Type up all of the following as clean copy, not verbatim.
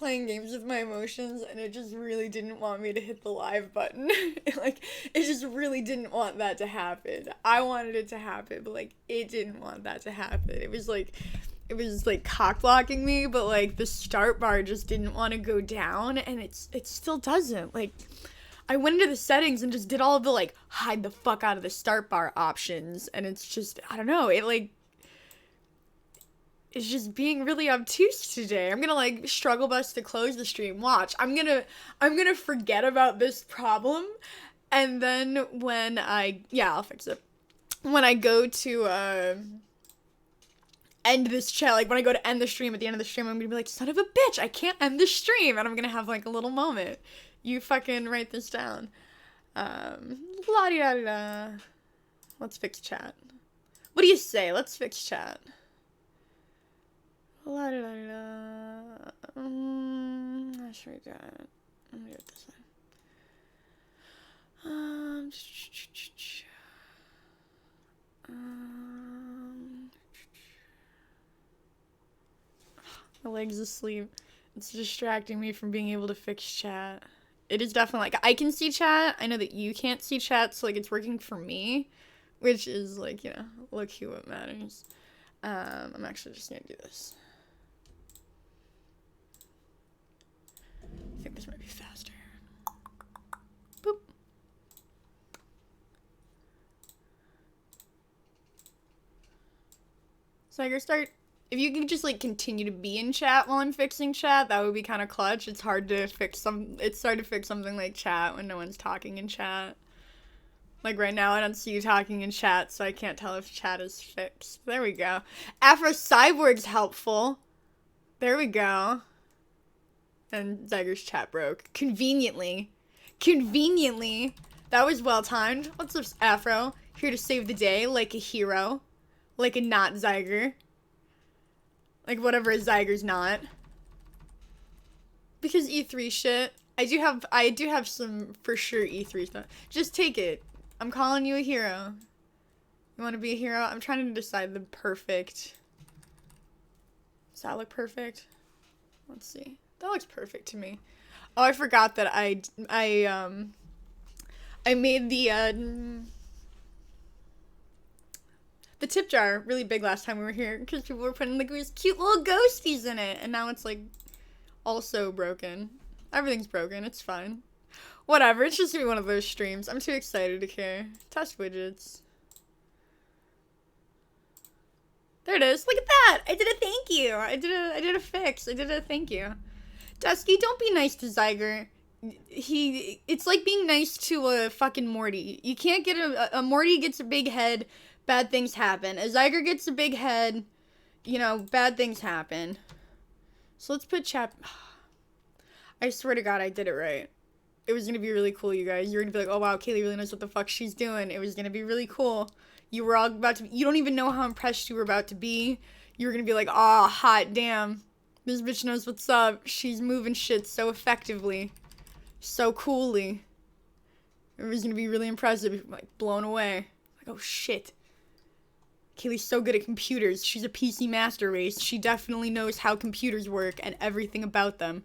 playing games with my emotions, and it just really didn't want me to hit the live button. Like, it just really didn't want that to happen. I wanted it to happen, but like, it didn't want that to happen. It was like cock blocking me, but like the start bar just didn't want to go down, and it still doesn't. Like, I went into the settings and just did all of the like hide the fuck out of the start bar options, and it's just, I don't know, it's just being really obtuse today. I'm gonna like struggle bus to close the stream. Watch. I'm gonna forget about this problem, and then I'll fix it. When I go to end this chat, like when I go to end the stream at the end of the stream, I'm gonna be like, son of a bitch, I can't end the stream, and I'm gonna have like a little moment. You fucking write this down. La-di-da-di-da. Let's fix chat. What do you say? Let's fix chat. La-di-da-di-da. I should read that. I'm gonna do it this way. My leg's asleep. It's distracting me from being able to fix chat. It is definitely, like, I can see chat. I know that you can't see chat, so, like, it's working for me. Which is, like, you know, low-key what matters. I'm actually just gonna do this. I think this might be faster. Boop. So I can start. If you could just like continue to be in chat while I'm fixing chat, that would be kind of clutch. It's hard to fix something like chat when no one's talking in chat. Like right now, I don't see you talking in chat, so I can't tell if chat is fixed. There we go. Afro Cyborg's helpful. There we go. And Zyger's chat broke. Conveniently. That was well timed. What's up, Afro? Here to save the day, like a hero. Like a not Zyger. Like whatever a Zyger's not. Because E3 shit. I do have some for sure E3 stuff. Just take it. I'm calling you a hero. You want to be a hero? I'm trying to decide the perfect. Does that look perfect? Let's see. That looks perfect to me. Oh, I forgot that I made the tip jar really big last time we were here because people were putting like these cute little ghosties in it, and now it's like also broken. Everything's broken. It's fine. Whatever. It's just gonna be one of those streams. I'm too excited to care. Test widgets. There it is. Look at that. I did a thank you. I did a fix. I did a thank you. Dusky, don't be nice to Zyger. It's like being nice to a fucking Morty. You can't get a Morty gets a big head, bad things happen. A Zyger gets a big head, you know, bad things happen. So let's put chat. I swear to God, I did it right. It was gonna be really cool, you guys. You're gonna be like, oh wow, Kaylee really knows what the fuck she's doing. It was gonna be really cool. You were all about to, you don't even know how impressed you were about to be. You were gonna be like, oh, hot damn. This bitch knows what's up. She's moving shit so effectively. So coolly. It was gonna be really impressive, like, blown away. Like, oh shit. Kaylee's so good at computers. She's a PC master race. She definitely knows how computers work and everything about them.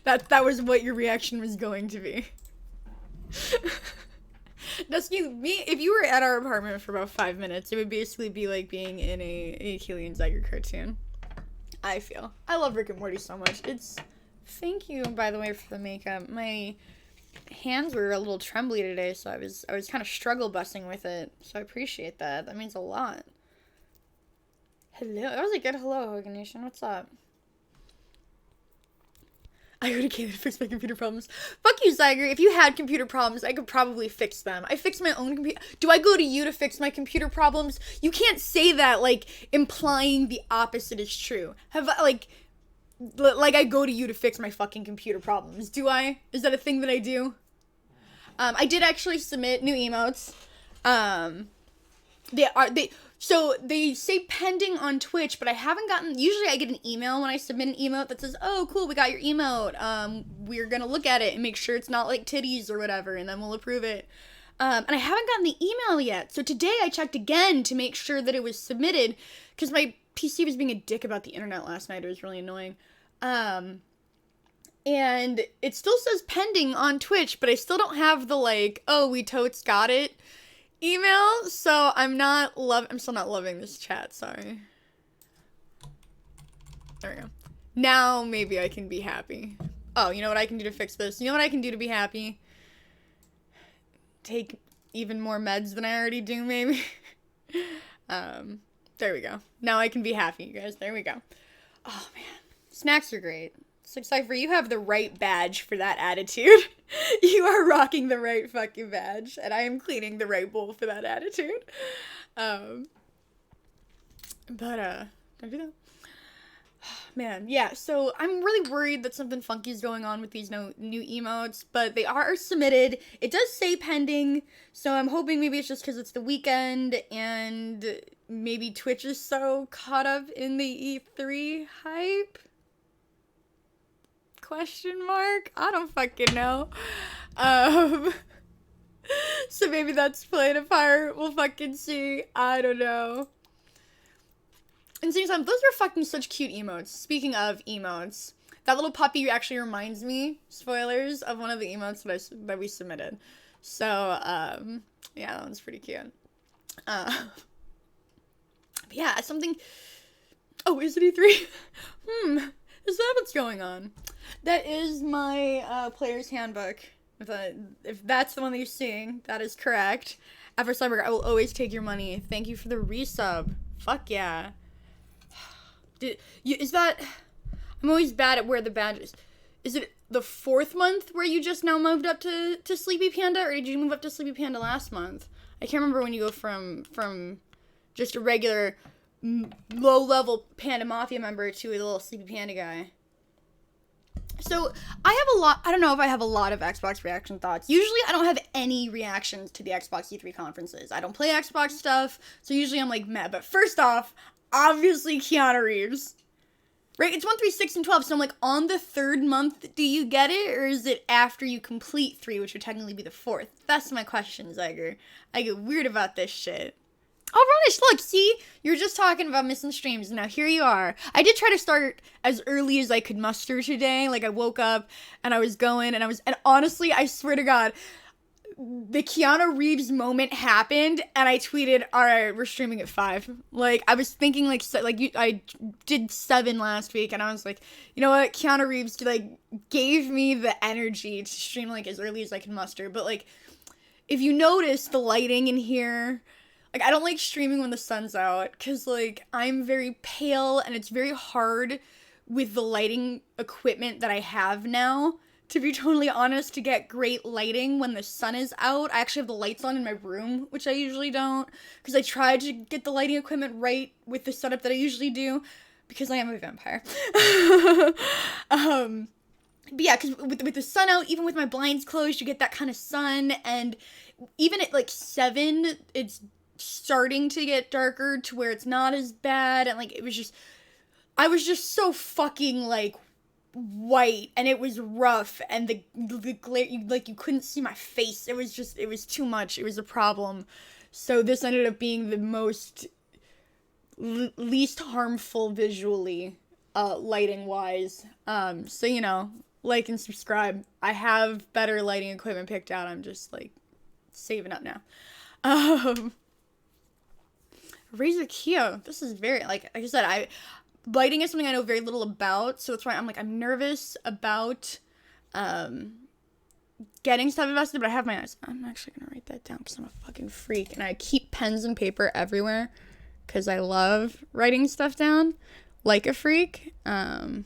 That was what your reaction was going to be. Dusky, if you were at our apartment for about 5 minutes, it would basically be like being in a Keely and Zyger cartoon. I feel. I love Rick and Morty so much. Thank you, by the way, for the makeup. My hands were a little trembly today, so I was kind of struggle busting with it. So I appreciate that. That means a lot. Hello. That was a good hello, Hogan Nation. What's up? I go to Kaylee to fix my computer problems. Fuck you, Zyger. If you had computer problems, I could probably fix them. I fix my own computer. Do I go to you to fix my computer problems? You can't say that, like, implying the opposite is true. Have I, like I go to you to fix my fucking computer problems. Do I? Is that a thing that I do? I did actually submit new emotes. So they say pending on Twitch, but I haven't gotten, usually I get an email when I submit an emote that says, oh, cool, we got your emote. We're gonna look at it and make sure it's not like titties or whatever, and then we'll approve it. And I haven't gotten the email yet. So today I checked again to make sure that it was submitted, because my PC was being a dick about the internet last night. It was really annoying. And it still says pending on Twitch, but I still don't have the, like, oh, we totes got it email, so I'm still not loving this chat, sorry. There we go. Now maybe I can be happy. Oh, you know what I can do to fix this? You know what I can do to be happy? Take even more meds than I already do, maybe. There we go. Now I can be happy, you guys. There we go. Oh, man. Snacks are great. It's like, Cypher, you have the right badge for that attitude. You are rocking the right fucking badge, and I am cleaning the right bowl for that attitude. Don't do that. Man, yeah, so I'm really worried that something funky is going on with these new emotes, but they are submitted. It does say pending, so I'm hoping maybe it's just because it's the weekend, and maybe Twitch is so caught up in the E3 hype? Question mark? I don't fucking know. So maybe that's playing a part. We'll fucking see. I don't know. And same time, those are fucking such cute emotes. Speaking of emotes, that little puppy actually reminds me, spoilers, of one of the emotes that we submitted. So, yeah, that one's pretty cute. But yeah, something... Oh, is it E3? Is that what's going on? That is my player's handbook. If that's the one that you're seeing, that is correct. After Cyber, I will always take your money. Thank you for the resub. Fuck yeah. Is that... I'm always bad at where the badge is. Is it the 4th month where you just now moved up to Sleepy Panda, or did you move up to Sleepy Panda last month? I can't remember when you go from just a regular low-level Panda Mafia member to a little Sleepy Panda guy. So, I don't know if I have a lot of Xbox reaction thoughts. Usually, I don't have any reactions to the Xbox E3 conferences. I don't play Xbox stuff, so usually I'm like, meh. But first off, obviously Keanu Reeves. Right? It's 1, 3, 6, and 12, so I'm like, on the 3rd month, do you get it? Or is it after you complete 3, which would technically be the 4th? That's my question, Zyger. I get weird about this shit. Oh, Ronish, look, see? You're just talking about missing streams, and now here you are. I did try to start as early as I could muster today. Like, I woke up, and I was going, and honestly, I swear to God, the Keanu Reeves moment happened, and I tweeted, alright, we're streaming at 5. Like, I was thinking, I did 7 last week, and I was like, you know what, Keanu Reeves, gave me the energy to stream, as early as I can muster. But, if you notice the lighting in here... I don't like streaming when the sun's out, because, I'm very pale, and it's very hard with the lighting equipment that I have now, to be totally honest, to get great lighting when the sun is out. I actually have the lights on in my room, which I usually don't, because I tried to get the lighting equipment right with the setup that I usually do, because I am a vampire. But yeah, because with the sun out, even with my blinds closed, you get that kind of sun, and even at, 7, it's starting to get darker to where it's not as bad, and I was just so fucking white, and it was rough, and the glare, you couldn't see my face. It was too much. It was a problem. So this ended up being the most least harmful visually, lighting wise. So like and subscribe. I have better lighting equipment picked out. I'm just saving up now. Razer Kiyo. This is very, like I said, lighting is something I know very little about, so that's why I'm nervous about, getting stuff invested, but I have my eyes. I'm actually gonna write that down, because I'm a fucking freak, and I keep pens and paper everywhere, because I love writing stuff down, like a freak. The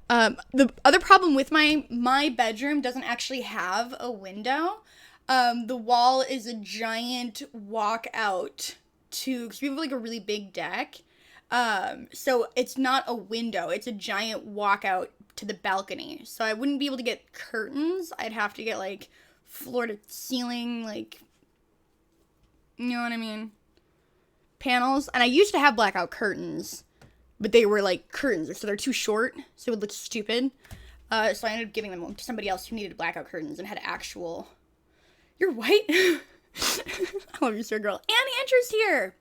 other problem with my bedroom doesn't actually have a window. The wall is a giant walkout because we have a really big deck. So it's not a window, it's a giant walkout to the balcony. So I wouldn't be able to get curtains. I'd have to get floor to ceiling, you know what I mean? Panels. And I used to have blackout curtains, but they were curtains, so they're too short, so it would look stupid. So I ended up giving them to somebody else who needed blackout curtains and had actual... You're white? I love you, sir, girl. And Andrew's here!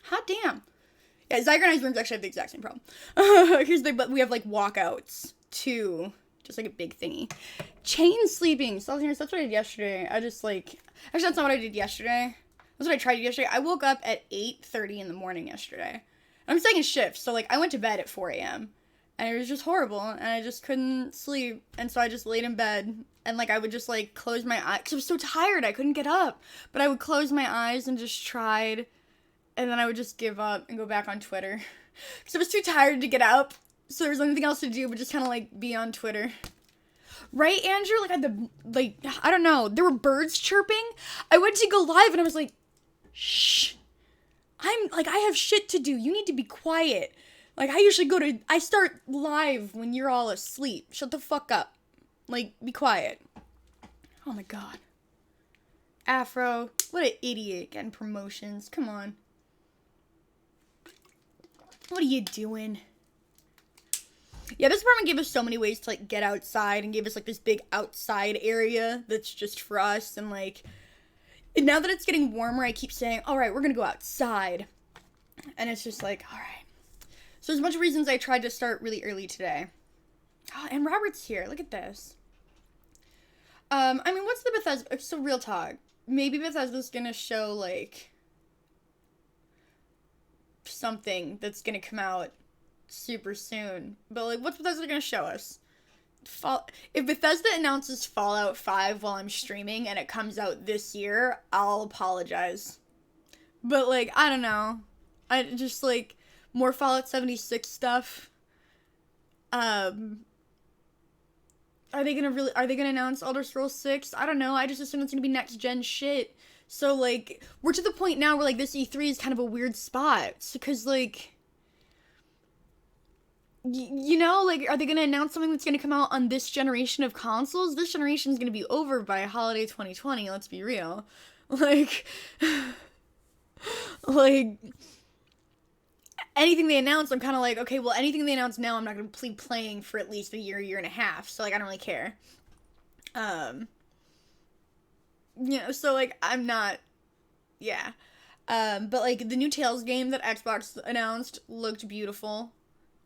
Hot damn. Yeah, Zyger and I's rooms actually have the exact same problem. But we have like walkouts too. Just like a big thingy. Chain sleeping. So that's what I did yesterday. I just like, actually that's not what I did yesterday. That's what I tried yesterday. I woke up at 8:30 in the morning yesterday. I'm second shift, so like I went to bed at 4 a.m. and it was just horrible, and I just couldn't sleep, and so I just laid in bed, and like I would just like close my eyes, because I was so tired, I couldn't get up, but I would close my eyes and just tried, and then I would just give up and go back on Twitter, because I was too tired to get up, so there was nothing else to do but just kind of like be on Twitter. Right, Andrew? Like I don't know, there were birds chirping. I went to go live and I was like, shh. I have shit to do. You need to be quiet. Like, I start live when you're all asleep. Shut the fuck up. Like, be quiet. Oh my god. Afro, what an idiot getting promotions. Come on. What are you doing? Yeah, this apartment gave us so many ways to, like, get outside and gave us, like, this big outside area that's just for us, and, like, and now that it's getting warmer, I keep saying, alright, we're gonna go outside. And it's just like, alright. So there's a bunch of reasons I tried to start really early today. Oh, and Robert's here. Look at this. I mean, what's the Bethesda? So real talk. Maybe Bethesda's gonna show, like, something that's gonna come out super soon. But, like, what's Bethesda gonna show us? If Bethesda announces Fallout 5 while I'm streaming and it comes out this year, I'll apologize. But, like, I don't know. I just, like, more Fallout 76 stuff. Are they gonna announce Elder Scrolls 6? I don't know. I just assume it's gonna be next gen shit. So, like, we're to the point now where, like, this E3 is kind of a weird spot. Because, like, you know, like, are they going to announce something that's going to come out on this generation of consoles? This generation is going to be over by holiday 2020, let's be real. Like, anything they announce, I'm kind of like, okay, well, anything they announce now, I'm not going to be playing for at least a year and a half, so, like, I don't really care. You know, so, like, I'm not, yeah. But, like, the new Tales game that Xbox announced looked beautiful.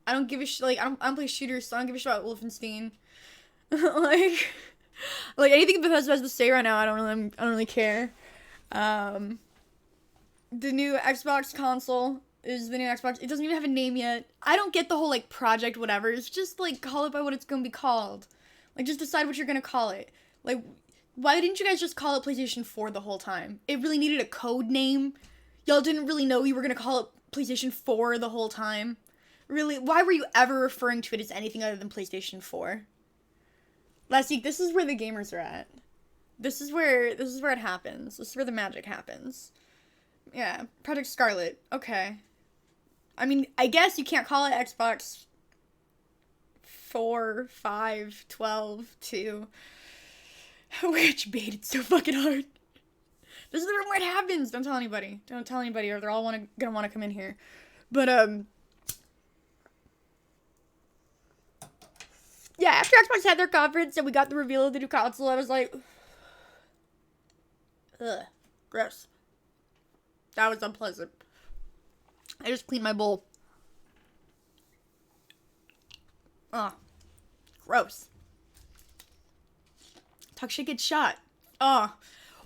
I don't give a shit, like, I don't play shooters, so I don't give a shit about Wolfenstein. like anything Bethesda has to say right now, I don't really care. The new Xbox console is the new Xbox. It doesn't even have a name yet. I don't get the whole, like, project whatever. It's just, like, call it by what it's gonna be called. Like, just decide what you're gonna call it. Like, why didn't you guys just call it PlayStation 4 the whole time? It really needed a code name. Y'all didn't really know you were gonna call it PlayStation 4 the whole time. Really, why were you ever referring to it as anything other than PlayStation 4? Last week, this is where the gamers are at. This is where it happens. This is where the magic happens. Yeah, Project Scarlet. Okay. I mean, I guess you can't call it Xbox 4, 5, 12, 2. Which baited so fucking hard. This is the room where it happens. Don't tell anybody. Don't tell anybody, or they're all gonna want to come in here. But, yeah, after Xbox had their conference and we got the reveal of the new console, I was like, ugh, gross. That was unpleasant. I just cleaned my bowl. Ugh, gross. Talk shit, get shot. Ugh.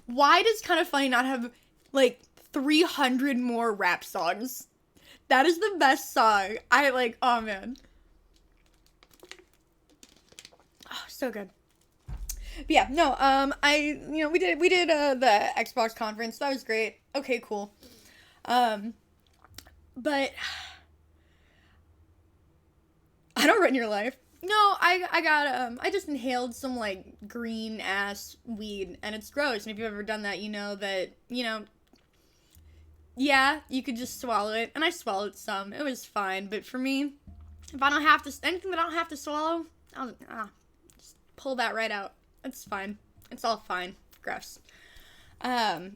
Why does Kinda Funny not have, like, 300 more rap songs? That is the best song. Oh man. Oh, so good. But yeah, no, we did the Xbox conference. That was great. Okay, cool. But I don't run your life. No, I just inhaled some, like, green ass weed, and it's gross. And if you've ever done that, you know that, yeah, you could just swallow it. And I swallowed some. It was fine. But for me, if I don't have to, anything that I don't have to swallow, I'll just pull that right out. It's fine. It's all fine. Gross. I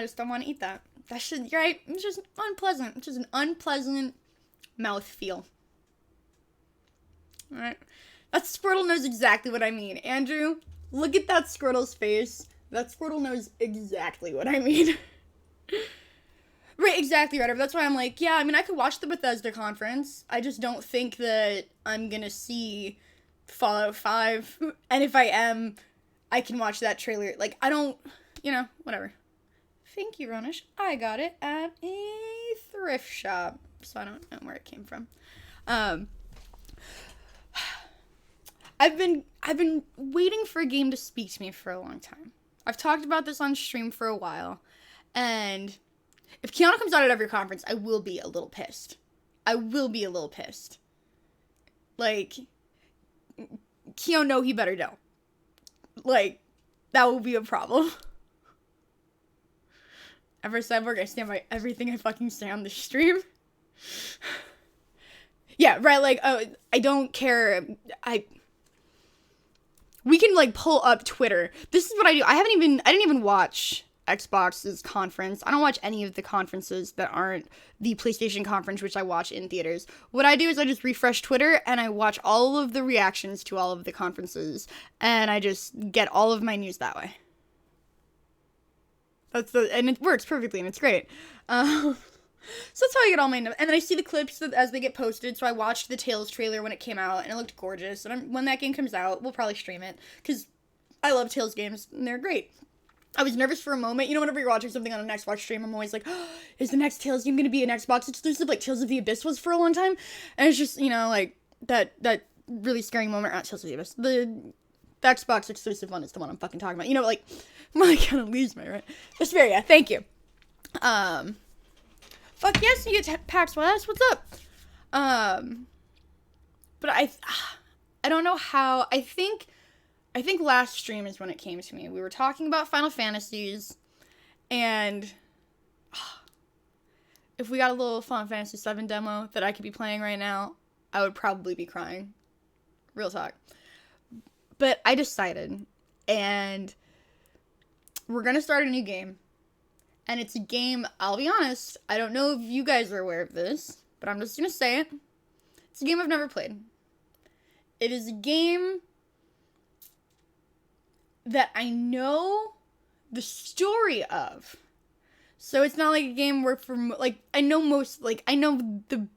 just don't want to eat that. That shit, you're right. It's just unpleasant. It's just an unpleasant mouthfeel. Alright. That Squirtle knows exactly what I mean. Andrew, look at that Squirtle's face. That Squirtle knows exactly what I mean. Right, exactly, right. That's why I'm like, yeah, I mean, I could watch the Bethesda conference. I just don't think that I'm gonna see Fallout 5. And if I am, I can watch that trailer. Like, I don't, whatever. Thank you, Ronish. I got it at a thrift shop, so I don't know where it came from. I've been waiting for a game to speak to me for a long time. I've talked about this on stream for a while, and if Keanu comes out at every conference, I will be a little pissed. Like, Keanu, no, he better know. Like, that will be a problem. Ever Cyborg, I stand by everything I fucking say on the stream. Yeah, right, like, I don't care. We can, like, pull up Twitter. This is what I do. I didn't even watch Xbox's conference. I don't watch any of the conferences that aren't the PlayStation conference, which I watch in theaters. What I do is I just refresh Twitter, and I watch all of the reactions to all of the conferences, and I just get all of my news that way. And it works perfectly, and it's great. So that's how I get all my and then I see the clips as they get posted. So I watched the Tales trailer when it came out, and it looked gorgeous. And when that game comes out, we'll probably stream it, because I love Tales games, and they're great. I was nervous for a moment. Whenever you're watching something on an Xbox stream, I'm always like, oh, is the next Tales game going to be an Xbox exclusive, like Tales of the Abyss was for a long time? And it's just, like, that really scary moment. Not Tales of the Abyss. The Xbox exclusive one is the one I'm fucking talking about. Like, Molly kind of leaves me, right? Vesperia, thank you. Fuck yes, you get PAX West. What's up? But I don't know how. I think last stream is when it came to me. We were talking about Final Fantasies, and if we got a little Final Fantasy VII demo that I could be playing right now, I would probably be crying. Real talk. But I decided, and we're gonna start a new game. And it's a game, I'll be honest, I don't know if you guys are aware of this, but I'm just gonna say it. It's a game I've never played. It is a game that I know the story of. So it's not like a game where I know the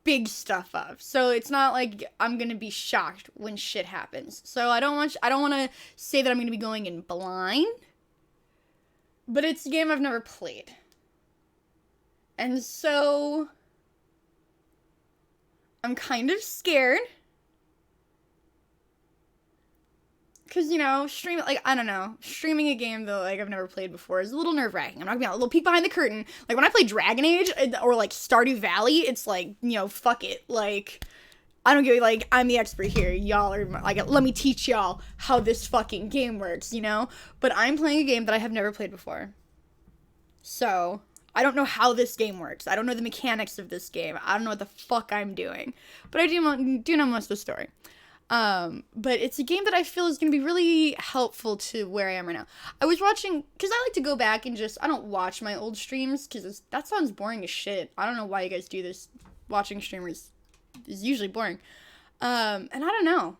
big stuff of. So it's not like I'm gonna be shocked when shit happens. So I don't want to say that I'm gonna be going in blind. But it's a game I've never played. And so I'm kind of scared. Because, streaming a game that, I've never played before is a little nerve-wracking. I'm not gonna be a little peek behind the curtain. Like, when I play Dragon Age or, Stardew Valley, it's fuck it. I don't give I'm the expert here. Y'all are, let me teach y'all how this fucking game works, But I'm playing a game that I have never played before. So, I don't know how this game works. I don't know the mechanics of this game. I don't know what the fuck I'm doing. But I do know most of the story. But it's a game that I feel is going to be really helpful to where I am right now. I was watching, because I like to go back and I don't watch my old streams, because that sounds boring as shit. I don't know why you guys do this. Watching streamers is usually boring. And I don't know.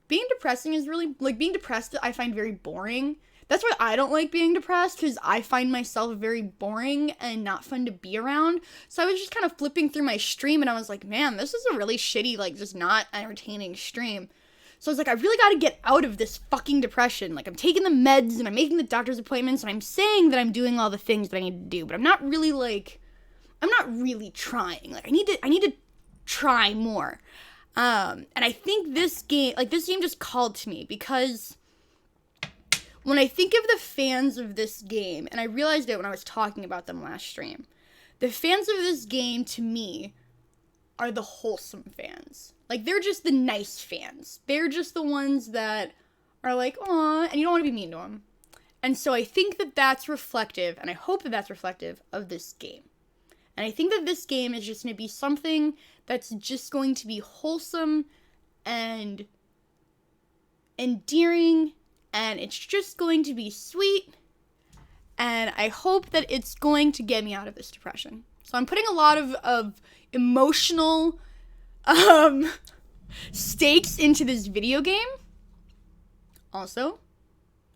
Being depressing is really, being depressed I find very boring. That's why I don't like being depressed, because I find myself very boring and not fun to be around. So I was just kind of flipping through my stream, and I was like, man, this is a really shitty, just not entertaining stream. So I was like, I really gotta get out of this fucking depression. I'm taking the meds, and I'm making the doctor's appointments, and I'm saying that I'm doing all the things that I need to do, but I'm not really, I'm not really trying. I need to try more. And I think this game just called to me, because when I think of the fans of this game, and I realized it when I was talking about them last stream, the fans of this game, to me, are the wholesome fans. They're just the nice fans. They're just the ones that are aw, and you don't want to be mean to them. And so I think that that's reflective, and I hope that that's reflective of this game. And I think that this game is just going to be something that's just going to be wholesome and endearing, and it's just going to be sweet, and I hope that it's going to get me out of this depression. So I'm putting a lot of emotional stakes into this video game. Also,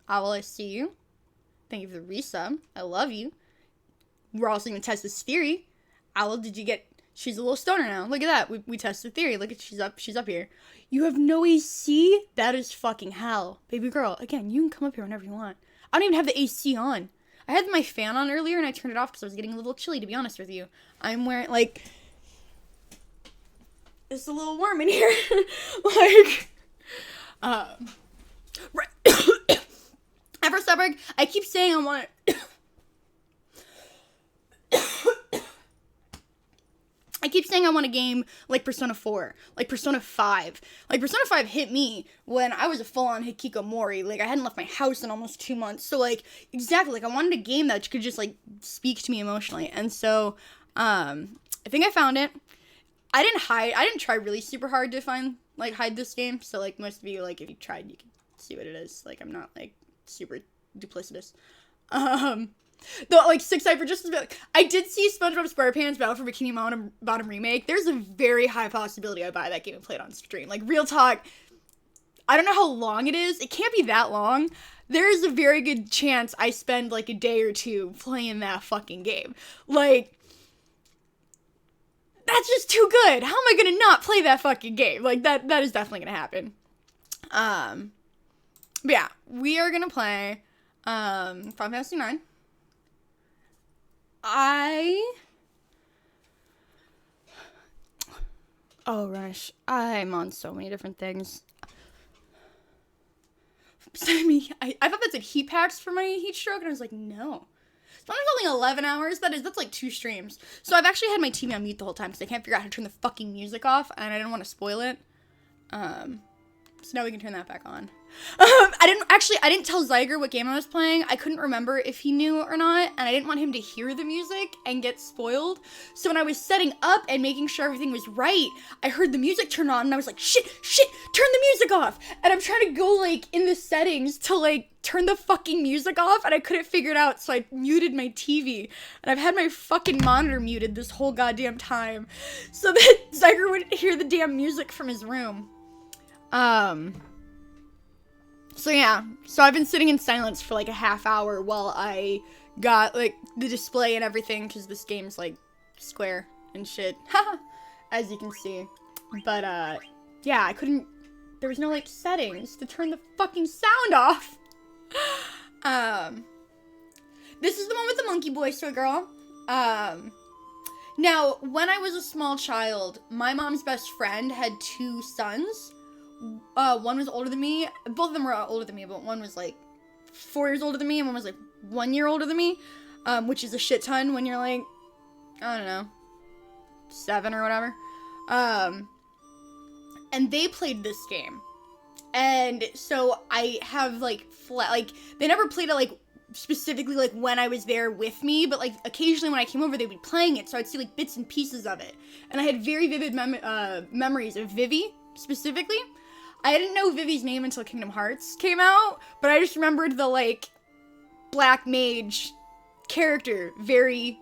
I see you. Thank you for the resub. I love you. we're also gonna test this theory. Owl, did you get... She's a little stoner now. Look at that. We tested the theory. Look at... She's up here. You have no AC? That is fucking hell. Baby girl, again, you can come up here whenever you want. I don't even have the AC on. I had my fan on earlier and I turned it off because I was getting a little chilly, to be honest with you. I'm wearing, like... It's a little warm in here. Like... Right. Ever Suburg, I keep saying I want to... I keep saying I want a game like Persona 4, like Persona 5. Like, Persona 5 hit me when I was a full-on hikikomori. Like, I hadn't left my house in almost 2 months. So, like, exactly, like, I wanted a game that could just, like, speak to me emotionally. And so, I think I found it. I didn't try really super hard to hide this game. So, like, most of you, like, if you tried, you can see what it is. Like, I'm not, like, super duplicitous. The, like, 6 Cypher just like, I did see SpongeBob SquarePants Battle for Bikini Bottom remake. There's a very high possibility I buy that game and play it on stream. Like, real talk, I don't know how long it is. It can't be that long. There's a very good chance I spend, like, a day or two playing that fucking game. Like, that's just too good. How am I gonna not play that fucking game? Like, that is definitely gonna happen. But yeah, we are gonna play, Final Fantasy IX. Oh, Rush. I'm on so many different things. I thought that said heat packs for my heat stroke, and I was like, no. It's only 11 hours. That's like 2 streams. So I've actually had my TV on mute the whole time, because I can't figure out how to turn the fucking music off, and I didn't want to spoil it. So now we can turn that back on. I didn't tell Zyger what game I was playing. I couldn't remember if he knew or not, and I didn't want him to hear the music and get spoiled. So when I was setting up and making sure everything was right, I heard the music turn on, and I was like, shit, turn the music off! And I'm trying to go, like, in the settings to, like, turn the fucking music off, and I couldn't figure it out, so I muted my TV. And I've had my fucking monitor muted this whole goddamn time, so that Zyger wouldn't hear the damn music from his room. So yeah, so I've been sitting in silence for like a half hour while I got like the display and everything, because this game's like square and shit, as you can see. But yeah, there was no like settings to turn the fucking sound off. This is the one with the monkey boy toy girl. Now, when I was a small child, my mom's best friend had 2 sons. One was older than me. Both of them were older than me, but one was like 4 years older than me, and one was like 1 year older than me, which is a shit ton when you're like, I don't know, 7 or whatever. And they played this game, and so I have like they never played it like specifically like when I was there with me, but like occasionally when I came over, they'd be playing it, so I'd see like bits and pieces of it, and I had very vivid memories of Vivi specifically. I didn't know Vivi's name until Kingdom Hearts came out, but I just remembered the, like, black mage character very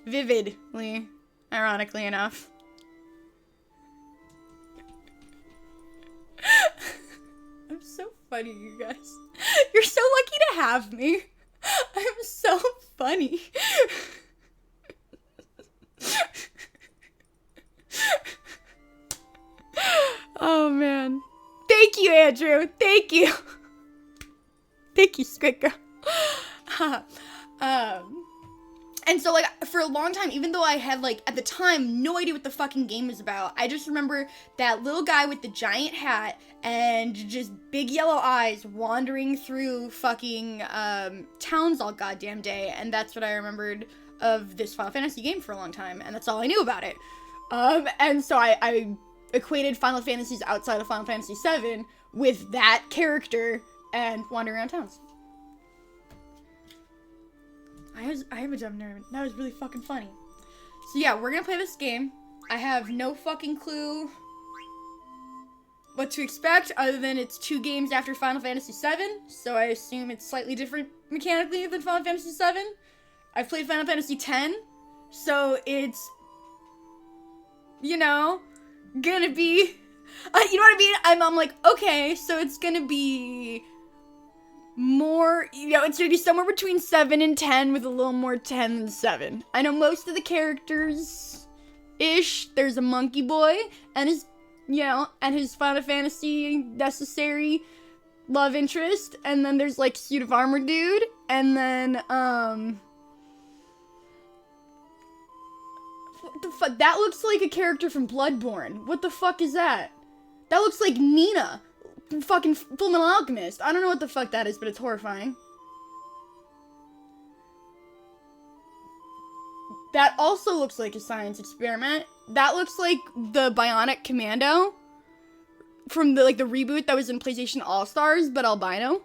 vividly, ironically enough. I'm so funny, you guys. You're so lucky to have me. I'm so funny. Oh, man. Thank you, Andrew. Thank you. Thank you, Squid Girl. And so, like, for a long time, even though I had, like, at the time, no idea what the fucking game was about, I just remember that little guy with the giant hat and just big yellow eyes wandering through fucking towns all goddamn day, and that's what I remembered of this Final Fantasy game for a long time, and that's all I knew about it. And so I equated Final Fantasies outside of Final Fantasy VII with that character and wandering around towns. I am a dumb nerd. That was really fucking funny. So yeah, we're gonna play this game. I have no fucking clue what to expect other than it's 2 games after Final Fantasy VII, so I assume it's slightly different mechanically than Final Fantasy VII. I've played Final Fantasy X, so it's, you know, gonna be, you know what I mean? I'm like, okay, so it's gonna be more, it's gonna be somewhere between 7 and 10 with a little more 10 than 7. I know most of the characters-ish. There's a monkey boy and his, and his Final Fantasy necessary love interest. And then there's like suit of armor dude. And then, what the fuck? That looks like a character from Bloodborne. What the fuck is that? That looks like Nina. Fucking Fullmetal Alchemist. I don't know what the fuck that is, but it's horrifying. That also looks like a science experiment. That looks like the Bionic Commando from the reboot that was in PlayStation All-Stars, but albino.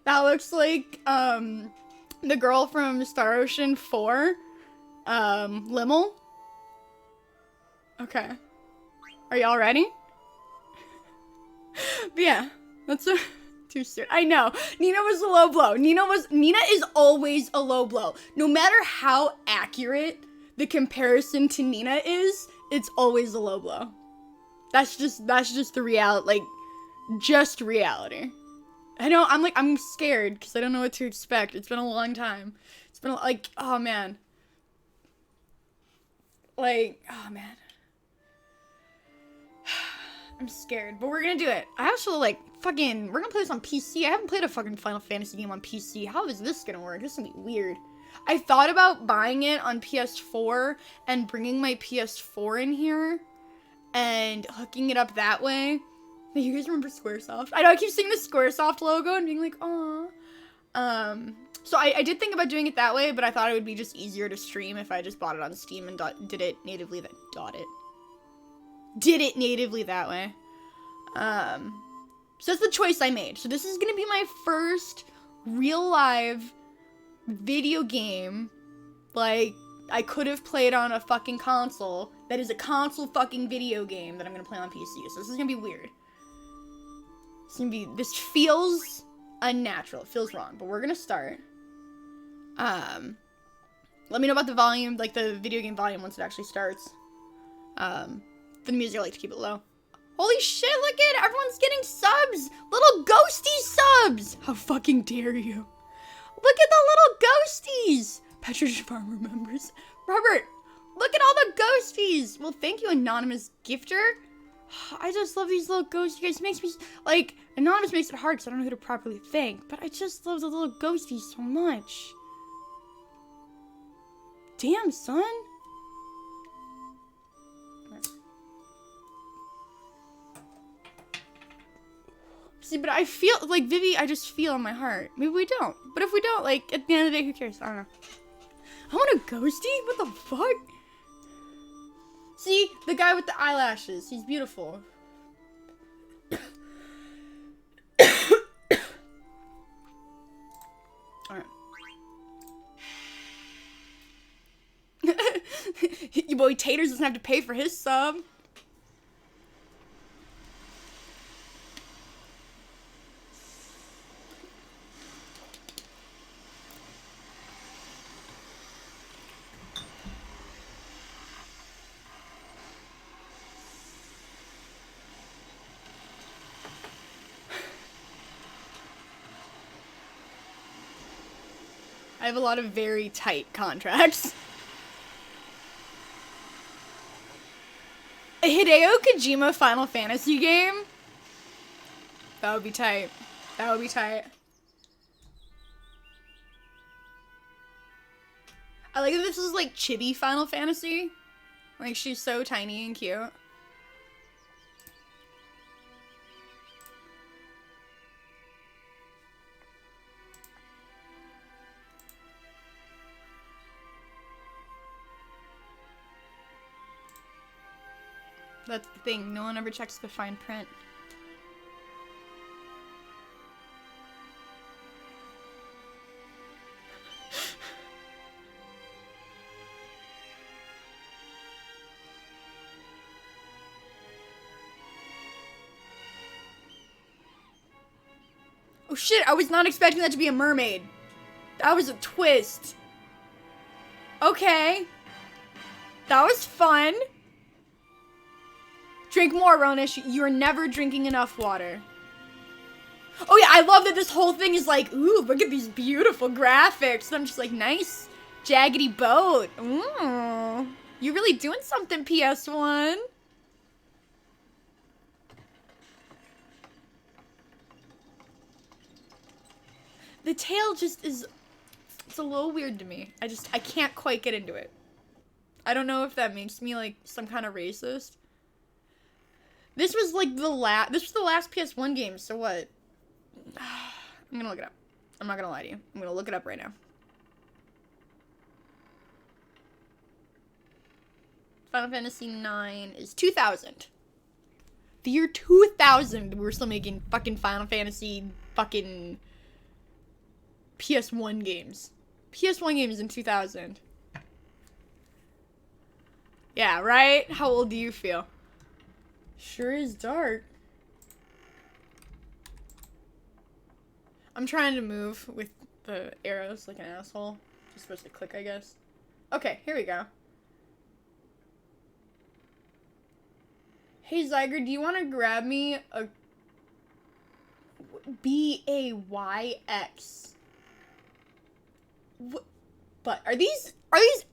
That looks like the girl from Star Ocean 4, Limmel. Okay. Are y'all ready? But yeah, that's too soon. I know. Nina was a low blow. Nina is always a low blow. No matter how accurate the comparison to Nina is, it's always a low blow. That's just the reality, just reality. I know, I'm scared because I don't know what to expect. It's been a long time. It's been oh man. Oh man. I'm scared, but we're gonna do it. I also we're gonna play this on PC. I haven't played a fucking Final Fantasy game on PC. How is this gonna work? This is gonna be weird. I thought about buying it on PS4 and bringing my PS4 in here and hooking it up that way. You guys remember Squaresoft? I know I keep seeing the Squaresoft logo and being like, aw. So I did think about doing it that way, but I thought it would be just easier to stream if I just bought it on Steam and did it natively that way. So that's the choice I made. So this is gonna be my first real live video game, I could have played on a fucking console, that is a console fucking video game that I'm gonna play on PC. So this is gonna be weird. This feels unnatural. It feels wrong, but we're gonna start. Let me know about the volume, the video game volume once it actually starts. For the music, I like to keep it low. Holy shit, look at it! Everyone's getting subs! Little ghosty subs! How fucking dare you? Look at the little ghosties! Petridge Farm remembers. Robert, look at all the ghosties! Well, thank you, Anonymous Gifter. I just love these little ghosties. You guys, makes me, Anonymous makes it hard because I don't know who to properly thank, but I just love the little ghosties so much. Damn, son. See, but I feel, Vivi, I just feel in my heart. Maybe we don't. But if we don't, at the end of the day, who cares? I don't know. I want a ghostie? What the fuck? See, the guy with the eyelashes. He's beautiful. Alright. Your boy Taters doesn't have to pay for his sub. I have a lot of very tight contracts. A Hideo Kojima Final Fantasy game? That would be tight. That would be tight. I like that this is Chibi Final Fantasy. She's so tiny and cute. That's the thing, no one ever checks the fine print. Oh shit, I was not expecting that to be a mermaid. That was a twist. Okay. That was fun. Drink more, Ronish. You're never drinking enough water. Oh yeah, I love that this whole thing is like, ooh, look at these beautiful graphics. And I'm just like, nice, jaggedy boat. Ooh, you're really doing something, PS1. The tail just is, it's a little weird to me. I can't quite get into it. I don't know if that makes me like some kind of racist. This was like this was the last PS1 game, so what? I'm gonna look it up. I'm not gonna lie to you. I'm gonna look it up right now. Final Fantasy IX is 2000. The year 2000, we were still making fucking Final Fantasy fucking PS1 games. PS1 games in 2000. Yeah, right? How old do you feel? Sure is dark. I'm trying to move with the arrows like an asshole. Just supposed to click, I guess. Okay, here we go. Hey, Zyger, do you want to grab me a B-A-Y-X? What? But are these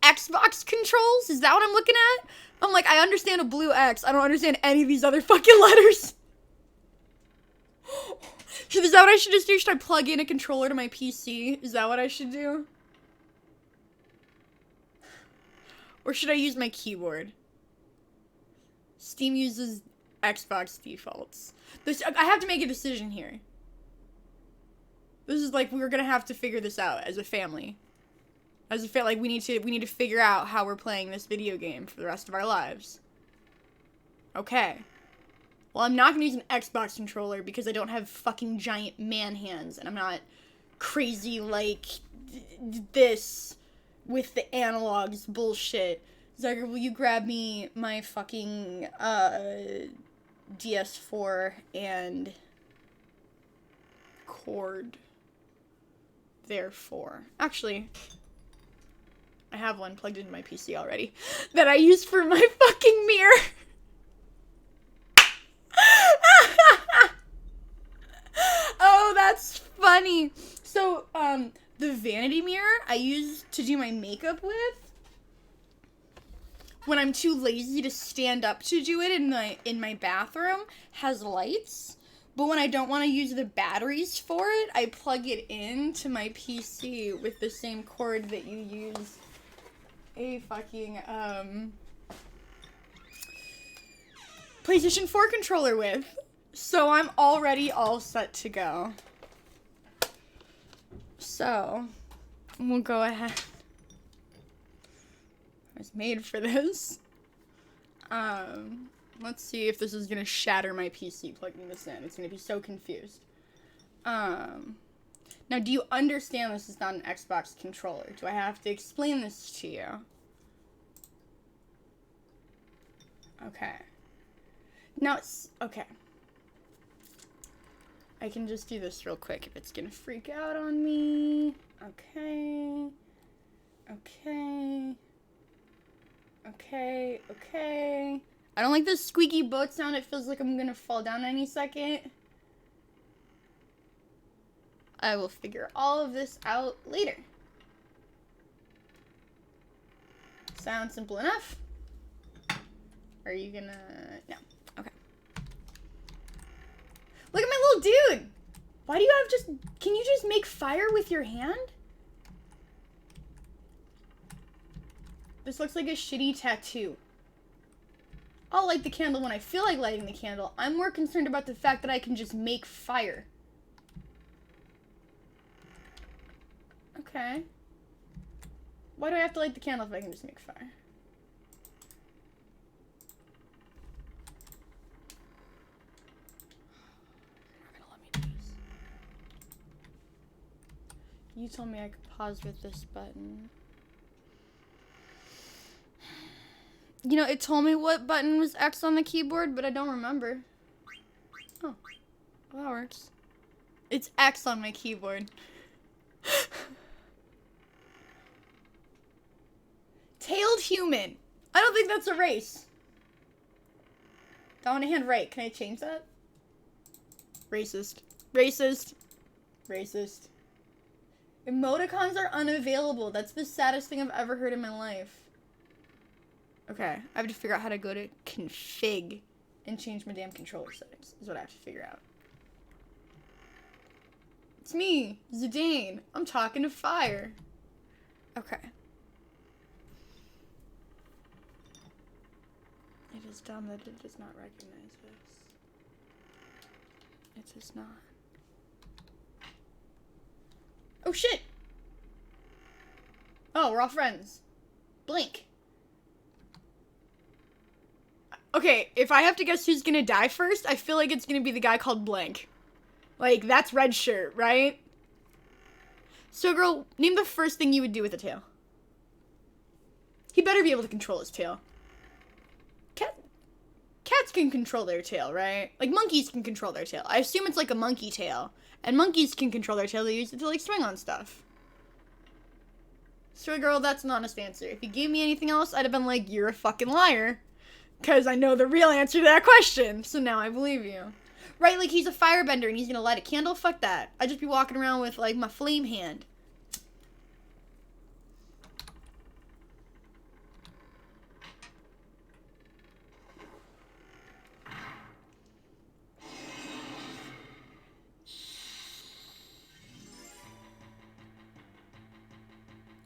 Xbox controls? Is that what I'm looking at? I'm like, I understand a blue X. I don't understand any of these other fucking letters. Is that what I should just do? Should I plug in a controller to my PC? Is that what I should do? Or should I use my keyboard? Steam uses Xbox defaults. I have to make a decision here. This is like, we're gonna have to figure this out as a family. As a family, like, we need to figure out how we're playing this video game for the rest of our lives. Okay. Well, I'm not gonna use an Xbox controller because I don't have fucking giant man hands, and I'm not crazy like this with the analogs bullshit. Zyger, will you grab me my fucking DS4 and cord? Therefore, actually, I have one plugged into my PC already that I use for my fucking mirror. Oh, that's funny. So, the vanity mirror I use to do my makeup with when I'm too lazy to stand up to do it in my bathroom has lights. But when I don't want to use the batteries for it, I plug it into my PC with the same cord that you use a fucking PlayStation 4 controller with. So I'm already all set to go. So, we'll go ahead. I was made for this. Let's see if this is gonna shatter my PC plugging this in. It's gonna be so confused. Now, do you understand this is not an Xbox controller? Do I have to explain this to you? Okay. Now it's, okay. I can just do this real quick if it's gonna freak out on me. Okay. Okay. Okay, okay. I don't like this squeaky boat sound. It feels like I'm gonna fall down any second. I will figure all of this out later. Sounds simple enough. Are you gonna... No. Okay. Look at my little dude! Why do you have just... Can you just make fire with your hand? This looks like a shitty tattoo. I'll light the candle when I feel like lighting the candle. I'm more concerned about the fact that I can just make fire. Okay. Why do I have to light the candle if I can just make fire? You're not gonna let me do this. You told me I could pause with this button. You know, it told me what button was X on the keyboard, but I don't remember. Oh, well, that works. It's X on my keyboard. Tailed human. I don't think that's a race. Dominant hand right. Can I change that? Racist. Racist. Racist. Emoticons are unavailable. That's the saddest thing I've ever heard in my life. Okay, I have to figure out how to go to config and change my damn controller settings. Is what I have to figure out. It's me, Zidane. I'm talking to fire. Okay. It is dumb that it does not recognize this. It does not. Oh shit! Oh, we're all friends. Blink. Okay, if I have to guess who's gonna die first, I feel like it's gonna be the guy called Blank. Like, that's red shirt, right? So, girl, name the first thing you would do with a tail. He better be able to control his tail. Cats can control their tail, right? Like, monkeys can control their tail. I assume it's like a monkey tail. And monkeys can control their tail. They use it to, like, swing on stuff. So, girl, that's an honest answer. If you gave me anything else, I'd have been like, you're a fucking liar. Because I know the real answer to that question. So now I believe you. Right, like, he's a firebender and he's gonna light a candle? Fuck that. I'd just be walking around with, like, my flame hand.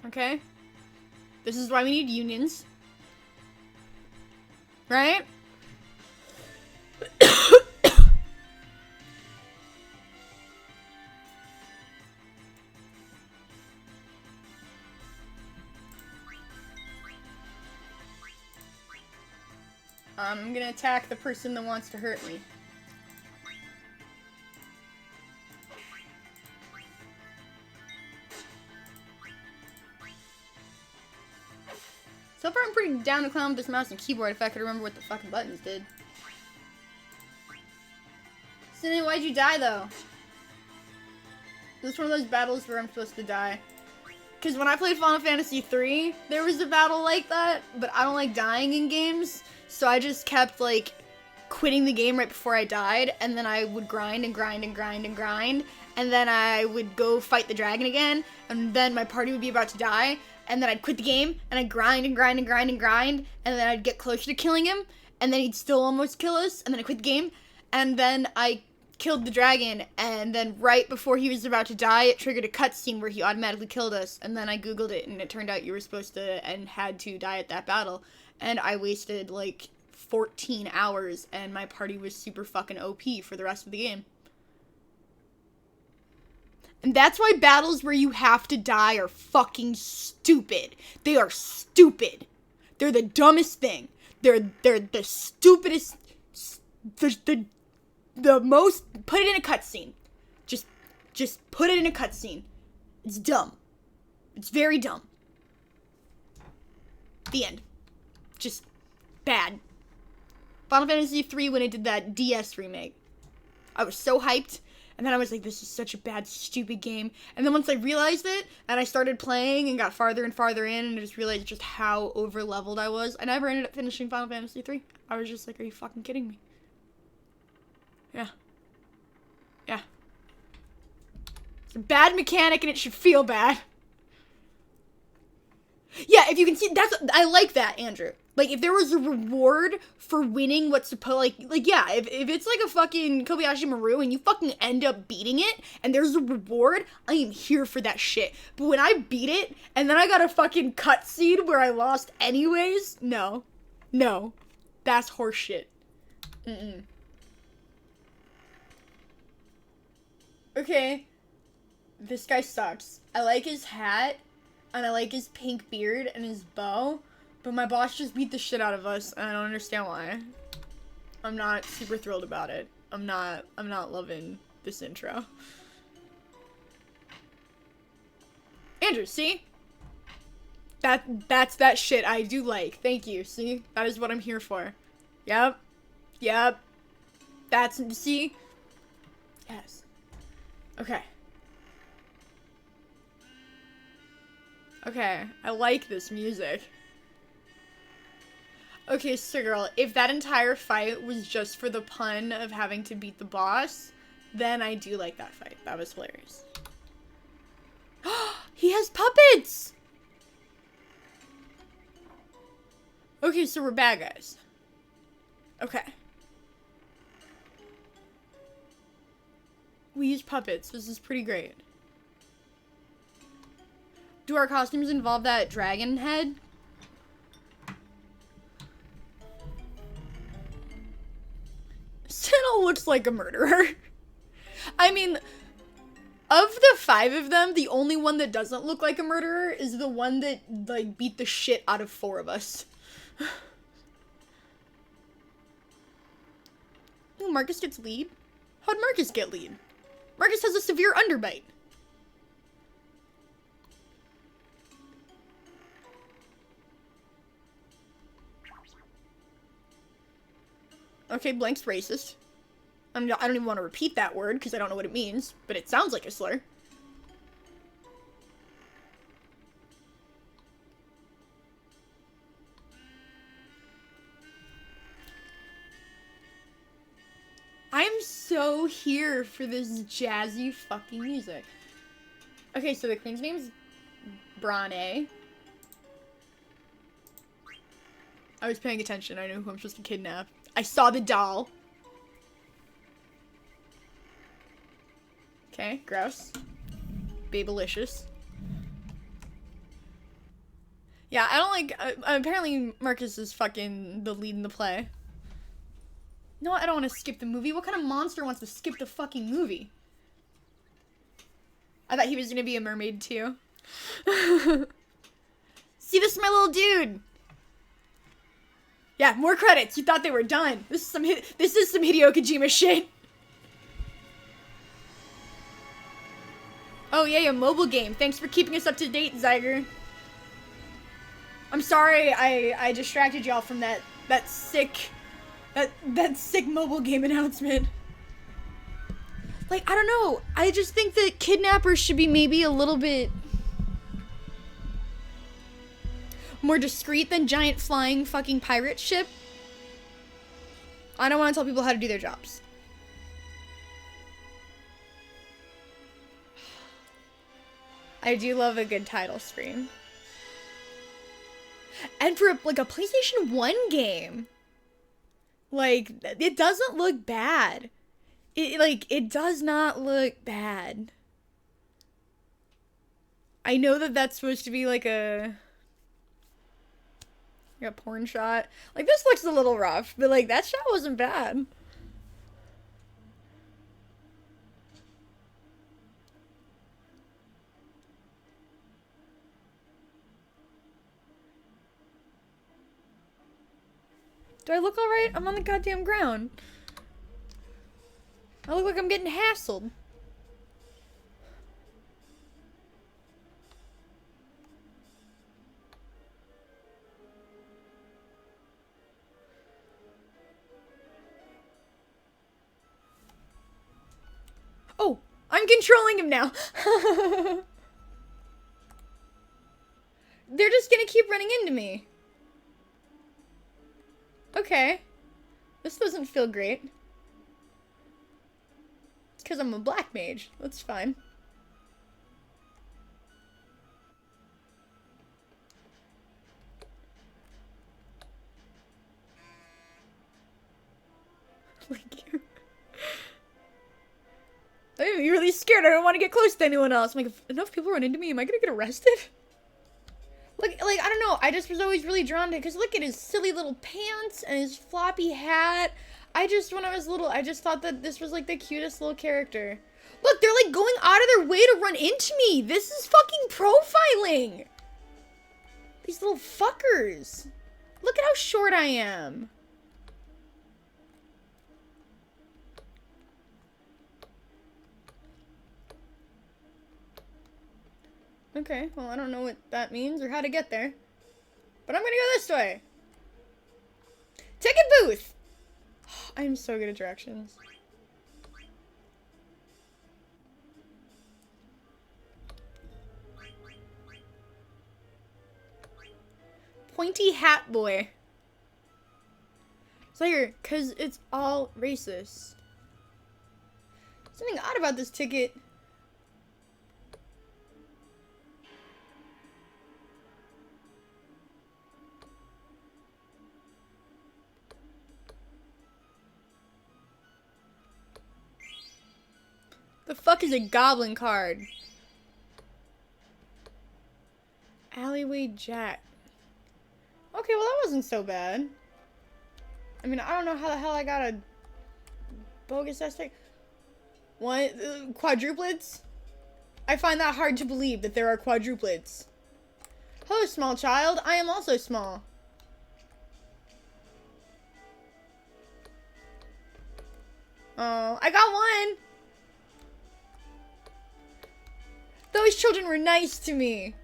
Okay? This is why we need unions. Right? I'm gonna attack the person that wants to hurt me. So far, I'm pretty down to clown with this mouse and keyboard if I could remember what the fucking buttons did. Cinnamon, why'd you die, though? This is one of those battles where I'm supposed to die. Because when I played Final Fantasy III, there was a battle like that, but I don't like dying in games, so I just kept, like, quitting the game right before I died, and then I would grind and grind and grind and grind, and then I would go fight the dragon again, and then my party would be about to die, and then I'd quit the game, and I'd grind and grind and grind and grind, and then I'd get closer to killing him, and then he'd still almost kill us, and then I quit the game, and then I killed the dragon, and then right before he was about to die, it triggered a cutscene where he automatically killed us, and then I googled it, and it turned out you were supposed to and had to die at that battle, and I wasted, like, 14 hours, and my party was super fucking OP for the rest of the game. And that's why battles where you have to die are fucking stupid. They are stupid. They're the dumbest thing. They're the stupidest, the most, put it in a cutscene. Just put it in a cutscene. It's dumb. It's very dumb. The end. Just bad. Final Fantasy III when it did that DS remake. I was so hyped. And then I was like, this is such a bad, stupid game. And then once I realized it, and I started playing and got farther and farther in, and I just realized just how over-leveled I was, I never ended up finishing Final Fantasy III. I was just like, are you fucking kidding me? Yeah. Yeah. It's a bad mechanic and it should feel bad. Yeah, if you can see, I like that, Andrew. Like, if there was a reward for winning what's supposed, like, yeah, if it's like a fucking Kobayashi Maru and you fucking end up beating it and there's a reward, I am here for that shit. But when I beat it and then I got a fucking cutscene where I lost anyways, no. No. That's horseshit. Mm-mm. Okay. This guy sucks. I like his hat, and I like his pink beard and his bow. But my boss just beat the shit out of us, and I don't understand why. I'm not super thrilled about it. I'm not loving this intro. Andrew, see? That's that shit I do like. Thank you, see? That is what I'm here for. Yep. Yep. That's, see? Yes. Okay. Okay, I like this music. Okay, so girl, if that entire fight was just for the pun of having to beat the boss, then I do like that fight. That was hilarious. He has puppets! Okay, so we're bad guys. Okay. We use puppets. This is pretty great. Do our costumes involve that dragon head? Sinnoh looks like a murderer. I mean, of the 5 of them, the only one that doesn't look like a murderer is the one that, like, beat the shit out of 4 of us. Ooh, Marcus gets lead? How'd Marcus get lead? Marcus has a severe underbite. Okay, Blank's racist. I don't even want to repeat that word because I don't know what it means, but it sounds like a slur. I'm so here for this jazzy fucking music. Okay, so the queen's name's Brane. I was paying attention. I know who I'm supposed to kidnap. I saw the doll. Okay, gross. Babylicious. Yeah, I don't like... apparently Marcus is fucking the lead in the play. No, I don't want to skip the movie. What kind of monster wants to skip the fucking movie? I thought he was gonna be a mermaid too. See, this is my little dude. Yeah, more credits. You thought they were done. This is some Hideo Kojima shit. Oh yeah, a mobile game. Thanks for keeping us up to date, Zyger. I'm sorry I distracted y'all from that sick mobile game announcement. Like, I don't know. I just think that kidnappers should be maybe a little bit more discreet than giant flying fucking pirate ship. I don't want to tell people how to do their jobs. I do love a good title screen. And for like a PlayStation 1 game, like, it doesn't look bad. It does not look bad. I know that that's supposed to be like a porn shot. Like, this looks a little rough, but like, that shot wasn't bad. Do I look alright? I'm on the goddamn ground. I look like I'm getting hassled. Oh, I'm controlling him now. They're just gonna keep running into me. Okay. This doesn't feel great. It's because I'm a black mage. That's fine. Thank you. I'm really scared. I don't want to get close to anyone else. I'm like, if enough people run into me, am I gonna get arrested? Like, I don't know. I just was always really drawn to it because look at his silly little pants and his floppy hat. When I was little, I just thought that this was like the cutest little character. Look, they're like going out of their way to run into me. This is fucking profiling. These little fuckers. Look at how short I am. Okay, well, I don't know what that means or how to get there. But I'm gonna go this way. Ticket booth! I'm so good at directions. Pointy hat boy. Tiger, because it's all racist. Something odd about this ticket. The fuck is a goblin card? Alleyway Jack. Okay, well that wasn't so bad. I mean, I don't know how the hell I got a bogus aspect. What? Quadruplets? I find that hard to believe that there are quadruplets. Hello, small child. I am also small. Oh, I got one. Those children were nice to me.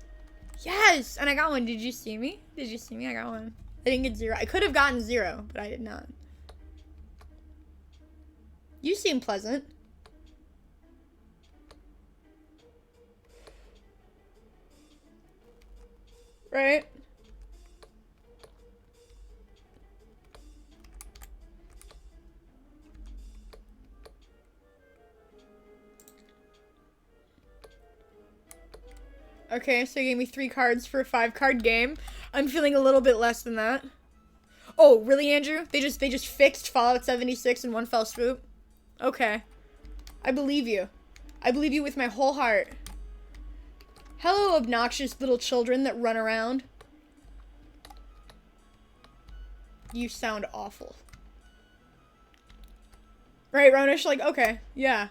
Yes, and I got one. Did you see me? Did you see me? I got one. I didn't get 0. I could have gotten 0, but I did not. You seem pleasant. Right? Okay, so you gave me 3 cards for a 5-card game. I'm feeling a little bit less than that. Oh, really, Andrew? They just fixed Fallout 76 in one fell swoop? Okay. I believe you. I believe you with my whole heart. Hello, obnoxious little children that run around. You sound awful. Right, Ronish? Like, okay, yeah.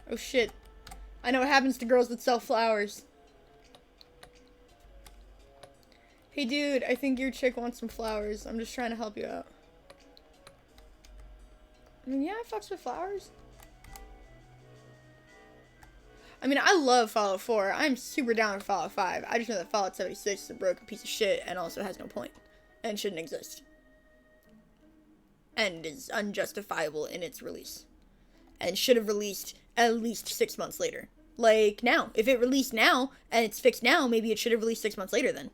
Oh shit. I know what happens to girls that sell flowers. Hey dude, I think your chick wants some flowers. I'm just trying to help you out. I mean, yeah, I fucks with flowers. I mean, I love Fallout 4. I'm super down with Fallout 5. I just know that Fallout 76 is a broken piece of shit and also has no point. And shouldn't exist. And is unjustifiable in its release. And should have released at least 6 months later. Like, now. If it released now, and it's fixed now, maybe it should have released 6 months later then.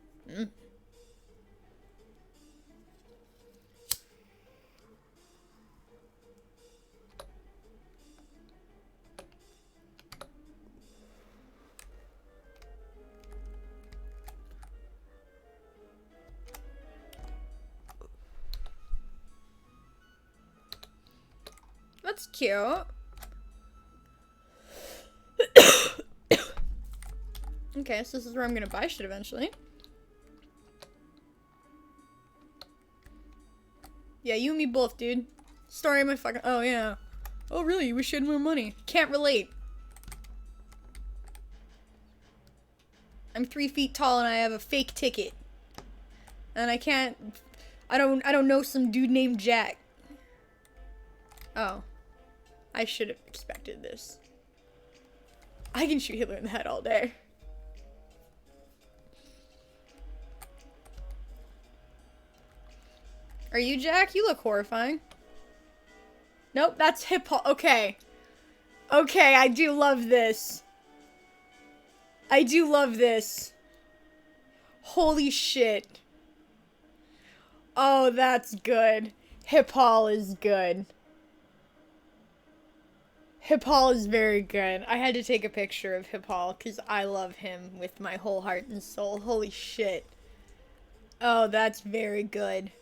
That's cute. Okay, so this is where I'm gonna buy shit eventually. Yeah, you and me both, dude. Story of my fucking... Oh, yeah. Oh, really? You wish you had more money. Can't relate. I'm 3 feet tall and I have a fake ticket. And I can't... I don't know some dude named Jack. Oh. I should have expected this. I can shoot Hitler in the head all day. Are you Jack? You look horrifying. Nope, that's hip hop. Okay. Okay, I do love this. I do love this. Holy shit. Oh, that's good. Hip hop is good. Hip hop is very good. I had to take a picture of Hip hop because I love him with my whole heart and soul. Holy shit. Oh, that's very good.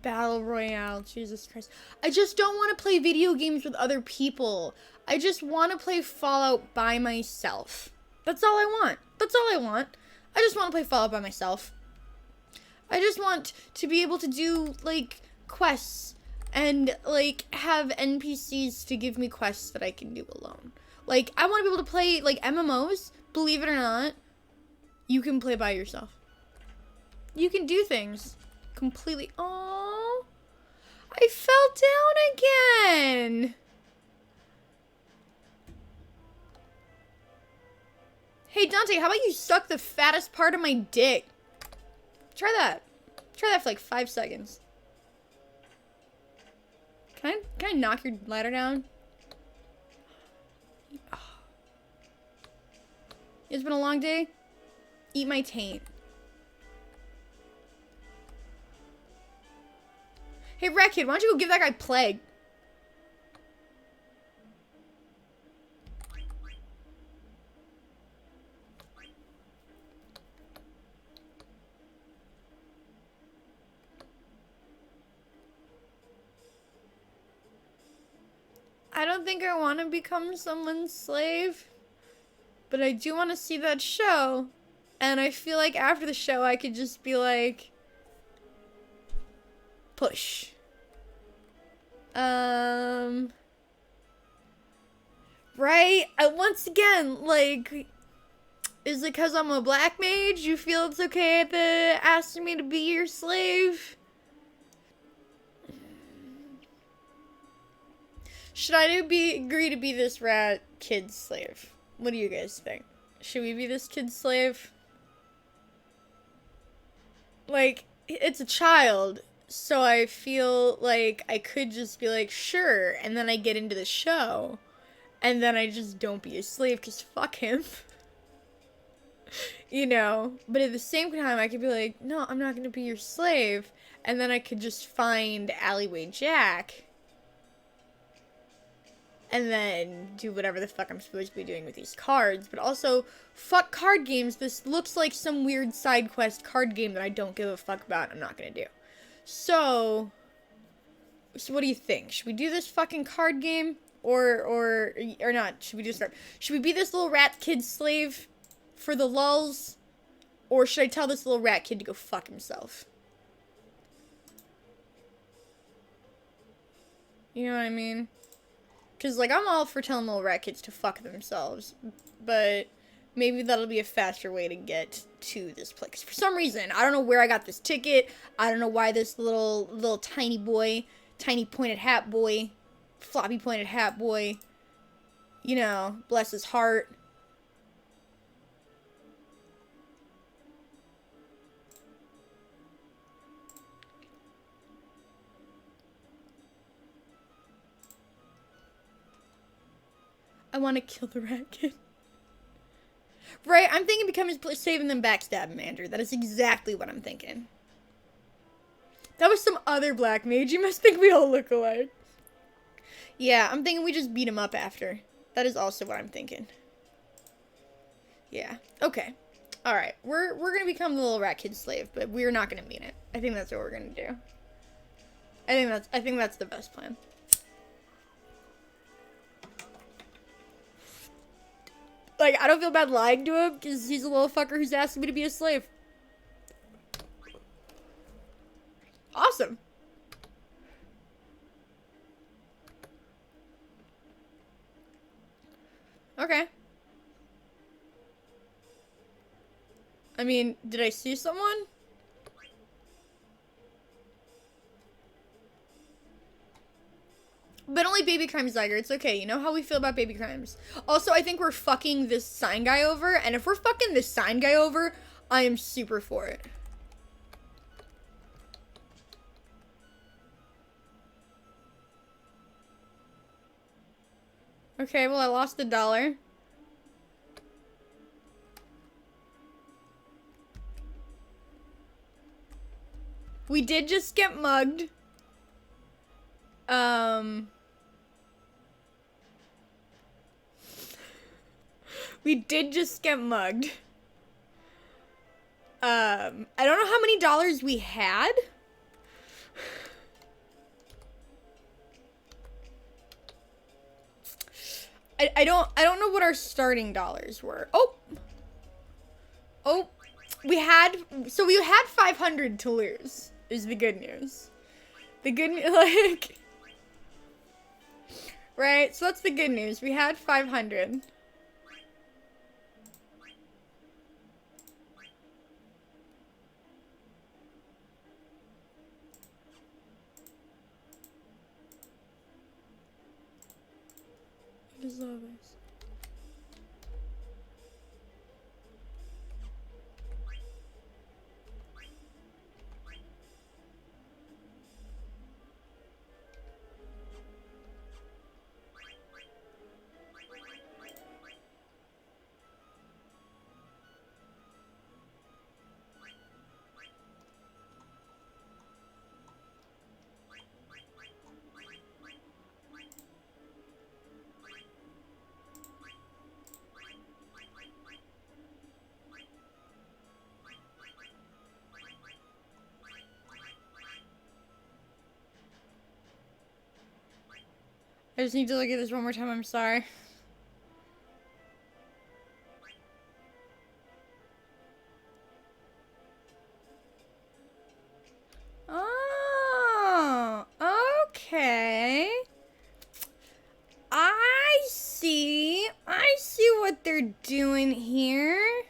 Battle Royale, Jesus Christ. I just don't want to play video games with other people. I just want to play Fallout by myself. That's all I want. That's all I want. I just want to play Fallout by myself. I just want to be able to do, like, quests and, like, have NPCs to give me quests that I can do alone. Like, I want to be able to play, like, MMOs. Believe it or not, you can play by yourself. You can do things completely. Oh, I fell down again. Hey, Dante, how about you suck the fattest part of my dick? Try that. Try that for like 5 seconds. Can I knock your ladder down? It's been a long day. Eat my taint. Hey, Rat Kid, why don't you go give that guy plague? I don't think I want to become someone's slave, but I do want to see that show, and I feel like after the show I could just be like, push. Right? Once again, like, is it because I'm a black mage? You feel it's okay to asking me to be your slave? Should I agree to be this rat kid's slave? What do you guys think? Should we be this kid's slave? Like, it's a child, so I feel like I could just be like, sure, and then I get into the show, and then I just don't be a slave, because fuck him. You know? But at the same time, I could be like, no, I'm not gonna be your slave, and then I could just find Alleyway Jack, and then do whatever the fuck I'm supposed to be doing with these cards. But also, fuck card games. This looks like some weird side quest card game that I don't give a fuck about. I'm not gonna do. So what do you think? Should we do this fucking card game? Or not? Should we just start? Should we be this little rat kid slave for the lulz? Or should I tell this little rat kid to go fuck himself? You know what I mean? Because, like, I'm all for telling little rat kids to fuck themselves, but maybe that'll be a faster way to get to this place. For some reason, I don't know where I got this ticket. I don't know why this little tiny boy, tiny pointed hat boy, floppy pointed hat boy, you know, bless his heart. I want to kill the rat kid. Right, I'm thinking becoming saving them backstab Andrew. That is exactly what I'm thinking. That was some other black mage. You must think we all look alike. Yeah, I'm thinking we just beat him up after. That is also what I'm thinking. Yeah. Okay. All right. We're gonna become the little rat kid slave, but we're not gonna mean it. I think that's what we're gonna do. I think that's the best plan. Like, I don't feel bad lying to him, because he's a little fucker who's asking me to be a slave. Awesome. Okay. I mean, did I see someone? But only baby crimes, Zyger. It's okay. You know how we feel about baby crimes. Also, I think we're fucking this sign guy over. And if we're fucking this sign guy over, I am super for it. Okay, well, I lost $1. We did just get mugged. We did just get mugged. I don't know how many dollars we had. I don't know what our starting dollars were. Oh, we had 500 to lose is the good news. The good news, like, right? So that's the good news. We had 500. What is all this? I just need to look at this one more time, I'm sorry. Oh, okay. I see. I see what they're doing here.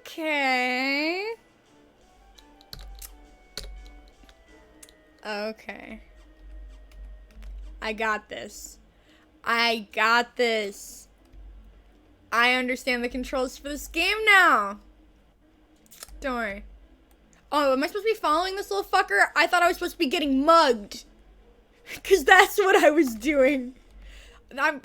Okay. Okay. I got this. I got this. I understand the controls for this game now. Don't worry. Oh, am I supposed to be following this little fucker? I thought I was supposed to be getting mugged. Because that's what I was doing. Now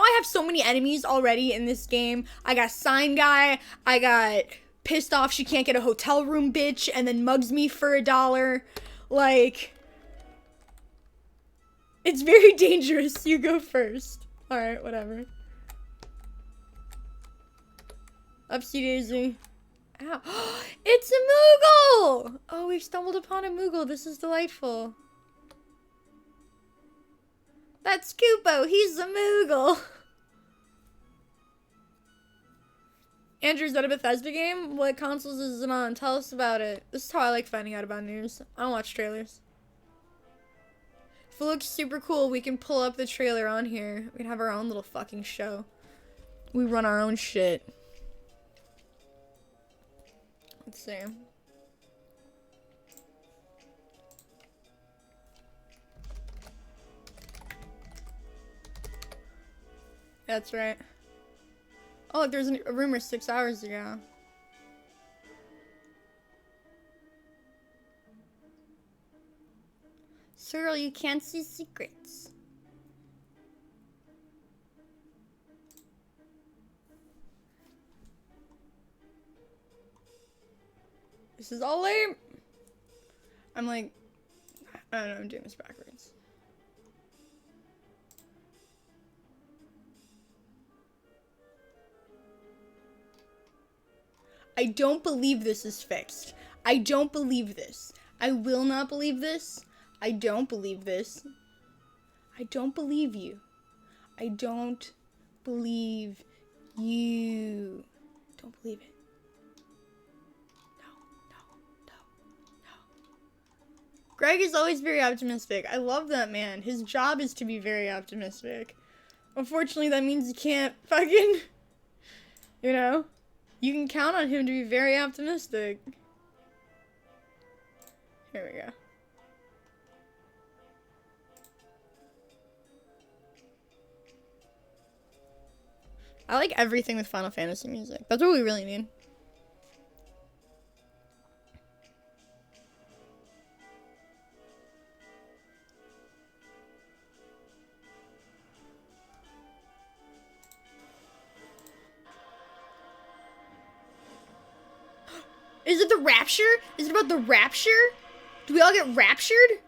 I have so many enemies already in this game. I got Sign Guy. I got pissed off she can't get a hotel room bitch and then mugs me for $1. Like, it's very dangerous. You go first. Alright, whatever. Upsie daisy. Ow. It's a Moogle! Oh, we've stumbled upon a Moogle. This is delightful. That's Koopo. He's a Moogle. Andrew, is that a Bethesda game? What consoles is it on? Tell us about it. This is how I like finding out about news. I don't watch trailers. If it looks super cool, we can pull up the trailer on here. We can have our own little fucking show. We run our own shit. Let's see. That's right. Oh, look, there's a rumor 6 hours ago. Cyril, you can't see secrets. This is all lame. I'm like, I don't know, I'm doing this backwards. I don't believe this is fixed. I don't believe this. I will not believe this. I don't believe this. I don't believe you. I don't believe you. Don't believe it. No. Greg is always very optimistic. I love that man. His job is to be very optimistic. Unfortunately, that means you can't fucking, you know? You can count on him to be very optimistic. Here we go. I like everything with Final Fantasy music. That's what we really need. Is it the rapture? Is it about the rapture? Do we all get raptured?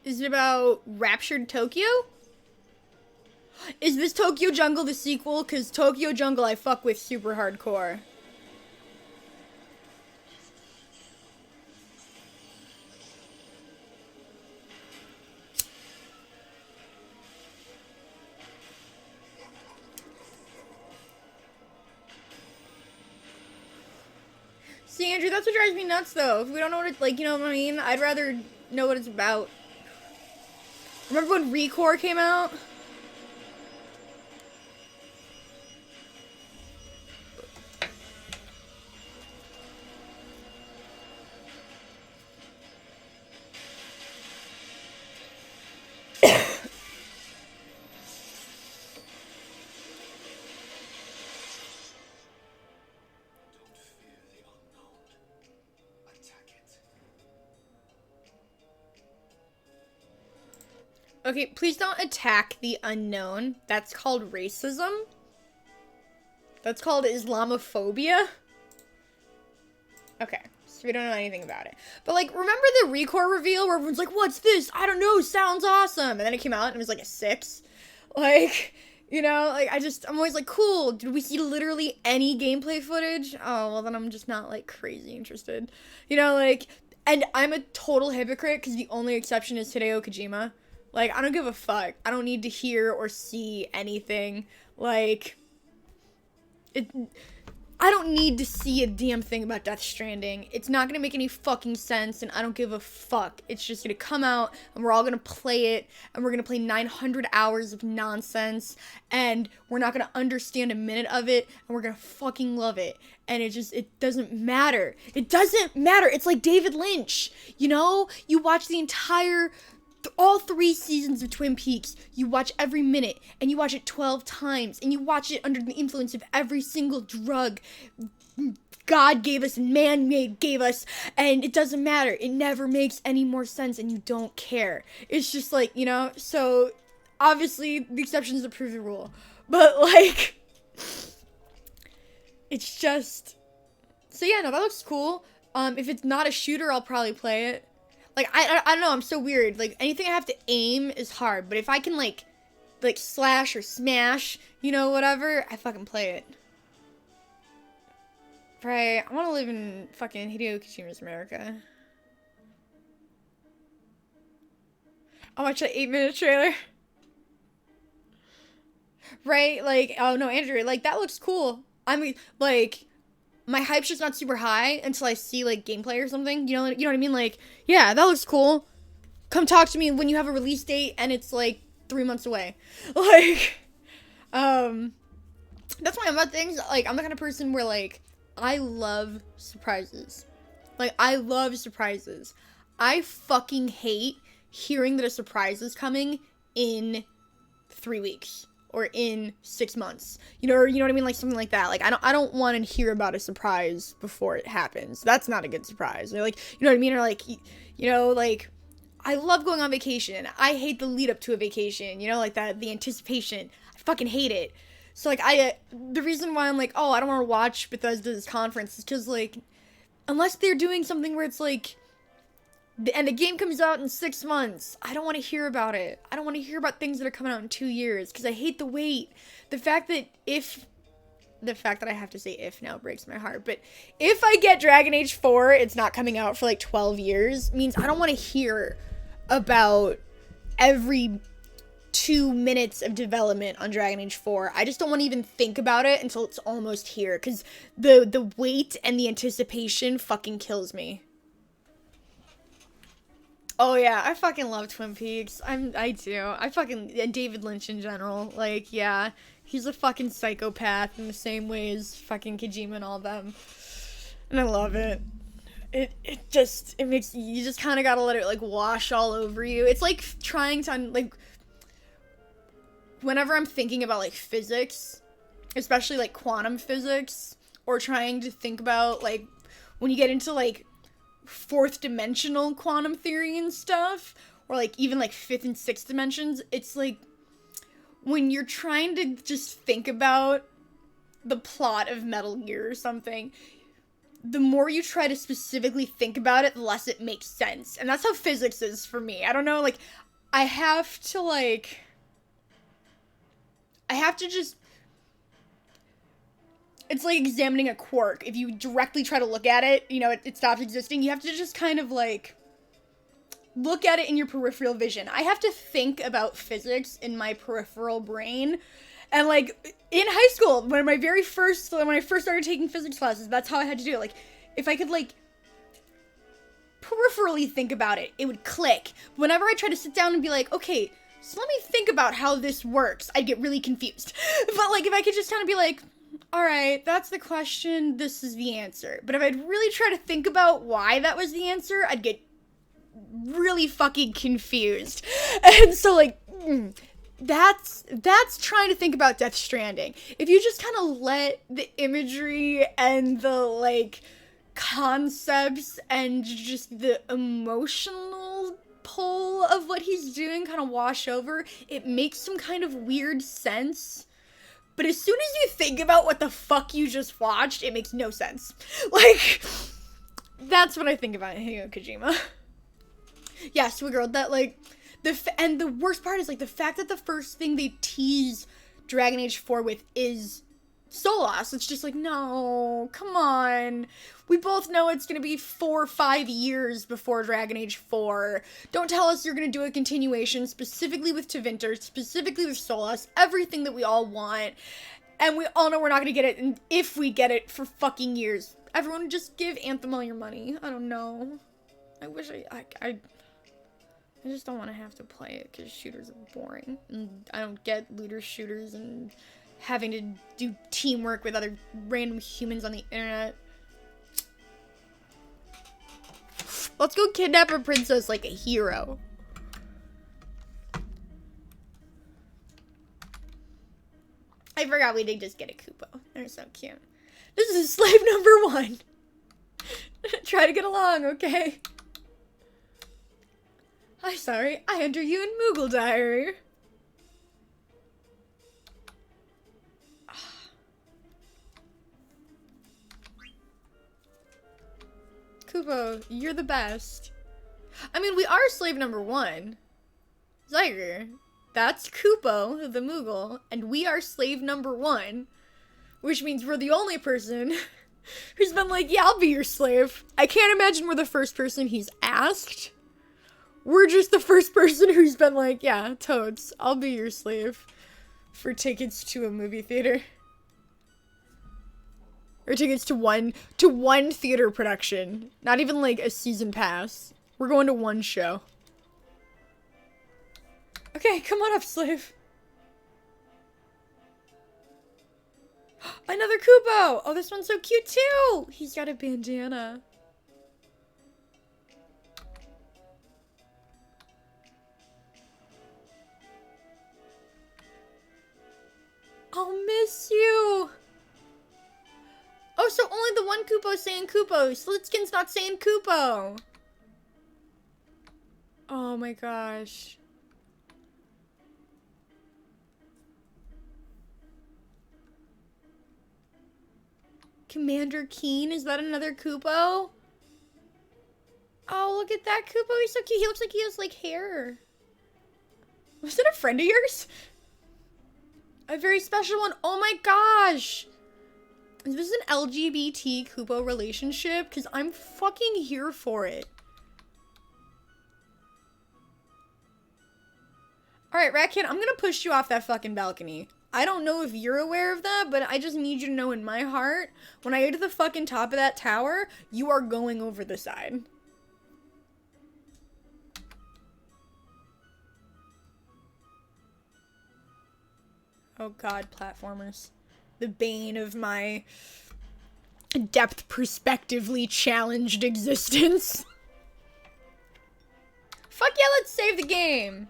Is it about Raptured Tokyo? Is this Tokyo Jungle the sequel? Because Tokyo Jungle I fuck with super hardcore. See, Andrew, that's what drives me nuts, though. If we don't know what it's like, you know what I mean? I'd rather know what it's about. Remember when ReCore came out? Okay, please don't attack the unknown. That's called racism. That's called Islamophobia. Okay, so we don't know anything about it. But, like, remember the ReCore reveal where everyone's like, what's this? I don't know, sounds awesome. And then it came out and it was like a 6. Like, you know, like, I'm always like, cool. Did we see literally any gameplay footage? Oh, well, then I'm just not, like, crazy interested. You know, like, And I'm a total hypocrite because the only exception is Hideo Kojima. Like, I don't give a fuck. I don't need to hear or see anything. Like, I don't need to see a damn thing about Death Stranding. It's not gonna make any fucking sense, and I don't give a fuck. It's just gonna come out, and we're all gonna play it, and we're gonna play 900 hours of nonsense, and we're not gonna understand a minute of it, and we're gonna fucking love it. And it doesn't matter. It doesn't matter. It's like David Lynch, you know? You watch the entire all 3 seasons of Twin Peaks, you watch every minute, and you watch it 12 times, and you watch it under the influence of every single drug God gave us and man-made gave us, and it doesn't matter. It never makes any more sense, and you don't care. It's just like, you know, so obviously the exceptions that prove the rule, but like, it's just, so yeah, no, that looks cool. If it's not a shooter, I'll probably play it. Like, I don't know, I'm so weird. Like, anything I have to aim is hard. But if I can, like slash or smash, you know, whatever, I fucking play it. Right, I want to live in fucking Hideo Kojima's America. I'll watch that 8-minute trailer. Right, like, oh no, Andrew, like, that looks cool. I mean, like, my hype's just not super high until I see, like, gameplay or something. You know what I mean? Like, yeah, that looks cool. Come talk to me when you have a release date and it's, like, 3 months away. Like, that's why I'm about things. Like, I'm the kind of person where, like, I love surprises. Like, I love surprises. I fucking hate hearing that a surprise is coming in 3 weeks. Or in 6 months, you know, or you know what I mean, like something like that. Like, I don't want to hear about a surprise before it happens. That's not a good surprise. Or like, you know what I mean, or like, you know, like, I love going on vacation. I hate the lead up to a vacation. You know, like that, the anticipation. I fucking hate it. So like, the reason why I'm like, oh, I don't want to watch Bethesda's conference is because like, unless they're doing something where it's like, and the game comes out in 6 months, I don't want to hear about it. I don't want to hear about things that are coming out in 2 years, because I hate the wait. The fact that I have to say if now breaks my heart, but if I get Dragon Age 4, it's not coming out for like 12 years, means I don't want to hear about every 2 minutes of development on Dragon Age 4. I just don't want to even think about it until it's almost here, because the wait and the anticipation fucking kills me. Oh yeah, I fucking love Twin Peaks. I do. And David Lynch in general. Like, yeah, he's a fucking psychopath in the same way as fucking Kojima and all them. And I love it. It makes, you just kind of gotta let it, like, wash all over you. It's like trying to, like, whenever I'm thinking about, like, physics, especially, like, quantum physics, or trying to think about, like, when you get into, like, 4th dimensional quantum theory and stuff, or like even like 5th and 6th dimensions, it's like when you're trying to just think about the plot of Metal Gear or something, the more you try to specifically think about it, the less it makes sense. And that's how physics is for me. I don't know, like, I have to just, it's like examining a quark. If you directly try to look at it, you know, it stops existing. You have to just kind of, like, look at it in your peripheral vision. I have to think about physics in my peripheral brain. And, like, in high school, when I first started taking physics classes, that's how I had to do it. Like, if I could, like, peripherally think about it, it would click. Whenever I try to sit down and be like, okay, so let me think about how this works, I'd get really confused. But, like, if I could just kind of be like, alright, that's the question, this is the answer. But if I'd really try to think about why that was the answer, I'd get really fucking confused. And so, like, that's trying to think about Death Stranding. If you just kind of let the imagery and the, like, concepts and just the emotional pull of what he's doing kind of wash over, it makes some kind of weird sense. But as soon as you think about what the fuck you just watched, it makes no sense. Like, that's what I think about Hideo Kojima. Yeah, Suicide, that, like, and the worst part is, like, the fact that the first thing they tease Dragon Age 4 with is Solas, it's just like, no, come on. We both know it's gonna be 4 or 5 years before Dragon Age 4. Don't tell us you're gonna do a continuation, specifically with Tevinter, specifically with Solas, everything that we all want. And we all know we're not gonna get it, and if we get it, for fucking years. Everyone just give Anthem all your money. I don't know. I wish I just don't want to have to play it, because shooters are boring. And I don't get looter shooters and having to do teamwork with other random humans on the internet. Let's go kidnap a princess like a hero. I forgot we did just get a Kupo. They're so cute. This is slave number 1. Try to get along, okay? I'm sorry, I enter you in Moogle Diary. Kupo, you're the best. I mean, we are slave number 1. Zyger. That's Kupo, the Moogle, and we are slave number 1. Which means we're the only person who's been like, yeah, I'll be your slave. I can't imagine we're the first person he's asked. We're just the first person who's been like, yeah, totes, I'll be your slave for tickets to a movie theater. Or tickets to one theater production. Not even like a season pass. We're going to one show. Okay, come on up, slave. Another Kupo! Oh, this one's so cute too! He's got a bandana. I'll miss you! Oh, so only the one Kupo's saying Kupo. Slitskin's not saying Kupo. Oh my gosh. Commander Keen, is that another Kupo? Oh, look at that Kupo. He's so cute. He looks like he has like hair. Was it a friend of yours? A very special one. Oh my gosh. Is this an LGBT Kupo relationship? Because I'm fucking here for it. Alright, Ratkin, I'm gonna push you off that fucking balcony. I don't know if you're aware of that, but I just need you to know in my heart, when I get to the fucking top of that tower, you are going over the side. Oh god, platformers. The bane of my depth perspectively challenged existence. Fuck yeah, let's save the game.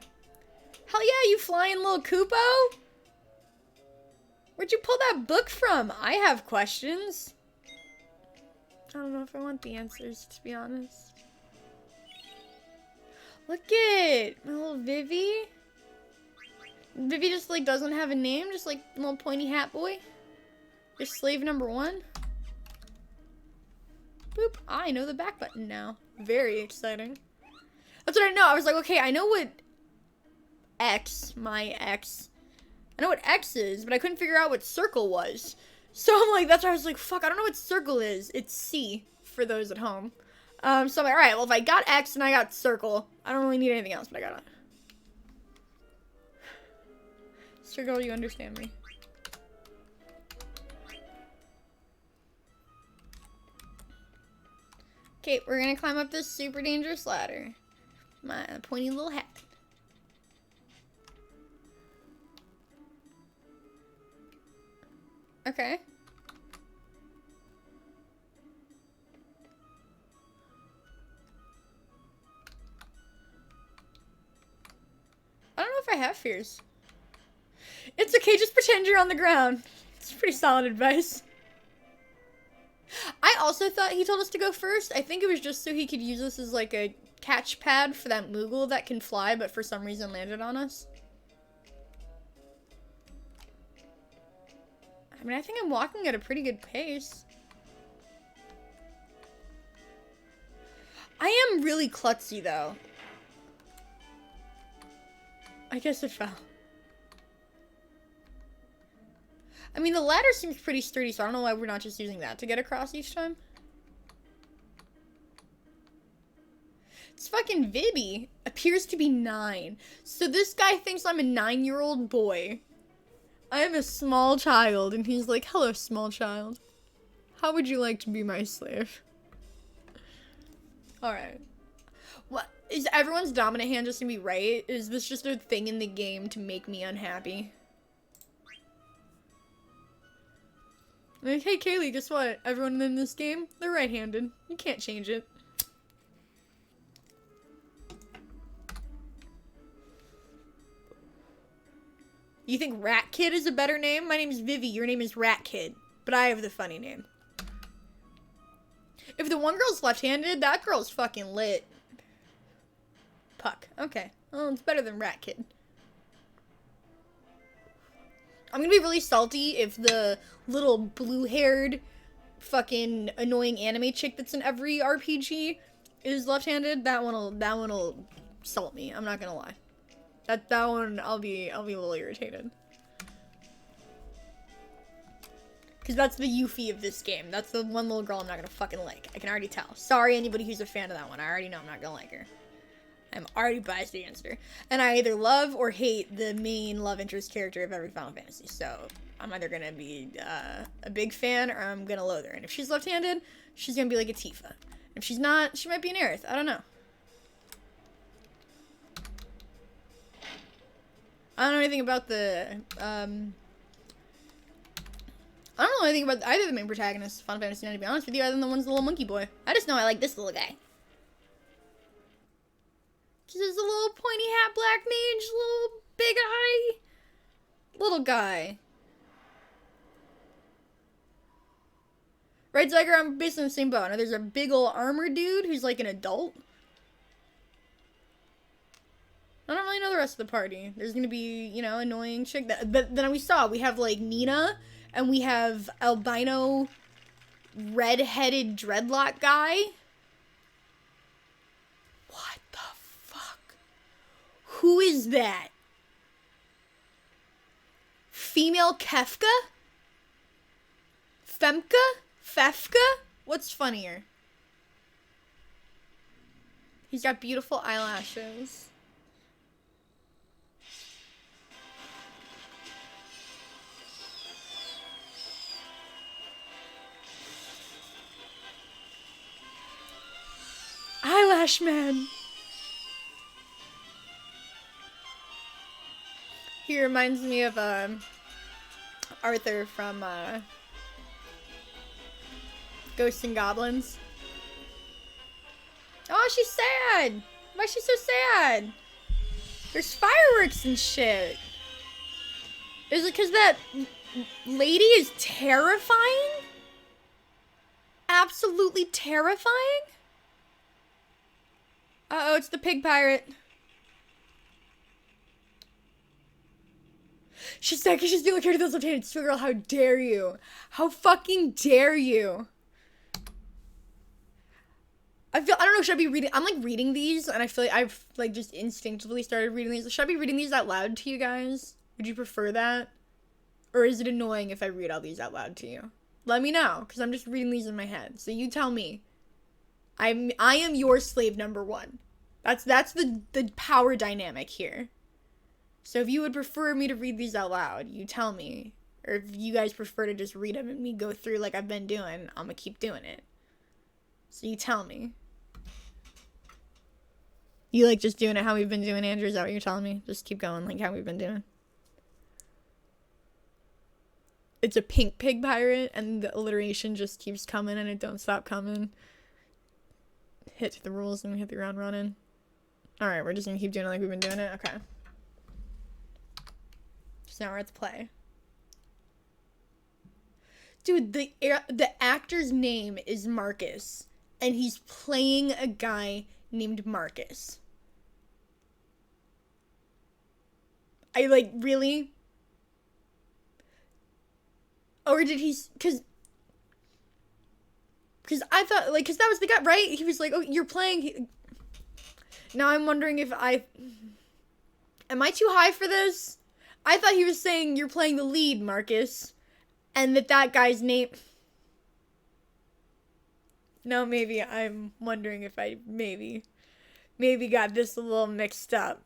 Hell yeah, you flying little Kupo? Where'd you pull that book from? I have questions. I don't know if I want the answers, to be honest. Look at my little Vivi. Vivi just like doesn't have a name, just like little pointy hat boy. You're slave number 1. Boop. I know the back button now. Very exciting. That's what I know. I was like, okay, I know what X, my X. I know what X is, but I couldn't figure out what circle was. So I'm like, that's why I was like, fuck, I don't know what circle is. It's C for those at home. So I'm like, alright, well if I got X and I got circle, I don't really need anything else, but I got it. Circle, you understand me. Okay, we're gonna climb up this super dangerous ladder. My pointy little hat. Okay. I don't know if I have fears. It's okay, just pretend you're on the ground. It's pretty solid advice. I also thought he told us to go first. I think it was just so he could use us as like a catch pad for that Moogle that can fly, but for some reason landed on us. I mean, I think I'm walking at a pretty good pace. I am really klutzy, though. I guess it fell. I mean, the ladder seems pretty sturdy, so I don't know why we're not just using that to get across each time. This fucking Vivi appears to be 9. So this guy thinks I'm a 9-year-old boy. I am a small child, and he's like, hello, small child. How would you like to be my slave? Alright. What? Is everyone's dominant hand just gonna be right? Is this just a thing in the game to make me unhappy? Like, hey, Kaylee, guess what? Everyone in this game, they're right-handed. You can't change it. You think Rat Kid is a better name? My name is Vivi, your name is Rat Kid. But I have the funny name. If the one girl's left-handed, that girl's fucking lit. Puck. Okay. Well, it's better than Rat Kid. I'm gonna be really salty if the little blue-haired fucking annoying anime chick that's in every RPG is left-handed. That one'll salt me. I'm not gonna lie. That one, I'll be a little irritated. Because that's the Yuffie of this game. That's the one little girl I'm not gonna fucking like. I can already tell. Sorry, anybody who's a fan of that one. I already know I'm not gonna like her. I'm already biased against her. And I either love or hate the main love interest character of every Final Fantasy. So, I'm either gonna be a big fan or I'm gonna loathe her. And if she's left-handed, she's gonna be like a Tifa. If she's not, she might be an Aerith. I don't know. I don't know anything about the, I don't know anything about either of the main protagonists of Final Fantasy IX, to be honest with you, other than the one's the little monkey boy. I just know I like this little guy. Just a little pointy hat, black mage, little big eye, little guy. Right, Zyger, I'm basically in the same boat. Now there's a big ol' armor dude who's like an adult. I don't really know the rest of the party. There's gonna be, you know, annoying chick. But then we have like Nina, and we have albino, red-headed dreadlock guy. What the fuck? Who is that? Female Kefka? Femka? Fefka? What's funnier? He's got beautiful eyelashes. Eyelash Man. He reminds me of Arthur from Ghosts and Goblins. Oh, she's sad. Why is she so sad? There's fireworks and shit. Is it because that lady is terrifying? Absolutely terrifying? Uh-oh, it's the pig pirate. She's sad because she's the only character that's left-handed. Steel Girl, how dare you? How fucking dare you? I don't know, should I be reading? I'm, like, reading these, and I feel like I've, like, just instinctively started reading these. Should I be reading these out loud to you guys? Would you prefer that? Or is it annoying if I read all these out loud to you? Let me know, because I'm just reading these in my head. So you tell me. I am your slave number 1. That's the power dynamic here. So if you would prefer me to read these out loud, you tell me. Or if you guys prefer to just read them and me go through like I've been doing, I'm gonna keep doing it. So you tell me. You like just doing it how we've been doing, Andrew? Is that what you're telling me? Just keep going like how we've been doing. It's a pink pig pirate, and the alliteration just keeps coming and it don't stop coming. Hit the rules and we hit the ground running. Alright, we're just gonna keep doing it like we've been doing it? Okay. So now we're at the play. Dude, the actor's name is Marcus, and he's playing a guy named Marcus. I, like, really? Or did he, because I thought, like, because that was the guy, right? He was like, oh, you're playing, now I'm wondering if am I too high for this? I thought he was saying, you're playing the lead, Marcus, and that guy's name. No, maybe I'm wondering if I maybe got this a little mixed up.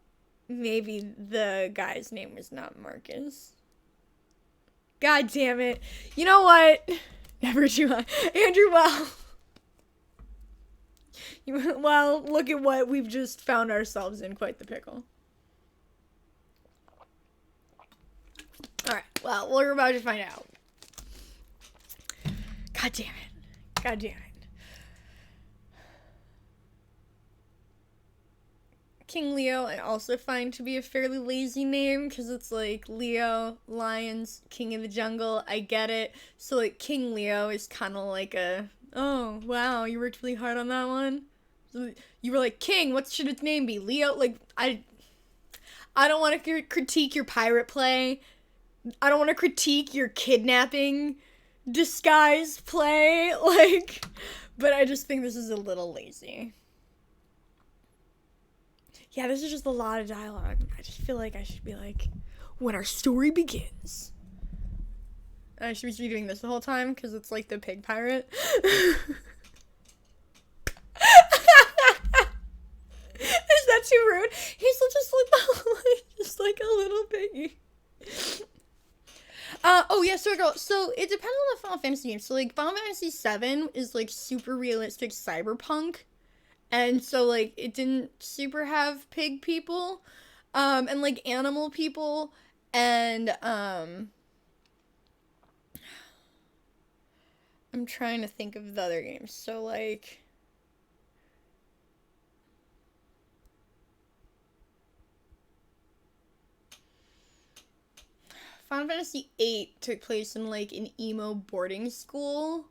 Maybe the guy's name was not Marcus. God damn it. You know what? Never too high. Andrew, well, look at what we've just found ourselves in. Quite the pickle. Alright, well, we're about to find out. God damn it. God damn it. King Leo I also find to be a fairly lazy name, because it's like Leo, lions, king of the jungle, I get it. So like King Leo is kind of like a, oh wow, you worked really hard on that one. So you were like, King, what should its name be? Leo? Like, I don't want to critique your pirate play. I don't want to critique your kidnapping disguise play, like, but I just think this is a little lazy. Yeah, this is just a lot of dialogue. I just feel like I should be like, when our story begins. I should be doing this the whole time, because it's like the pig pirate. Is that too rude? He's just like a little piggy. Oh yeah, so girl, so it depends on the Final Fantasy game. So like Final Fantasy VII is like super realistic cyberpunk. And so, like, it didn't super have pig people, and, like, animal people, and, I'm trying to think of the other games. So, like, Final Fantasy VIII took place in, like, an emo boarding school,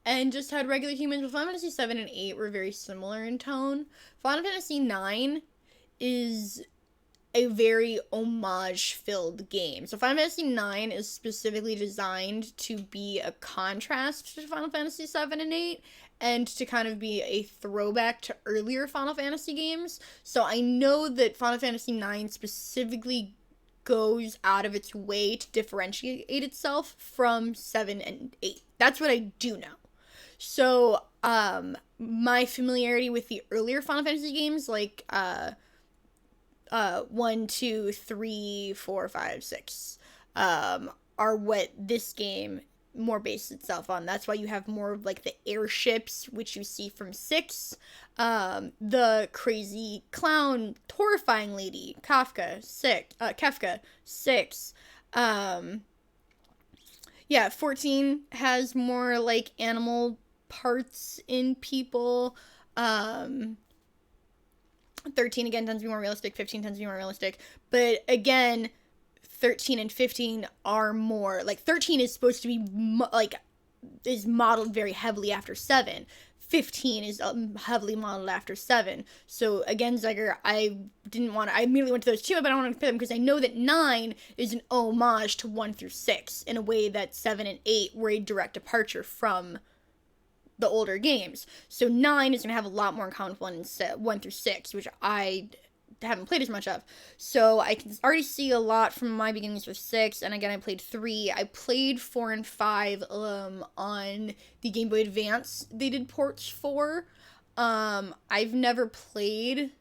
and just had regular humans. But Final Fantasy 7 and 8 were very similar in tone. Final Fantasy 9 is a very homage-filled game. So Final Fantasy 9 is specifically designed to be a contrast to Final Fantasy 7 and 8, and to kind of be a throwback to earlier Final Fantasy games. So I know that Final Fantasy 9 specifically goes out of its way to differentiate itself from 7 and 8. That's what I do know. So, my familiarity with the earlier Final Fantasy games, like, 1, 2, 3, 4, 5, 6, are what this game more bases itself on. That's why you have more of, like, the airships, which you see from 6, the crazy clown, horrifying lady, Kefka, 6, yeah, 14 has more, like, animal parts in people. 13 again tends to be more realistic. 15 tends to be more realistic. But again, 13 and 15 are more, like, 13 is supposed to be is modeled very heavily after 7. 15 is heavily modeled after 7. So again, Zyger, I immediately went to those two, but I don't want to compare them because I know that 9 is an homage to 1 through 6 in a way that 7 and 8 were a direct departure from the older games. So 9 is going to have a lot more in common with 1 through 6, which I haven't played as much of. So I can already see a lot from my beginnings with 6, and again, I played 3. I played 4 and 5 on the Game Boy Advance they did ports for. I've never played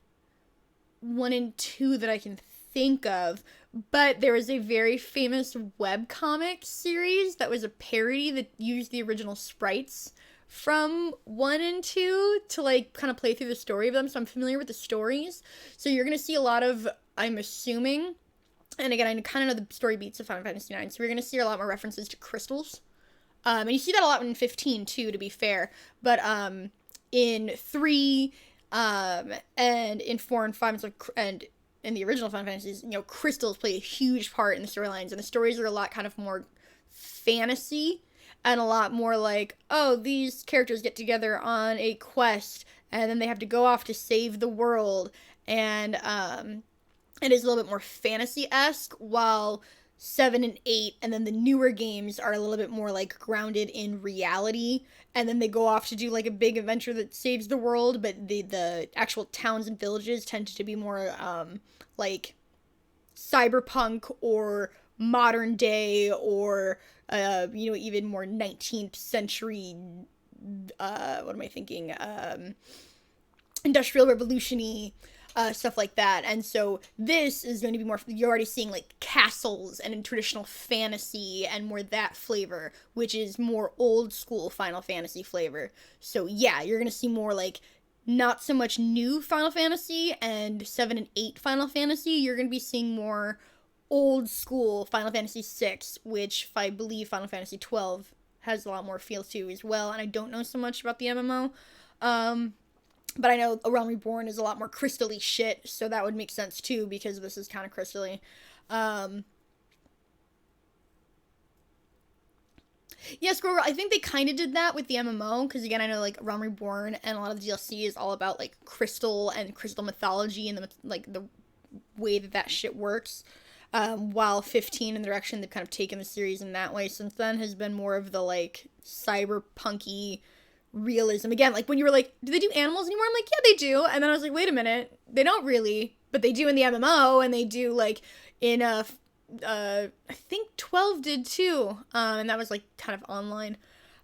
1 and 2 that I can think of, but there was a very famous webcomic series that was a parody that used the original sprites from 1 and 2 to, like, kind of play through the story of them, so I'm familiar with the stories. So you're going to see a lot of, I'm assuming, and again, I kind of know the story beats of Final Fantasy 9, so we're going to see a lot more references to crystals. And you see that a lot in 15, too, to be fair. But in 3, and in 4 and 5, and in the original Final Fantasies, you know, crystals play a huge part in the storylines, and the stories are a lot kind of more fantasy, and a lot more like, oh, these characters get together on a quest, and then they have to go off to save the world, and it is a little bit more fantasy-esque, while 7 and 8, and then the newer games are a little bit more, like, grounded in reality, and then they go off to do, like, a big adventure that saves the world, but the actual towns and villages tend to be more, like, cyberpunk or modern day or even more 19th century what am I thinking? Industrial revolution-y stuff like that. And so this is going to be more, you're already seeing like castles and in traditional fantasy and more that flavor, which is more old school Final Fantasy flavor. So yeah, you're going to see more like not so much new Final Fantasy and 7 and 8 Final Fantasy. You're going to be seeing more old school Final Fantasy 6, which I believe Final Fantasy 12 has a lot more feel to as well. And I don't know so much about the MMO. But I know A Realm Reborn is a lot more crystal-y shit, so that would make sense too, because this is kind of crystal-y. Yeah, Squirrel, I think they kind of did that with the MMO, because again, I know, like, Realm Reborn and a lot of the DLC is all about, like, crystal and crystal mythology and, the way that shit works. While 15 in the direction they've kind of taken the series in that way since then has been more of the, like, cyberpunky realism. Again, like, when you were like, do they do animals anymore? I'm like, yeah, they do. And then I was like, wait a minute, they don't really, but they do in the MMO, and they do, like, in I think 12 did too, and that was, like, kind of online.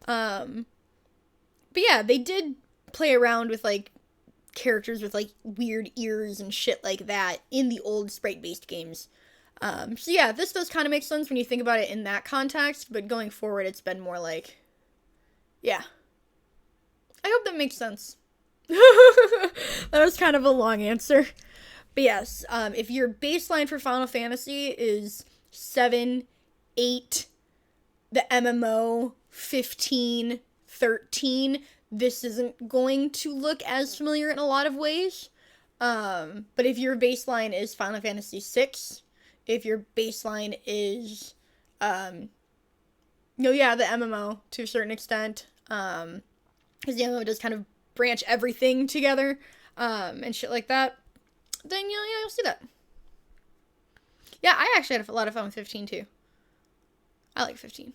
But yeah, they did play around with, like, characters with, like, weird ears and shit like that in the old sprite-based games. So yeah, this does kind of make sense when you think about it in that context, but going forward, it's been more like, yeah. I hope that makes sense. That was kind of a long answer. But yes, if your baseline for Final Fantasy is 7, 8, the MMO, 15, 13, this isn't going to look as familiar in a lot of ways. But if your baseline is Final Fantasy 6, if your baseline is, the MMO to a certain extent, because the MMO does kind of branch everything together, and shit like that, then, you'll see that. Yeah, I actually had a lot of fun with 15, too. I like 15.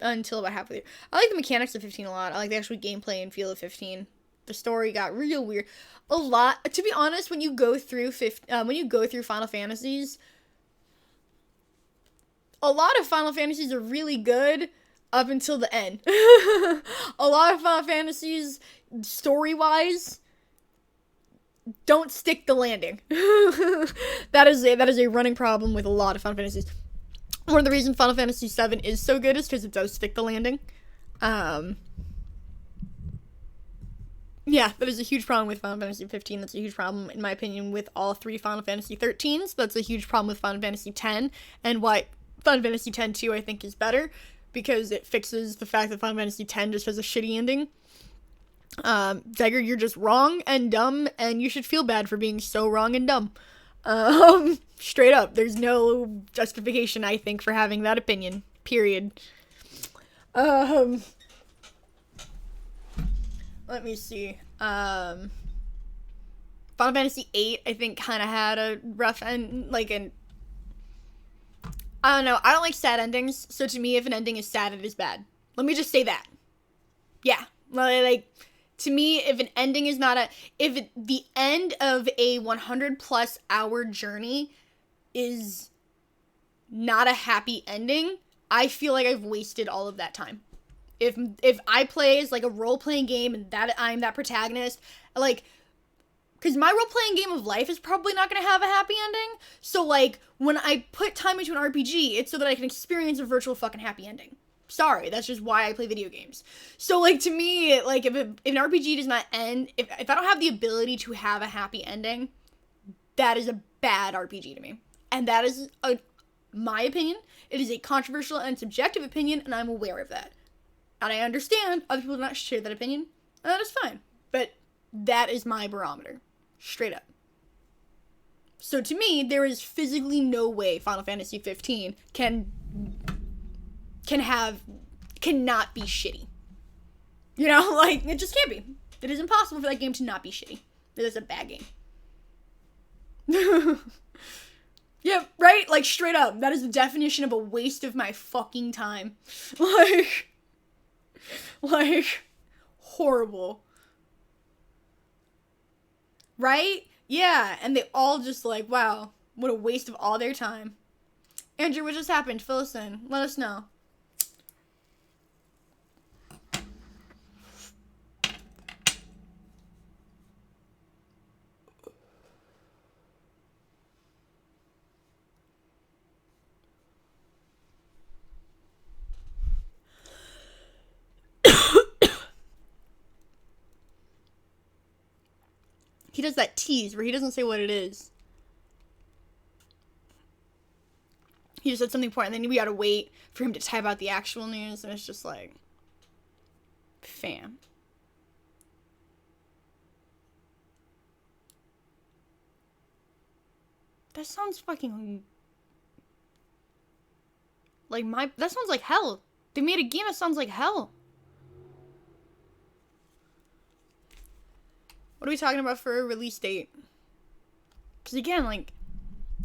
Until about halfway through. I like the mechanics of 15 a lot. I like the actual gameplay and feel of 15. The story got real weird. A lot, to be honest, when you go through Final Fantasies, a lot of Final Fantasies are really good up until the end. A lot of Final Fantasies, story-wise, don't stick the landing. That is a running problem with a lot of Final Fantasies. One of the reasons Final Fantasy VII is so good is because it does stick the landing. Yeah, that is a huge problem with Final Fantasy 15. That's a huge problem, in my opinion, with all 3 Final Fantasy 13s. That's a huge problem with Final Fantasy 10, and why Final Fantasy 10 2 I think is better, because it fixes the fact that Final Fantasy 10 just has a shitty ending. Dagger, you're just wrong and dumb, and you should feel bad for being so wrong and dumb. Straight up, there's no justification, I think, for having that opinion. Period. Let me see. Final Fantasy VIII, I think, kind of had a rough end, I don't know. I don't like sad endings, so to me, if an ending is sad, it is bad. Let me just say that. Yeah. To me, if an ending is not the end of a 100+ hour journey is not a happy ending, I feel like I've wasted all of that time. If I play as, like, a role-playing game and that I'm that protagonist, like, because my role-playing game of life is probably not going to have a happy ending, so, like, when I put time into an RPG, it's so that I can experience a virtual fucking happy ending. Sorry, that's just why I play video games. So, like, to me, like, if an RPG does not end, if I don't have the ability to have a happy ending, that is a bad RPG to me. And that is, my opinion. It is a controversial and subjective opinion, and I'm aware of that. And I understand other people do not share that opinion, and that is fine. But that is my barometer. Straight up. So to me, there is physically no way Final Fantasy 15 cannot be shitty. You know, like, it just can't be. It is impossible for that game to not be shitty. It is a bad game. Yeah, right? Like, straight up. That is the definition of a waste of my fucking time. Like, horrible. Right? Yeah, and they all just like, wow, what a waste of all their time. Andrew, what just happened? Fill us in. Let us know. He does that tease where he doesn't say what it is. He just said something important, and then we gotta wait for him to type out the actual news, and it's just like, fam. That sounds fucking like that sounds like hell. They made a game that sounds like hell. What are we talking about for a release date? Because again, like,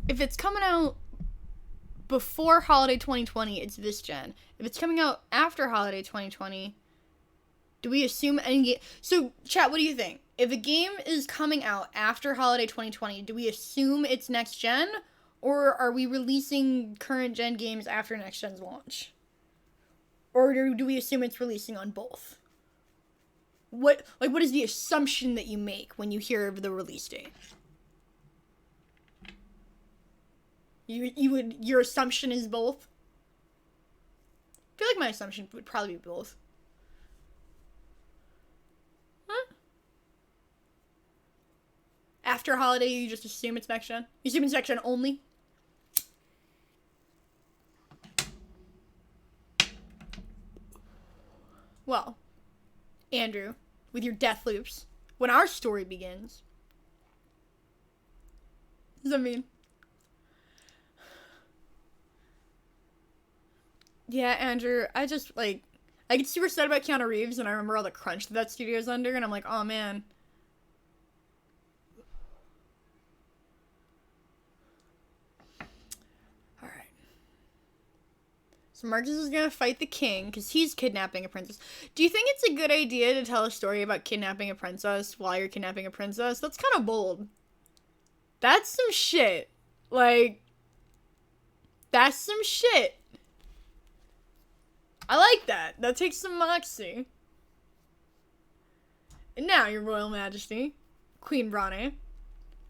if it's coming out before holiday 2020, it's this gen. If it's coming out after holiday 2020, do we assume any game? So, chat, what do you think? If a game is coming out after holiday 2020, do we assume it's next gen? Or are we releasing current gen games after next gen's launch? Or do we assume it's releasing on both? What is the assumption that you make when you hear of the release date? Your assumption is both? I feel like my assumption would probably be both. Huh? After holiday, you just assume it's next gen? You assume it's next gen only? Well, Andrew, with your death loops, when our story begins. What does that mean? Yeah, Andrew, I get super sad about Keanu Reeves, and I remember all the crunch that studio's under, and I'm like, oh man. Alright. So Marcus is gonna fight the king, because he's kidnapping a princess. Do you think it's a good idea to tell a story about kidnapping a princess while you're kidnapping a princess? That's kind of bold. That's some shit. Like, that's some shit. I like that. That takes some moxie. And now, your royal majesty, Queen Brane.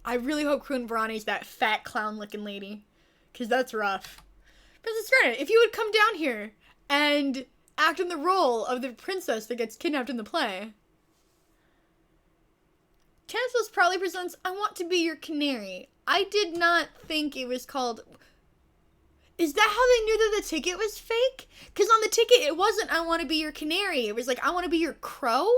I really hope Queen Brane's that fat clown-looking lady, because that's rough. Princess Garnet, if you would come down here and act in the role of the princess that gets kidnapped in the play. Chancellor proudly presents, I Want to Be Your Canary. I did not think it was called... Is that how they knew that the ticket was fake? Because on the ticket, it wasn't I want to be your canary. It was like, I want to be your crow?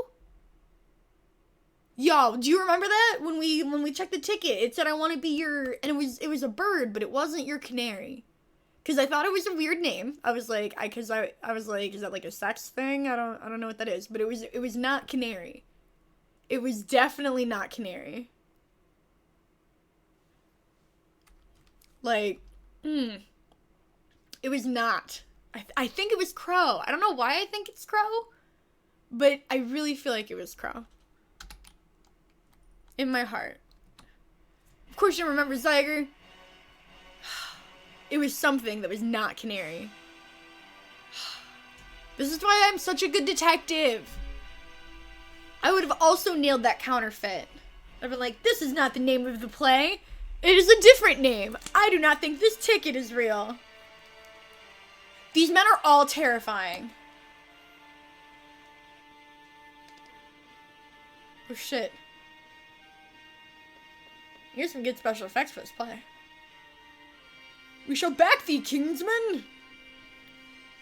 Yo, do you remember that? When we checked the ticket, it said I want to be your... And it was a bird, but it wasn't your canary. Because I thought it was a weird name. I was like, I was like, is that like a sex thing? I don't know what that is. But it was not canary. It was definitely not canary. Like, it was not. I think it was crow. I don't know why I think it's crow, but I really feel like it was crow. In my heart. Of course you remember Zyger. It was something that was not canary. This is why I'm such a good detective. I would have also nailed that counterfeit. I'd been like, this is not the name of the play. It is a different name. I do not think this ticket is real. These men are all terrifying. Oh shit. Here's some good special effects for this play. We shall back thee, kinsman!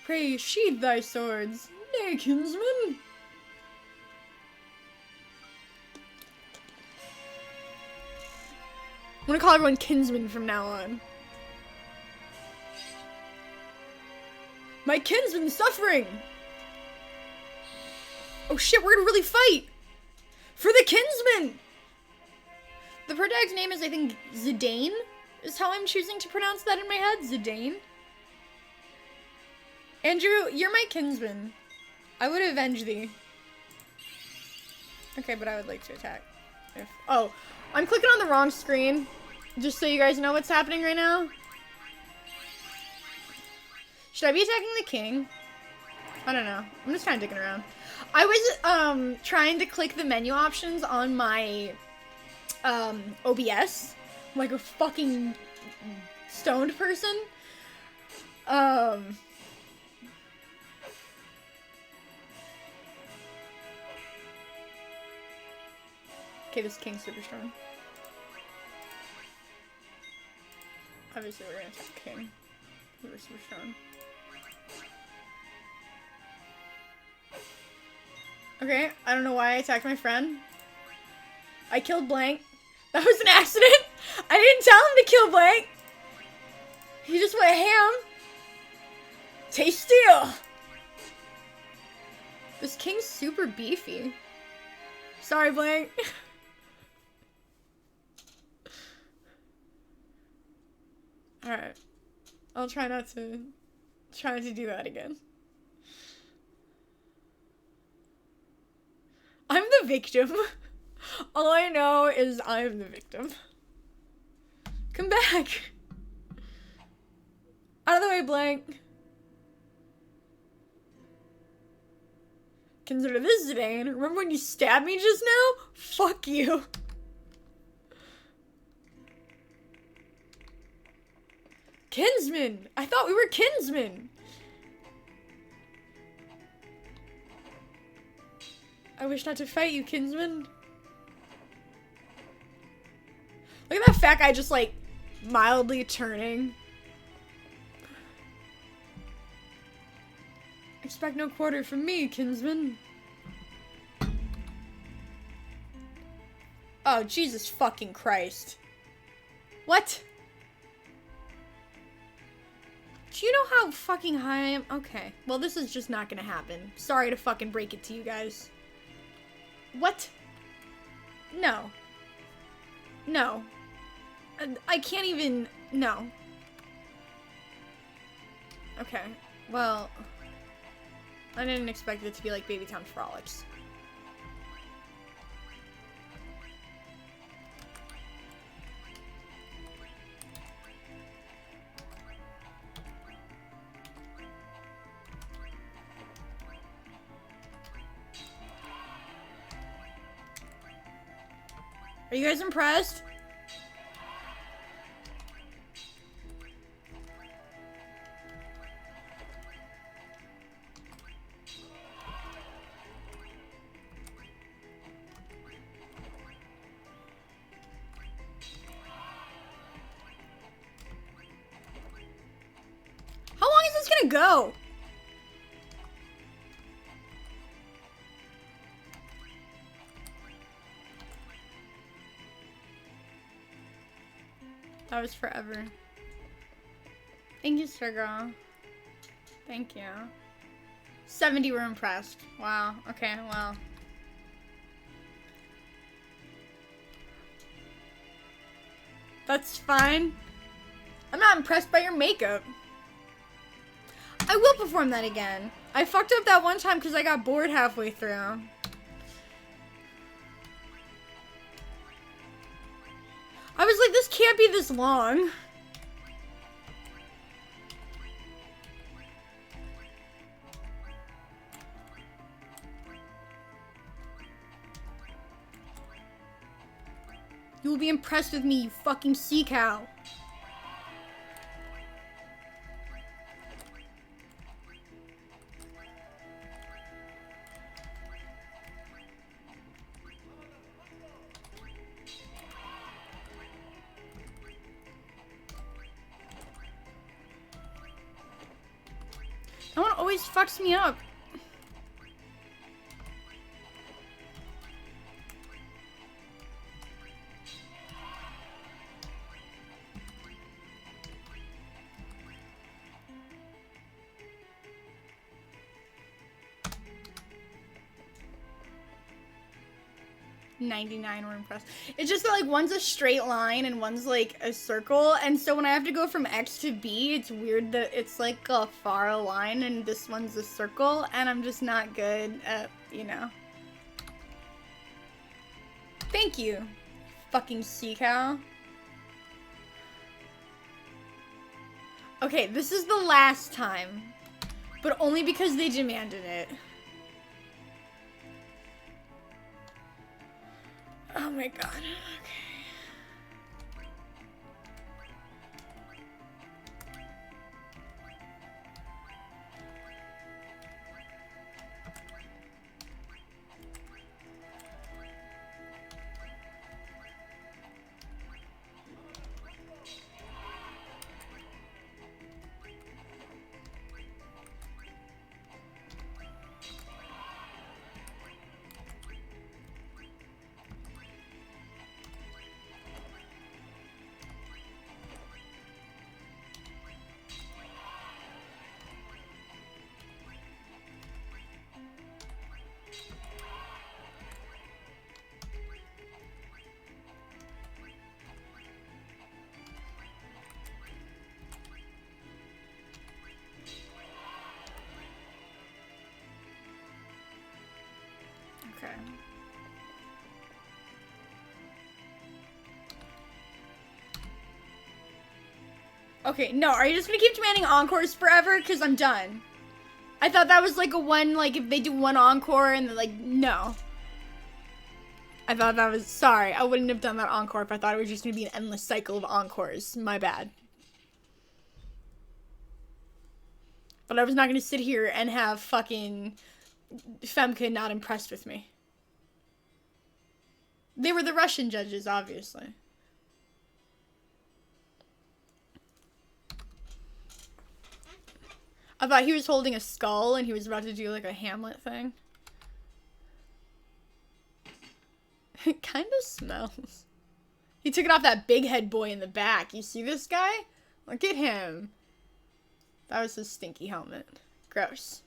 Pray, sheathe thy swords. Nay, kinsman! I'm gonna call everyone kinsman from now on. My kinsman's suffering! Oh shit, we're gonna really fight! For the kinsman! The protag's name is, I think, Zidane? Is how I'm choosing to pronounce that in my head. Zidane. Andrew, you're my kinsman. I would avenge thee. Okay, but I would like to attack. Oh, I'm clicking on the wrong screen. Just so you guys know what's happening right now. Should I be attacking the king? I don't know. I'm just kind of dicking around. I was trying to click the menu options on my OBS like a fucking stoned person. Okay, this king's super strong. Obviously, we're gonna attack king. We're super strong. Okay, I don't know why I attacked my friend. I killed Blank. That was an accident. I didn't tell him to kill Blank. He just went ham. Taste steel. This king's super beefy. Sorry, Blank. Alright. I'll try not to do that again. I'm the victim. All I know is I'm the victim. Come back. Out of the way, Blank. Consider this, Zidane. Remember when you stabbed me just now? Fuck you. Kinsman! I thought we were kinsmen! I wish not to fight you, kinsman. Look at that fat guy just, like, mildly turning. Expect no quarter from me, kinsman. Oh, Jesus fucking Christ. What? Do you know how fucking high I am? Okay. Well, this is just not gonna happen. Sorry to fucking break it to you guys. What? No. No. I can't even... No. Okay. Well... I didn't expect it to be like Babytown Frolics. Are you guys impressed? How long is this gonna go? That was forever. Thank you, Sir. Thank you. 70 were impressed. Wow. Okay, wow. That's fine. I'm not impressed by your makeup. I will perform that again. I fucked up that one time because I got bored halfway through. I was like, this can't be this long. You will be impressed with me, you fucking sea cow. That one always fucks me up. $99 were impressed. It's just that, like, one's a straight line and one's, like, a circle. And so when I have to go from X to B, it's weird that it's, like, a far line and this one's a circle. And I'm just not good at, you know. Thank you, fucking sea cow. Okay, this is the last time. But only because they demanded it. Oh my god. Okay. Okay. Okay, no, are you just gonna keep demanding encores forever? Because I'm done. I thought that was like a one, like if they do one encore and they're like, no. I thought that was, sorry, I wouldn't have done that encore if I thought it was just gonna be an endless cycle of encores. My bad. But I was not gonna sit here and have fucking Femke not impressed with me. They were the Russian judges, obviously. I thought he was holding a skull and he was about to do like a Hamlet thing. It kind of smells. He took it off that big head boy in the back. You see this guy? Look at him. That was his stinky helmet. Gross.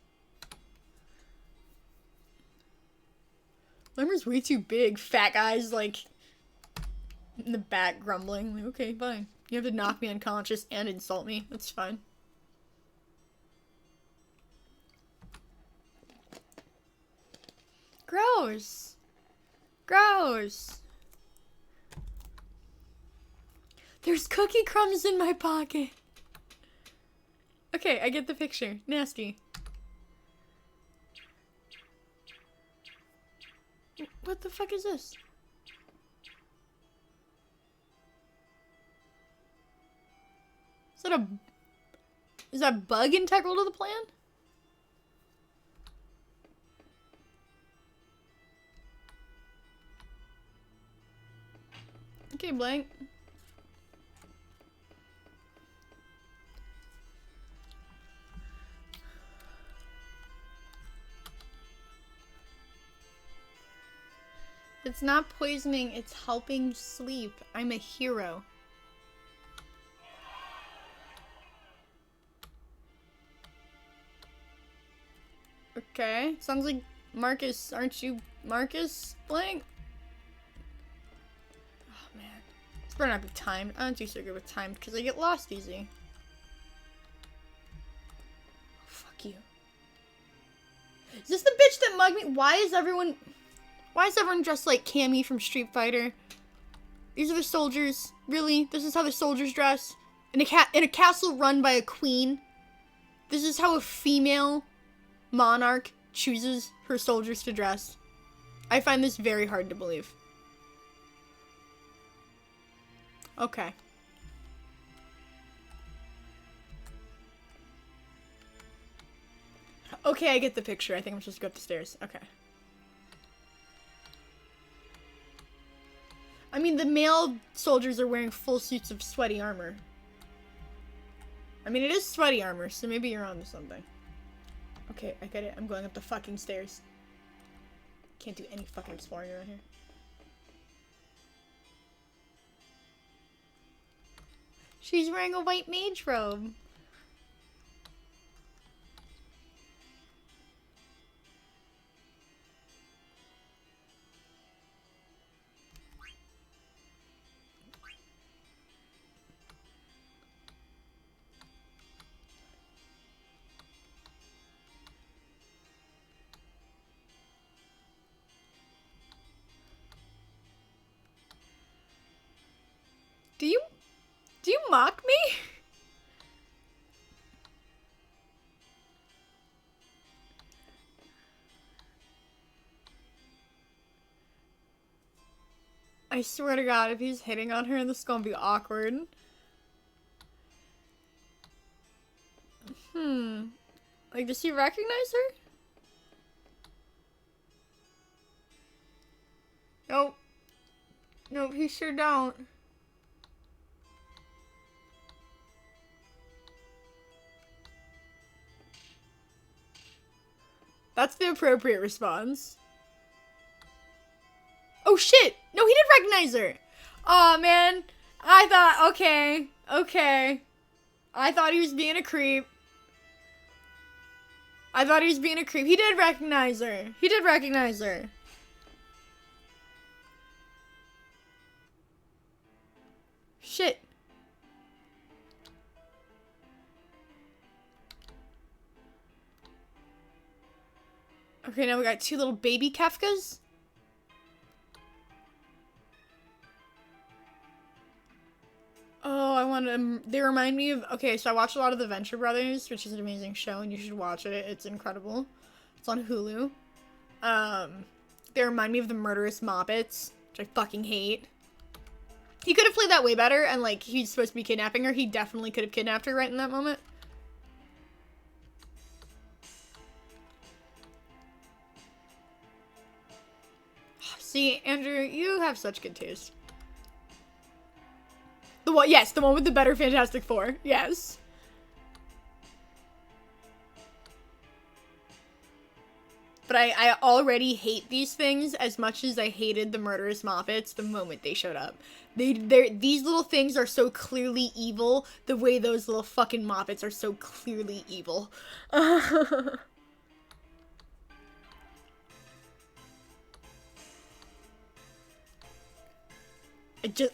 Lemur's way too big. Fat guy's like in the back grumbling. Like, okay, fine. You have to knock me unconscious and insult me. That's fine. Gross. Gross. There's cookie crumbs in my pocket. Okay, I get the picture. Nasty. What the fuck is this? Is that a bug integral to the plan? Okay, blank. It's not poisoning, it's helping sleep. I'm a hero. Okay, sounds like Marcus. Aren't you Marcus blank? Oh man, this better not be timed. I don't do so good with timed because I get lost easy. Oh, fuck you. Is this the bitch that mugged me? Why is everyone dressed like Cammy from Street Fighter? These are the soldiers. Really? This is how the soldiers dress? In a castle run by a queen? This is how a female monarch chooses her soldiers to dress? I find this very hard to believe. Okay. Okay, I get the picture. I think I'm supposed to go up the stairs. Okay. I mean, the male soldiers are wearing full suits of sweaty armor. I mean, it is sweaty armor, so maybe you're onto something. Okay, I get it. I'm going up the fucking stairs. Can't do any fucking exploring around here. She's wearing a white mage robe. Do you mock me? I swear to God, if he's hitting on her, this is gonna be awkward. Like, does he recognize her? Nope. Nope, he sure don't. That's the appropriate response. Oh shit! No, he did recognize her! Aw, man. I thought, okay. I thought he was being a creep. He did recognize her. Shit. Okay, now we got two little baby Kefkas. Oh, they remind me of, okay, so I watch a lot of The Venture Brothers, which is an amazing show, and you should watch it. It's incredible. It's on Hulu. They remind me of the Murderous Moppets, which I fucking hate. He could have played that way better, and, like, he's supposed to be kidnapping her. He definitely could have kidnapped her right in that moment. See, Andrew, you have such good taste. Yes, the one with the better Fantastic Four. Yes. But I already hate these things as much as I hated the Murderous Moppets the moment they showed up. These little things are so clearly evil the way those little fucking Moppets are so clearly evil.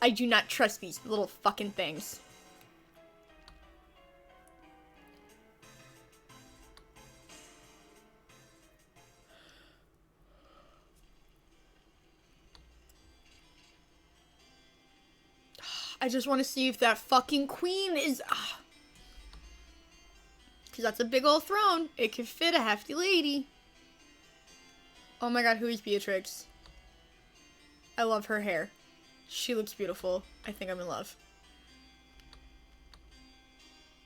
I do not trust these little fucking things. I just want to see if that fucking queen is... Because that's a big old throne. It could fit a hefty lady. Oh my god, who is Beatrix? I love her hair. She looks beautiful. I think I'm in love.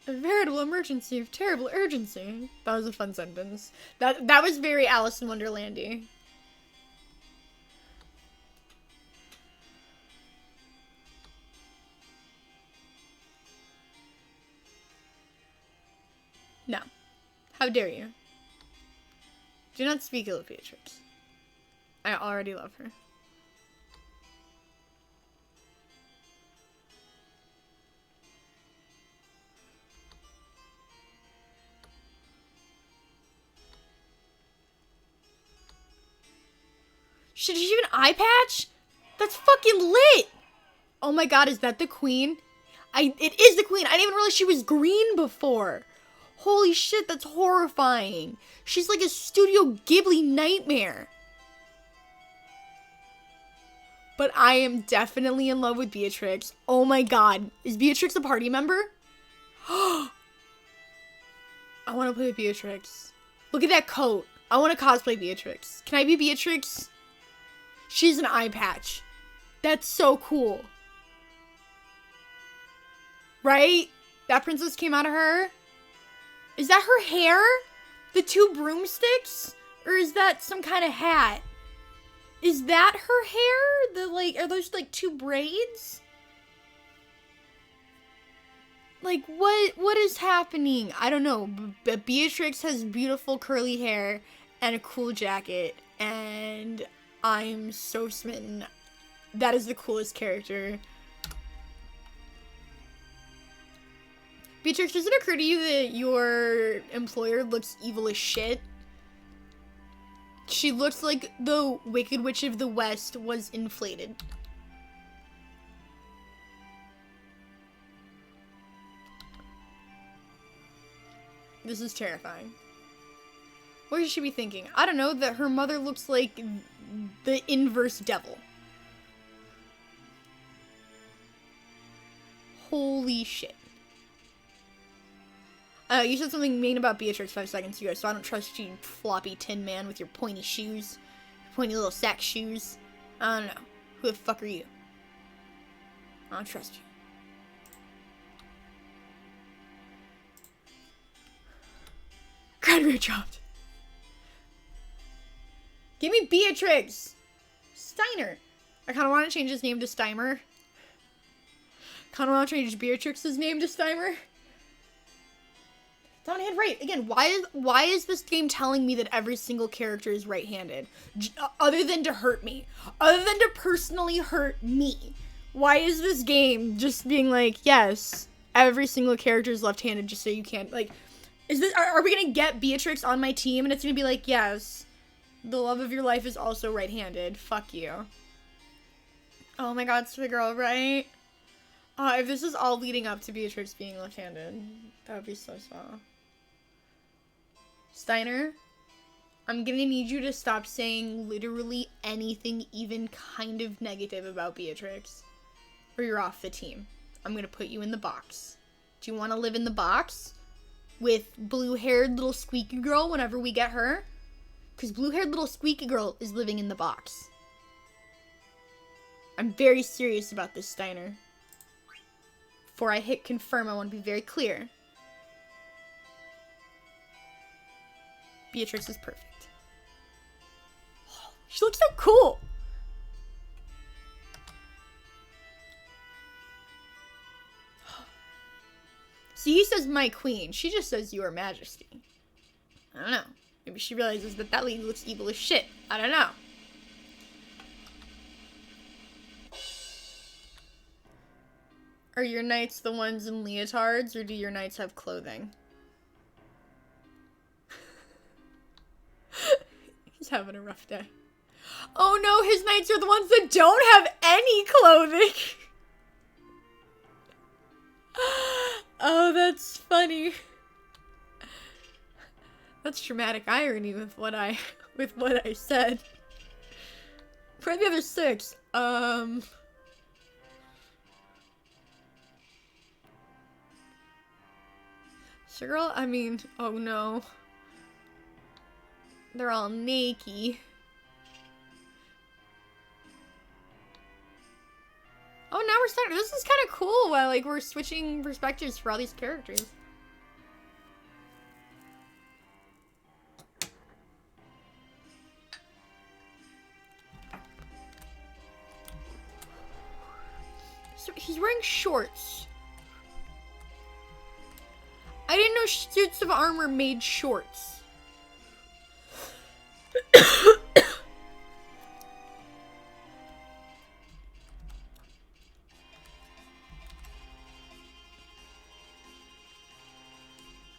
A veritable emergency of terrible urgency. That was a fun sentence. That was very Alice in Wonderlandy. No. How dare you? Do not speak ill of Beatrix. I already love her. Shit, did she have an eye patch? That's fucking lit! Oh my god, is that the queen? It is the queen! I didn't even realize she was green before! Holy shit, that's horrifying! She's like a Studio Ghibli nightmare! But I am definitely in love with Beatrix. Oh my god. Is Beatrix a party member? I want to play with Beatrix. Look at that coat. I want to cosplay Beatrix. Can I be Beatrix? She's an eye patch. That's so cool. Right? That princess came out of her? Is that her hair? The two broomsticks? Or is that some kind of hat? Is that her hair? Are those like two braids? Like, what is happening? I don't know. But Beatrix has beautiful curly hair and a cool jacket. And I'm so smitten. That is the coolest character. Beatrix, does it occur to you that your employer looks evil as shit? She looks like the Wicked Witch of the West was inflated. This is terrifying. What should she be thinking? I don't know, that her mother looks like the inverse devil. Holy shit. You said something mean about Beatrix 5 seconds ago, so I don't trust you, floppy tin man with your pointy shoes. Pointy little sack shoes. I don't know. Who the fuck are you? I don't trust you. Graduate chopped. Give me Beatrix. Steiner. I kind of want to change his name to Steimer. Kind of want to change Beatrix's name to Steimer. Down-hand right. Again, why is this game telling me that every single character is right-handed? Other than to hurt me. Other than to personally hurt me. Why is this game just being like, yes, every single character is left-handed just so you can't, like, is this, are we gonna get Beatrix on my team and it's gonna be like, yes, the love of your life is also right-handed. Fuck you. Oh my god, it's the girl, right? If this is all leading up to Beatrix being left-handed, that would be so sad. Steiner, I'm gonna need you to stop saying literally anything even kind of negative about Beatrix, or you're off the team. I'm gonna put you in the box. Do you want to live in the box with blue-haired little squeaky girl whenever we get her? Because blue-haired little squeaky girl is living in the box. I'm very serious about this, Steiner. Before I hit confirm, I want to be very clear. Beatrix is perfect. Oh, she looks so cool. See, he says my queen. She just says your majesty. I don't know. Maybe she realizes that that lady looks evil as shit. I don't know. Are your knights the ones in leotards, or do your knights have clothing? He's having a rough day. Oh no, his knights are the ones that don't have any clothing! Oh, that's funny. That's dramatic irony with what I said. For the other 6, so girl, I mean, oh no. They're all naked. Oh, now we're starting. This is kind of cool while, like, we're switching perspectives for all these characters. So he's wearing shorts. I didn't know suits of armor made shorts.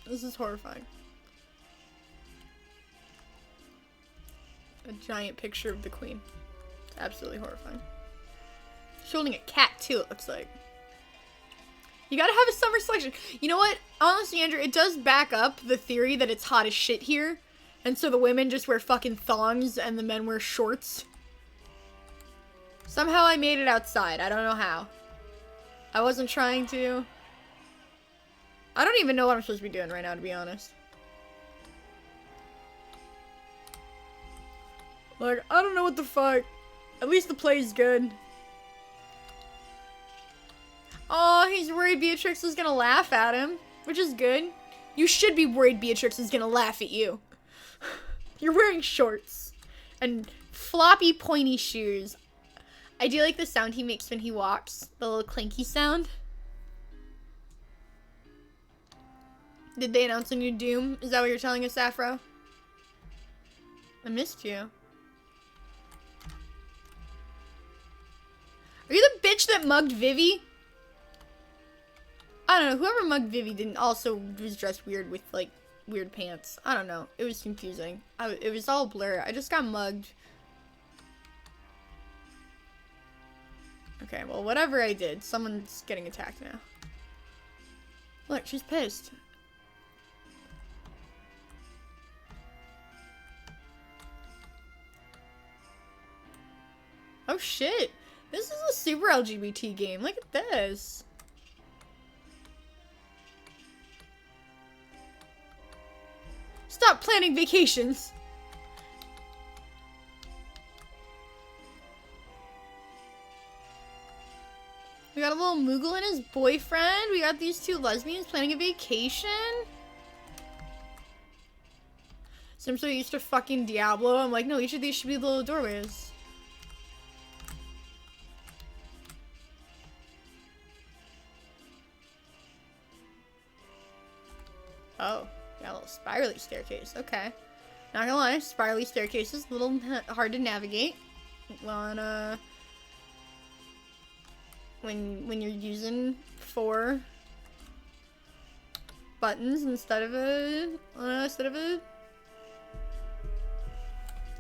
This is horrifying. A giant picture of the queen. It's absolutely horrifying. She's holding a cat too, it looks like. You gotta have a summer selection. You know what? Honestly, Andrew, it does back up the theory that it's hot as shit here. And so the women just wear fucking thongs and the men wear shorts. Somehow I made it outside. I don't know how. I wasn't trying to. I don't even know what I'm supposed to be doing right now, to be honest. Like, I don't know what the fuck. At least the play's good. Oh, he's worried Beatrix is gonna laugh at him, which is good. You should be worried Beatrix is gonna laugh at you. You're wearing shorts and floppy pointy shoes. I do like the sound he makes when he walks, the little clanky sound. Did they announce a new Doom? Is that what you're telling us, Afro? I missed you. Are you the bitch that mugged Vivi? I don't know. Whoever mugged Vivi didn't also was dressed weird with, like, weird pants. I don't know. It was confusing. It was all blur. I just got mugged. Okay, well, whatever I did, someone's getting attacked now. Look, she's pissed. Oh shit. This is a super LGBT game. Look at this. Stop planning vacations. We got a little Moogle and his boyfriend. We got these two lesbians planning a vacation. So I'm so used to fucking Diablo. I'm like, no, each of these should be little doorways. Oh, yeah, a little spirally staircase. Okay. Not gonna lie, spirally staircases, a little hard to navigate. When you're using 4 buttons instead of a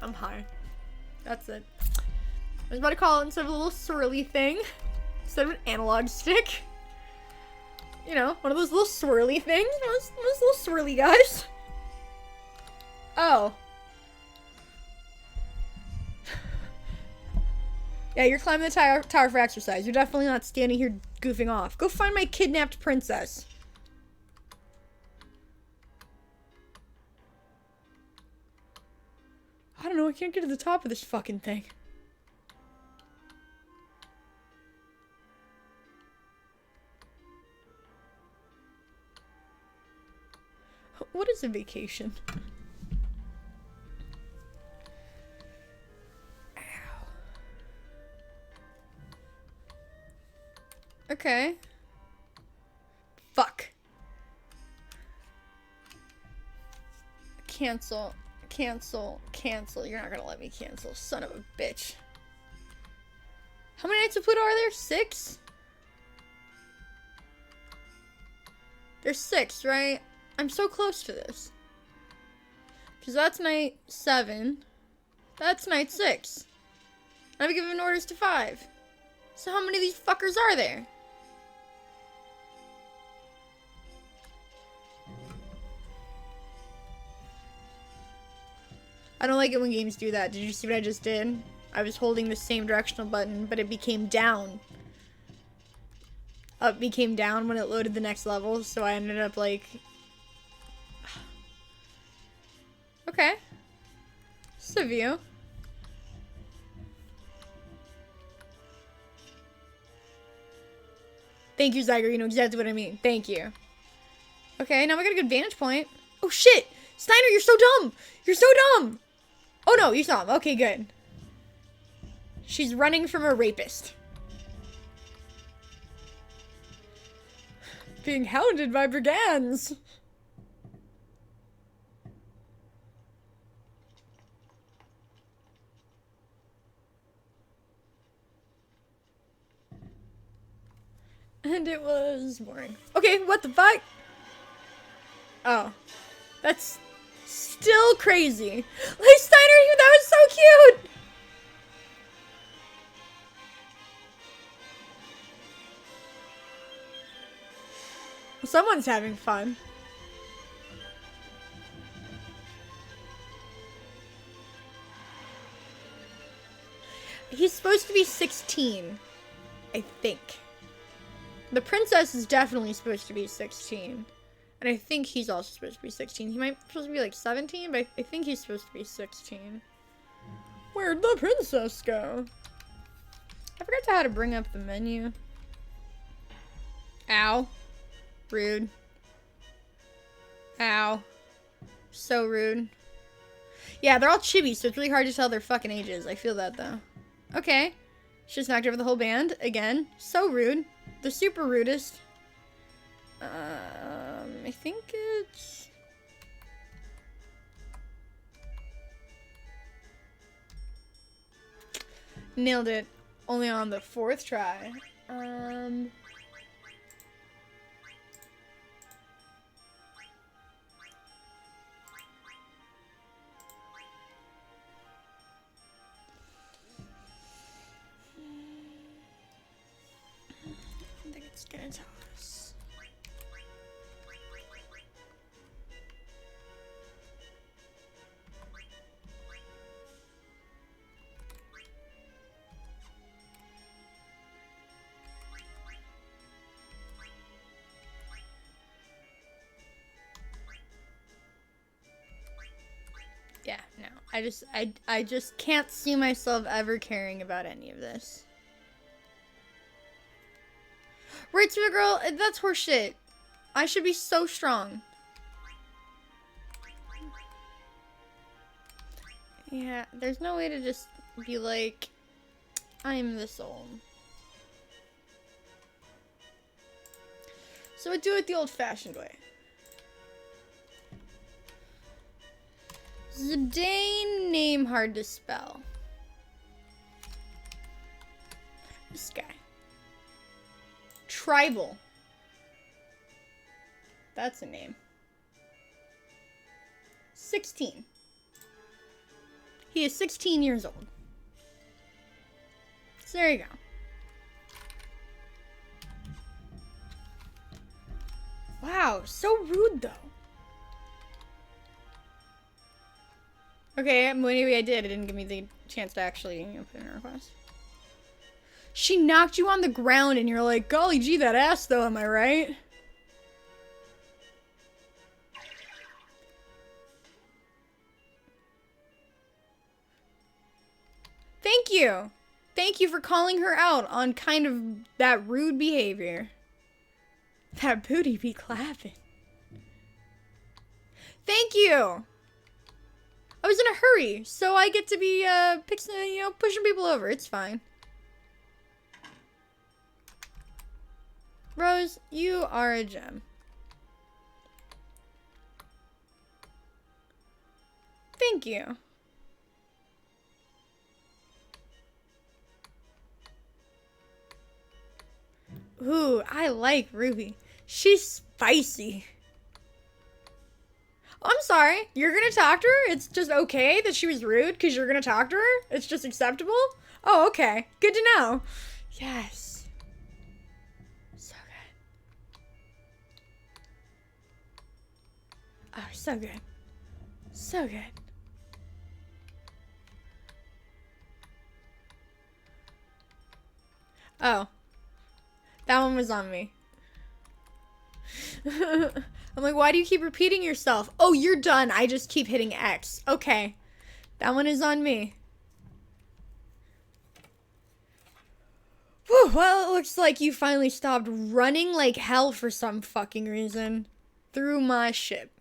I'm high. That's it. I was about to call it, instead of a little swirly thing, instead of an analog stick. You know, one of those little swirly things. Those little swirly guys. Oh. Yeah, you're climbing the tower for exercise. You're definitely not standing here goofing off. Go find my kidnapped princess. I don't know, I can't get to the top of this fucking thing. What is a vacation? Ow. Okay. Fuck. Cancel. Cancel. Cancel. You're not gonna let me cancel. Son of a bitch. How many Knights of Pluto are there? 6? There's 6, right? I'm so close to this. Because that's night 7. That's night 6. I've given orders to 5. So how many of these fuckers are there? I don't like it when games do that. Did you see what I just did? I was holding the same directional button, but it became down. Up became down when it loaded the next level, so I ended up like... Okay. It's a view. Thank you, Zyger. You know exactly what I mean. Thank you. Okay, now we got a good vantage point. Oh, shit! Steiner, you're so dumb! You're so dumb! Oh, no, you saw him. Okay, good. She's running from a rapist. Being hounded by brigands. And it was boring. Okay, what the fuck? Oh. That's still crazy. Like, Steiner, that was so cute! Someone's having fun. He's supposed to be 16, I think. The princess is definitely supposed to be 16. And I think he's also supposed to be 16. He might be supposed to be like 17, but I think he's supposed to be 16. Where'd the princess go? I forgot how to bring up the menu. Ow. Rude. Ow. So rude. Yeah, they're all chibi, so it's really hard to tell their fucking ages. I feel that, though. Okay. She just knocked over the whole band. Again. So rude. The super rudest. I think it's... Nailed it. Only on the 4th try. I think it's gonna tell us. Yeah, no. I just can't see myself ever caring about any of this. Right, Twitter girl, that's horseshit. I should be so strong. Yeah, there's no way to just be like, I'm this old. So I do it the old-fashioned way. Zidane, name hard to spell. This guy. Tribal. That's a name. 16. He is 16 years old. So there you go. Wow, so rude though. Okay, maybe I did. It didn't give me the chance to actually put in a request. She knocked you on the ground and you're like, golly gee, that ass though, am I right? Thank you. Thank you for calling her out on kind of that rude behavior. That booty be clapping. Thank you. I was in a hurry, so I get to be, pushing people over. It's fine. Rose, you are a gem. Thank you. Ooh, I like Ruby. She's spicy. I'm sorry. You're gonna talk to her? It's just okay that she was rude because you're gonna talk to her? It's just acceptable? Oh, okay. Good to know. Yes. So good. Oh, so good. So good. Oh. That one was on me. I'm like, why do you keep repeating yourself? Oh, you're done. I just keep hitting X. Okay. That one is on me. Whew, well, it looks like you finally stopped running like hell for some fucking reason. Through my ship.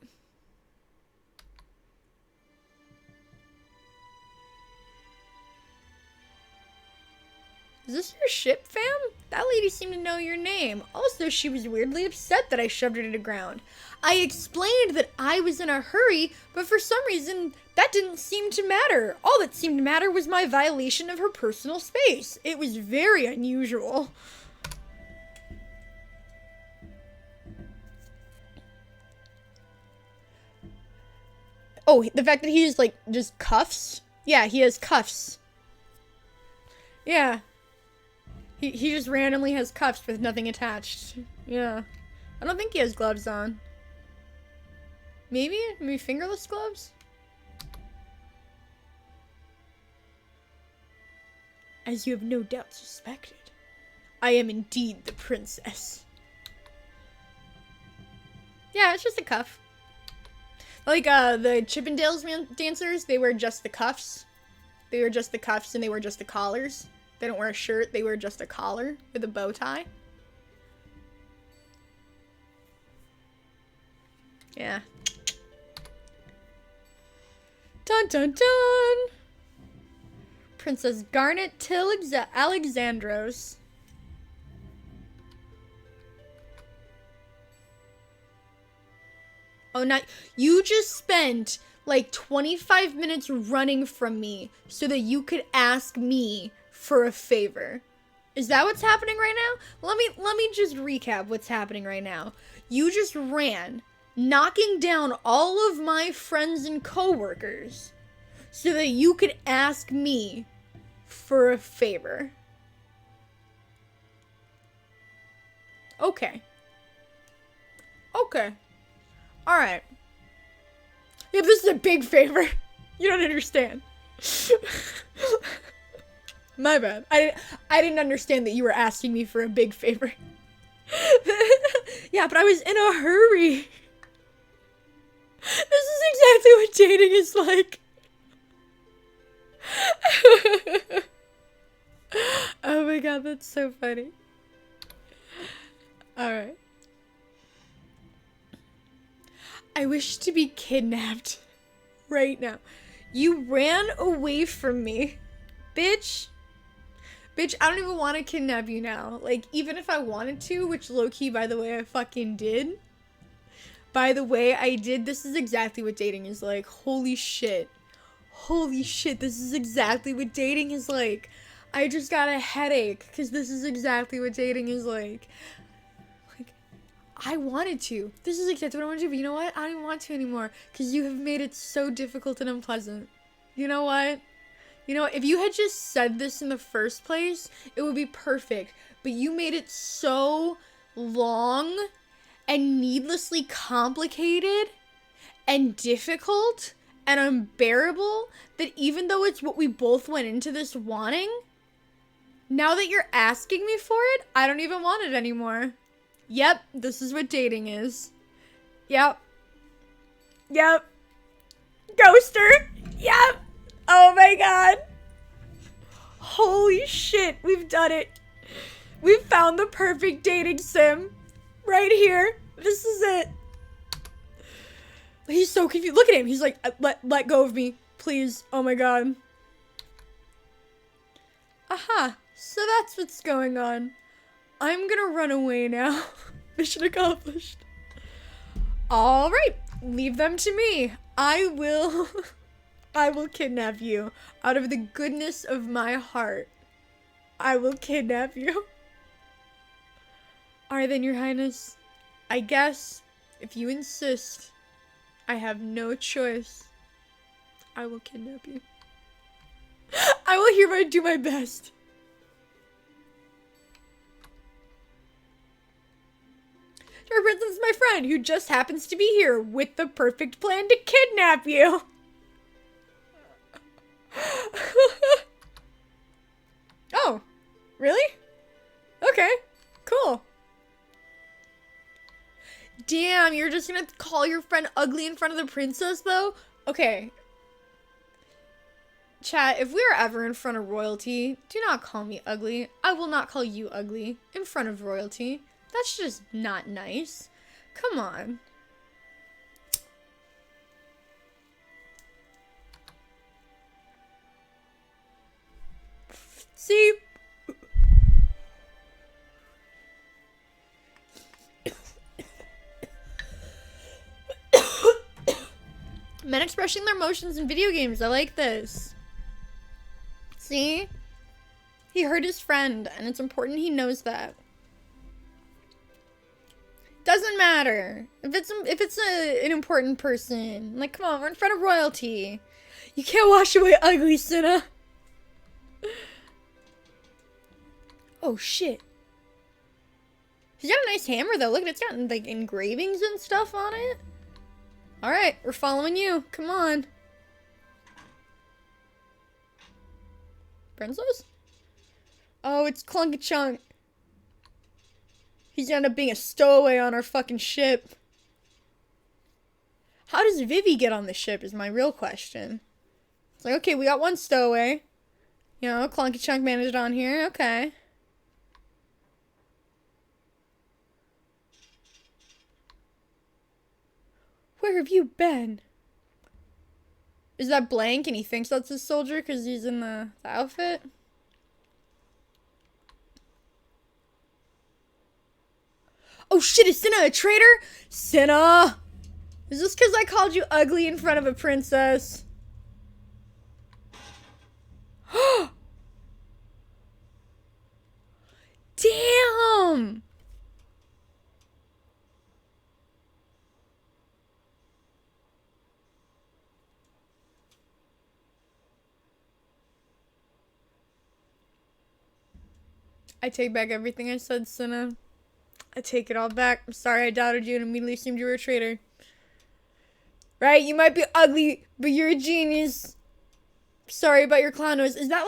Is this your ship, fam? That lady seemed to know your name. Also, she was weirdly upset that I shoved her to the ground. I explained that I was in a hurry, but for some reason, that didn't seem to matter. All that seemed to matter was my violation of her personal space. It was very unusual. Oh, the fact that he's like, just cuffs? Yeah, he has cuffs. Yeah. He just randomly has cuffs with nothing attached. Yeah. I don't think he has gloves on. Maybe? Maybe fingerless gloves? As you have no doubt suspected, I am indeed the princess. Yeah, it's just a cuff. Like, the Chippendales dancers, they wear just the cuffs. They wear just the cuffs and they wear just the collars. They don't wear a shirt, they wear just a collar with a bow tie. Yeah. Dun dun dun! Princess Garnet Till Alexandros. Oh, now you just spent like 25 minutes running from me so that you could ask me for a favor. Is that what's happening right now? Let me just recap what's happening right now. You just ran, knocking down all of my friends and coworkers so that you could ask me for a favor. Okay. Okay. Alright. Yeah, this is a big favor. You don't understand. My bad. I didn't understand that you were asking me for a big favor. Yeah, but I was in a hurry. This is exactly what dating is like. Oh my god, that's so funny. Alright. I wish to be kidnapped right now. You ran away from me. Bitch. Bitch, I don't even want to kidnap you now. Like, even if I wanted to, which low-key, by the way, I fucking did. By the way, I did. This is exactly what dating is like. Holy shit. Holy shit, this is exactly what dating is like. I just got a headache, because this is exactly what dating is like. Like, I wanted to. This is exactly what I want to do, but you know what? I don't even want to anymore, because you have made it so difficult and unpleasant. You know what? You know, if you had just said this in the first place, it would be perfect. But you made it so long and needlessly complicated and difficult and unbearable that even though it's what we both went into this wanting, now that you're asking me for it, I don't even want it anymore. Yep, this is what dating is. Yep. Yep. Ghoster. Yep. Oh my god. Holy shit, we've done it. We've found the perfect dating sim. Right here. This is it. He's so confused. Look at him. He's like, let go of me. Please. Oh my god. Aha. So that's what's going on. I'm gonna run away now. Mission accomplished. Alright. Leave them to me. I will kidnap you. Out of the goodness of my heart, I will kidnap you. Alright then, your highness. I guess, if you insist, I have no choice. I will kidnap you. I will hereby do my best. Your princess is my friend, who just happens to be here with the perfect plan to kidnap you. Oh, really? Okay, cool. Damn, you're just gonna call your friend ugly in front of the princess, though? Okay. Chat, if we are ever in front of royalty, do not call me ugly. I will not call you ugly in front of royalty. That's just not nice. Come on. See? Men expressing their emotions in video games. I like this. See? He hurt his friend, and it's important he knows that. Doesn't matter. If it's an important person. Like, come on, we're in front of royalty. You can't wash away ugly, Cinna. Oh, shit. He's got a nice hammer, though. Look, it's got, like, engravings and stuff on it. Alright, we're following you. Come on. Princess? Oh, it's Clunky Chunk. He's gonna end up being a stowaway on our fucking ship. How does Vivi get on the ship is my real question. It's like, okay, we got one stowaway. You know, Clunky Chunk managed on here. Okay. Where have you been? Is that blank and he thinks that's a soldier because he's in the outfit? Oh shit, is Cinna a traitor? Cinna! Is this because I called you ugly in front of a princess? Damn! I take back everything I said, Cinna. I take it all back. I'm sorry I doubted you and immediately assumed you were a traitor. Right? You might be ugly, but you're a genius. Sorry about your clown nose. Is that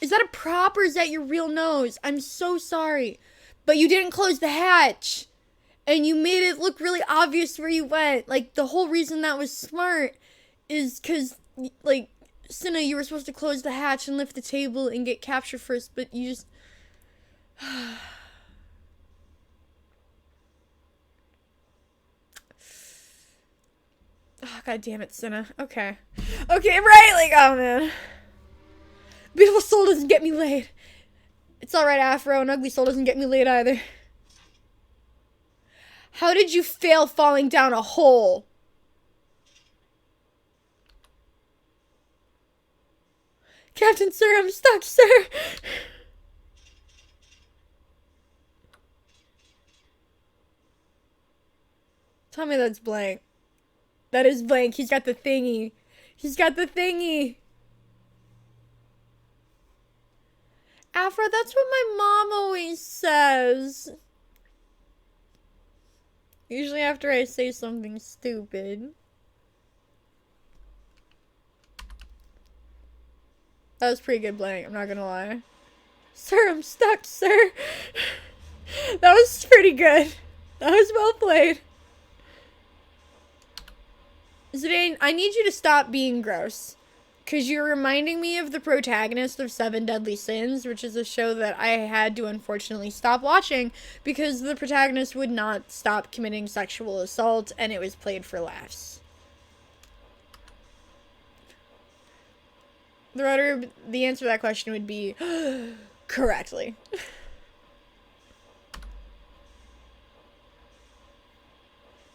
a prop or is that your real nose? I'm so sorry. But you didn't close the hatch. And you made it look really obvious where you went. Like, the whole reason that was smart is because, like, Cinna, you were supposed to close the hatch and lift the table and get captured first, but you just... Oh, God damn it, Senna. Okay. Okay, right? Like, oh, man. Beautiful soul doesn't get me laid. It's alright, Afro. An ugly soul doesn't get me laid either. How did you fail falling down a hole? Captain, sir, I'm stuck, sir. Tell me that's blank. That is blank. He's got the thingy. He's got the thingy. Afro, that's what my mom always says. Usually after I say something stupid. That was pretty good blank, I'm not gonna lie. Sir, I'm stuck, sir. That was pretty good. That was well played. Zidane, I need you to stop being gross. Because you're reminding me of the protagonist of Seven Deadly Sins, which is a show that I had to unfortunately stop watching because the protagonist would not stop committing sexual assault and it was played for laughs. The answer to that question would be correctly.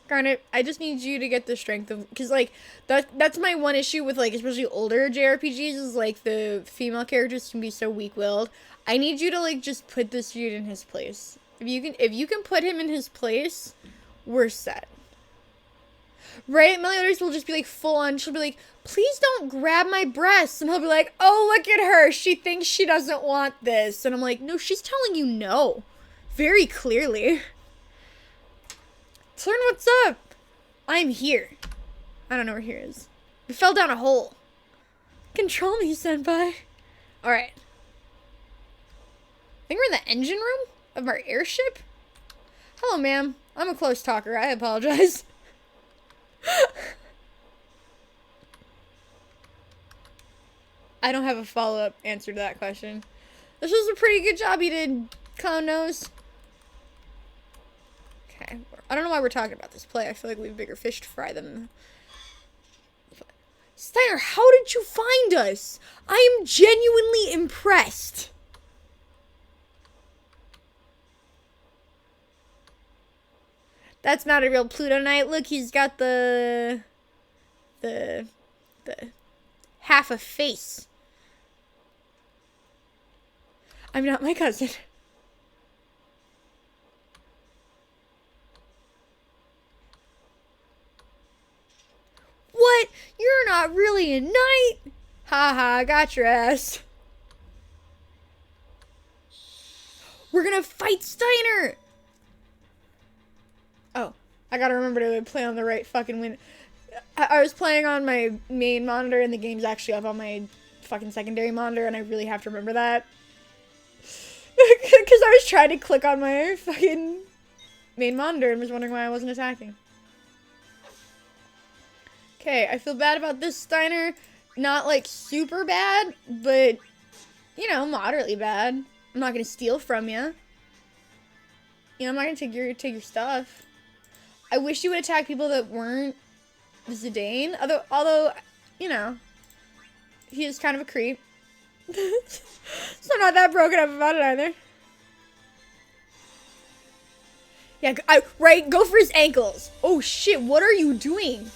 Garnet, I just need you to get the strength of, because like that's my one issue with like especially older JRPGs is like the female characters can be so weak-willed. I need you to like just put this dude in his place. If you can put him in his place, we're set. Right? Meliodas will just be like full on. She'll be like, "Please don't grab my breasts," and he'll be like, "Oh, look at her. She thinks she doesn't want this," and I'm like, "No, she's telling you no, very clearly." Turn, what's up? I'm here. I don't know where here is. We fell down a hole. Control me, senpai. Alright. I think we're in the engine room of our airship? Hello, ma'am. I'm a close talker. I apologize. I don't have a follow-up answer to that question. This was a pretty good job you did, Clown Nose. Okay. I don't know why we're talking about this play. I feel like we have bigger fish to fry than... Steiner, how did you find us? I am genuinely impressed. That's not a real Pluto Knight. Look, he's got the half a face. I'm not my cousin. What? You're not really a knight? Haha, got your ass. We're gonna fight Steiner! Oh, I gotta remember to play on the right fucking win. I was playing on my main monitor and the game's actually up on my fucking secondary monitor and I really have to remember that. Because I was trying to click on my fucking main monitor and was wondering why I wasn't attacking. Okay, I feel bad about this, Steiner. Not, like, super bad, but, you know, moderately bad. I'm not gonna steal from you. You know, I'm not gonna take your stuff. I wish you would attack people that weren't Zidane. Although, you know, he is kind of a creep. So I'm not that broken up about it either. Yeah, right, go for his ankles. Oh shit, what are you doing?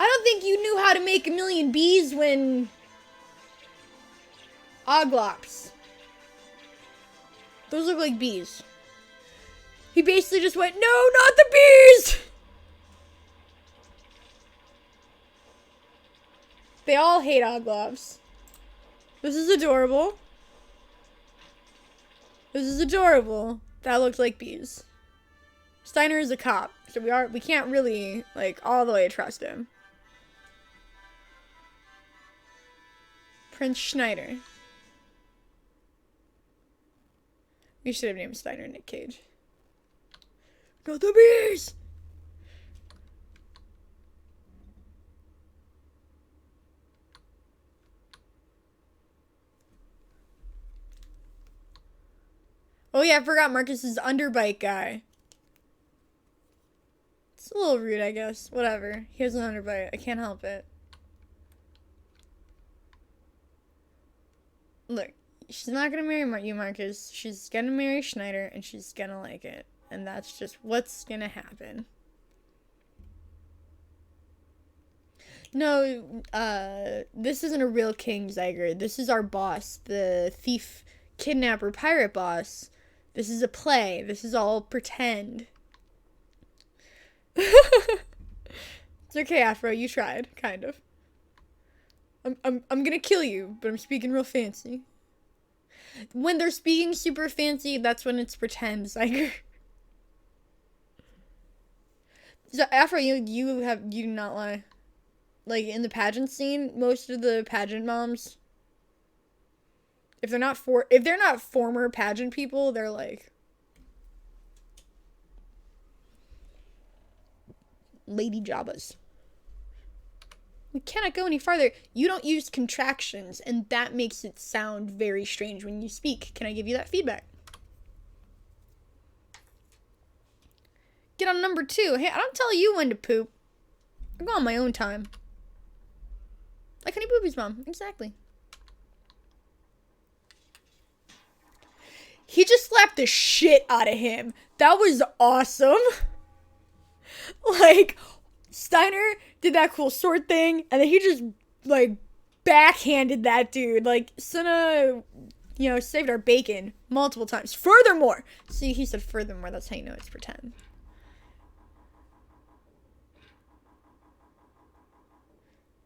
I don't think you knew how to make a million bees when... Oglops. Those look like bees. He basically just went, no, not the bees! They all hate Oglops. This is adorable. This is adorable. That looked like bees. Steiner is a cop, so we can't really, like, all the way trust him. Prince Schneider. We should have named Steiner Nick Cage. Not the bees! Oh yeah, I forgot Marcus is underbite guy. a little rude, I guess. Whatever. He has an underbite. I can't help it. Look, she's not gonna marry you, Marcus. She's gonna marry Schneider, and she's gonna like it. And that's just what's gonna happen. No, this isn't a real king, Zyger. This is our boss, the thief, kidnapper, pirate boss. This is a play. This is all pretend. It's okay, Afro. You tried, kind of. I'm gonna kill you, but I'm speaking real fancy. When they're speaking super fancy, that's when it's pretend, Zyger. So, Afro, you do not lie. Like, in the pageant scene, most of the pageant moms, if they're not former pageant people, they're like Lady Jabbas. We cannot go any farther. You don't use contractions, and that makes it sound very strange when you speak. Can I give you that feedback? Get on number 2. Hey, I don't tell you when to poop. I go on my own time. Like Honey Booby's mom. Exactly. He just slapped the shit out of him. That was awesome. Like, Steiner did that cool sword thing, and then he just, like, backhanded that dude. Like, Senna, you know, saved our bacon multiple times. Furthermore. See, he said furthermore. That's how you know it's pretend.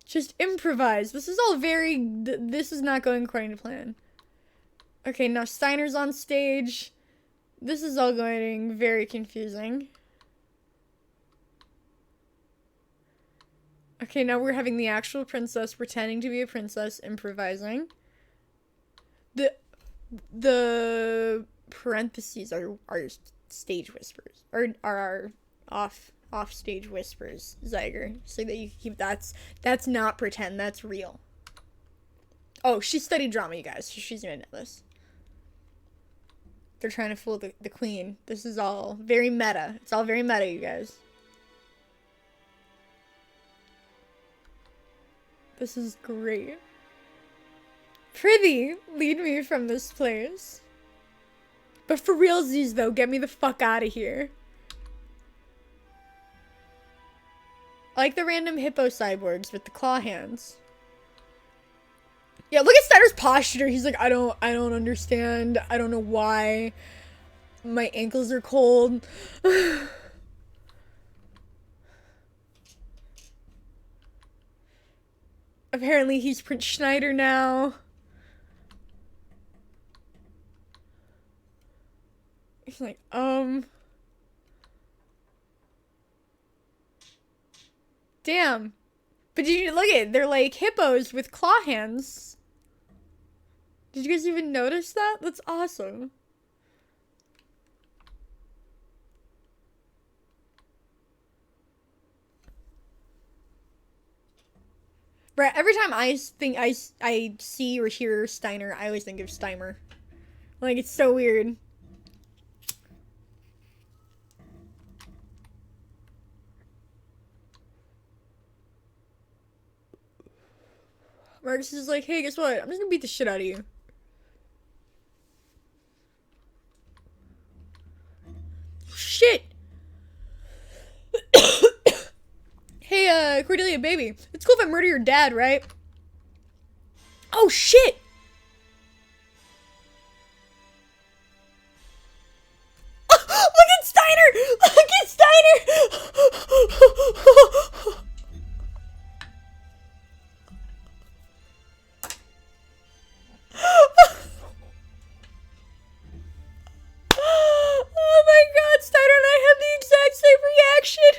Just improvise. This is all very... This is not going according to plan. Okay, now Steiner's on stage. This is all going very confusing. Okay, now we're having the actual princess pretending to be a princess improvising. The parentheses are stage whispers. Are our off stage whispers, Zyger, so that you can keep that's not pretend, that's real. Oh, she studied drama, you guys, so she's gonna know this. They're trying to fool the queen. This is all very meta. It's all very meta, you guys. This is great. Prithee, lead me from this place. But for realsies, though, get me the fuck out of here. I like the random hippo cyborgs with the claw hands. Yeah, look at Steiner's posture. He's like, I don't understand. I don't know why. My ankles are cold. Apparently he's Prince Schneider now. He's like, damn. But did you look at it? They're like hippos with claw hands. Did you guys even notice that? That's awesome. Right, every time I think I see or hear Steiner, I always think of Steimer. Like, it's so weird. Marcus is like, hey, guess what? I'm just gonna beat the shit out of you. Shit! Hey, Cordelia, baby. It's cool if I murder your dad, right? Oh, shit! Look at Steiner! Look at Steiner! Oh my god, Steiner and I have the exact same reaction!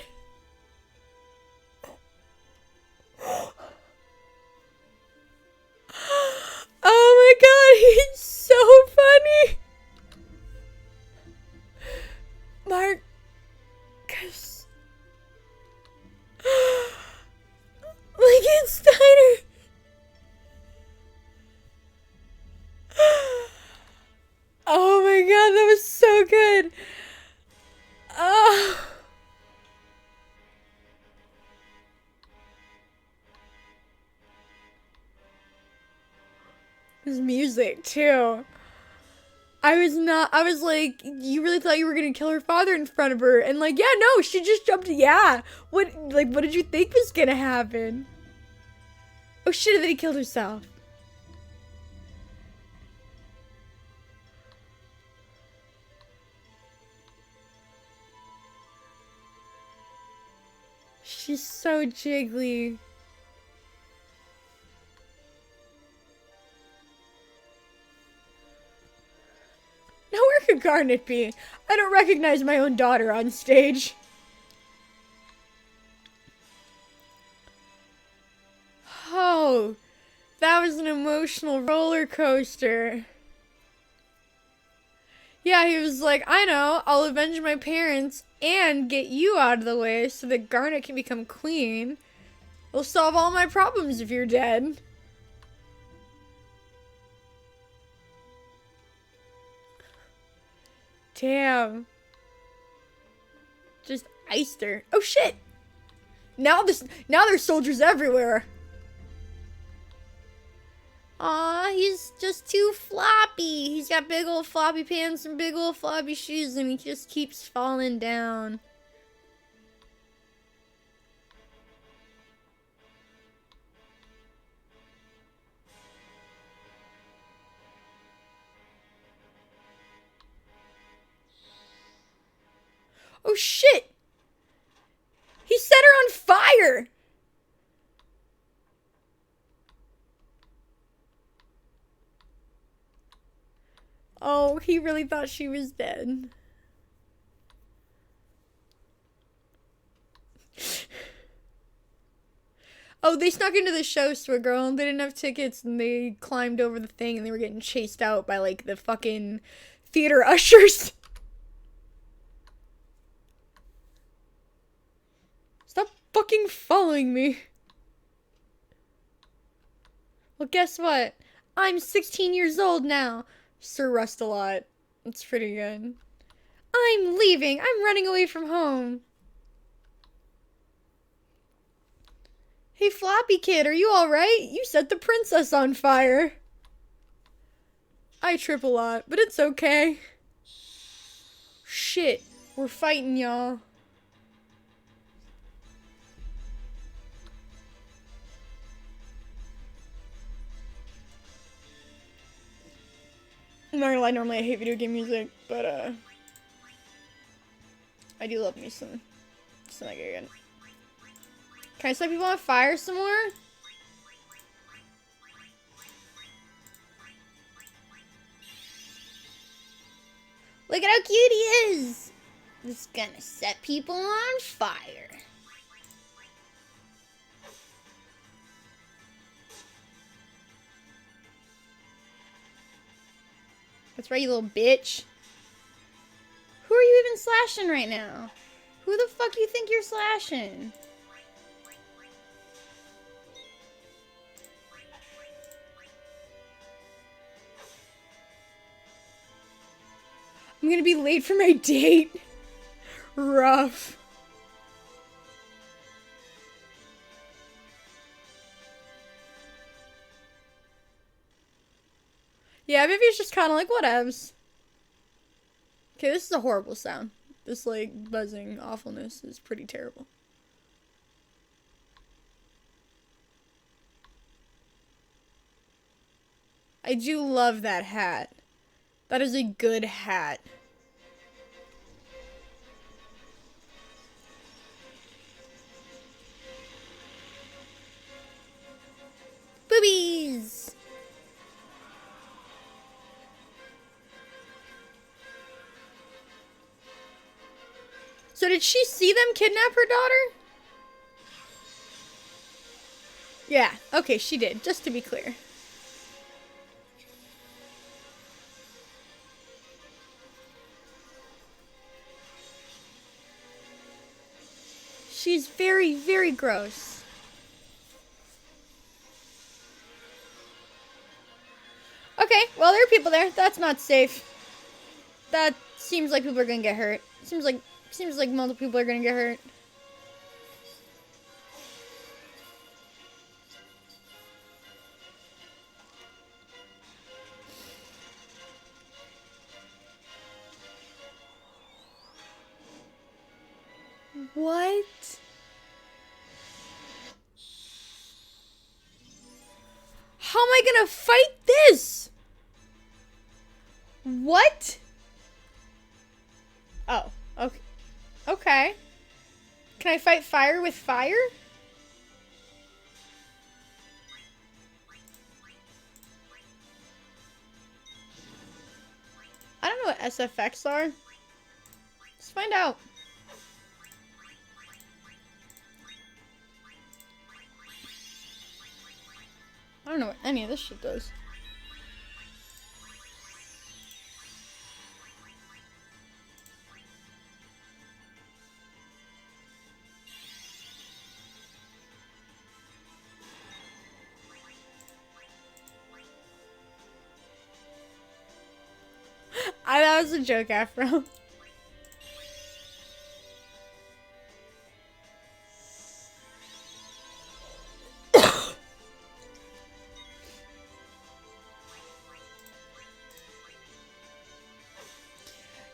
music, too. I was like, you really thought you were gonna kill her father in front of her? And like, yeah, no, she just jumped, yeah. What did you think was gonna happen? Oh shit, that he killed herself. She's so jiggly. Now where could Garnet be? I don't recognize my own daughter on stage. Oh, that was an emotional roller coaster. Yeah, he was like, I know, I'll avenge my parents and get you out of the way so that Garnet can become queen. It'll solve all my problems if you're dead. Damn. Just iced her. Oh shit! Now there's soldiers everywhere. Aw, he's just too floppy. He's got big old floppy pants and big old floppy shoes and he just keeps falling down. Oh shit! He set her on fire! Oh, he really thought she was dead. Oh, they snuck into the show, Squid Girl. They didn't have tickets and they climbed over the thing and they were getting chased out by like the fucking theater ushers. Stop fucking following me. Well, guess what? I'm 16 years old now. Sir Rust-a-Lot. It's pretty good. I'm leaving. I'm running away from home. Hey, Floppy Kid, are you alright? You set the princess on fire. I trip a lot, but it's okay. Shit, we're fighting, y'all. I'm not gonna lie, normally I hate video game music, but I do love me some like again. Can I set people on fire some more? Look at how cute he is! Just gonna set people on fire. That's right, you little bitch. Who are you even slashing right now? Who the fuck do you think you're slashing? I'm gonna be late for my date. Rough. Yeah, maybe it's just kind of like whatevs. Okay, this is a horrible sound. This, like, buzzing awfulness is pretty terrible. I do love that hat. That is a good hat. Boobies! So did she see them kidnap her daughter? Yeah, okay, she did, just to be clear. She's very, very gross. Okay, well, there are people there. That's not safe. That seems like people are gonna get hurt. Seems like multiple people are gonna get hurt. What? How am I gonna fight this? What? Oh, okay. Okay. Can I fight fire with fire? I don't know what SFX are. Let's find out. I don't know what any of this shit does. That was a joke, Afro. I'm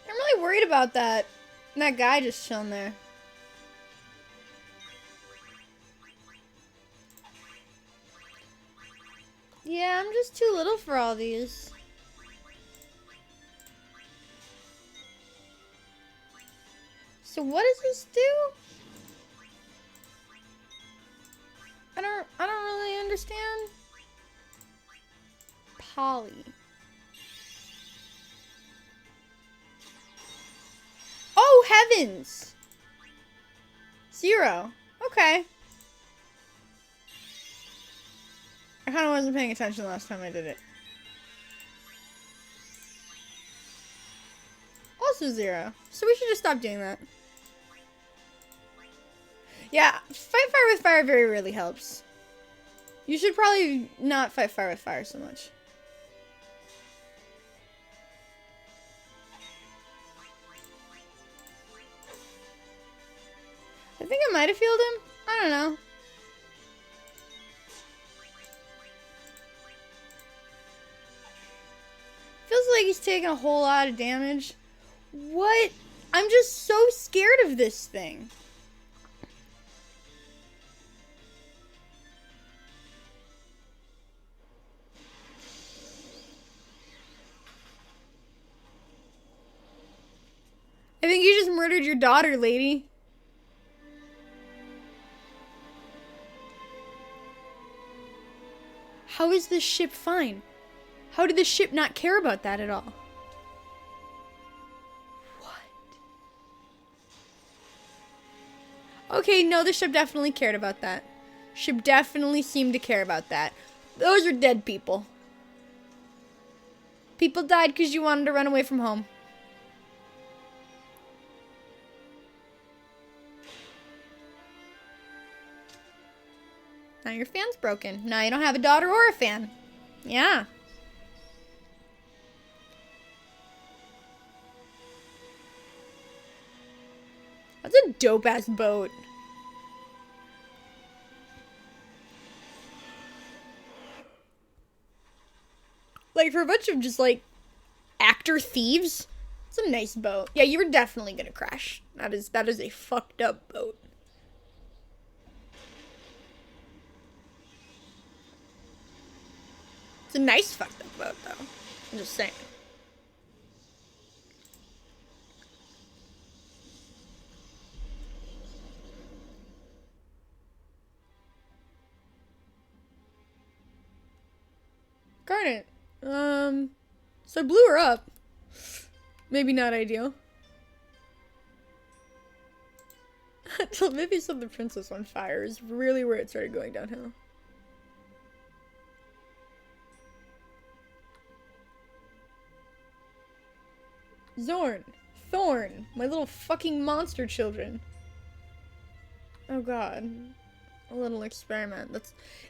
really worried about that. That guy just chilling there. Yeah, I'm just too little for all these. So what does this do? I don't really understand. Polly. Oh, heavens! 0. Okay. I kind of wasn't paying attention last time I did it. Also 0. So we should just stop doing that. Yeah, fight fire with fire very rarely helps. You should probably not fight fire with fire so much. I think I might have healed him. I don't know. Feels like he's taking a whole lot of damage. What? I'm just so scared of this thing. I think you just murdered your daughter, lady. How is this ship fine? How did the ship not care about that at all? What? Okay, no, the ship definitely cared about that. Ship definitely seemed to care about that. Those are dead people. People died because you wanted to run away from home. Now your fan's broken. Now you don't have a daughter or a fan. Yeah. That's a dope-ass boat. Like, for a bunch of just, like, actor thieves, it's a nice boat. Yeah, you were definitely gonna crash. That is a fucked up boat. It's a nice fucked up boat, though. I'm just saying. Garnet. So I blew her up. Maybe not ideal. Maybe set the princess on fire is really where it started going downhill. Zorn. Thorn. My little fucking monster children. Oh god. A little experiment.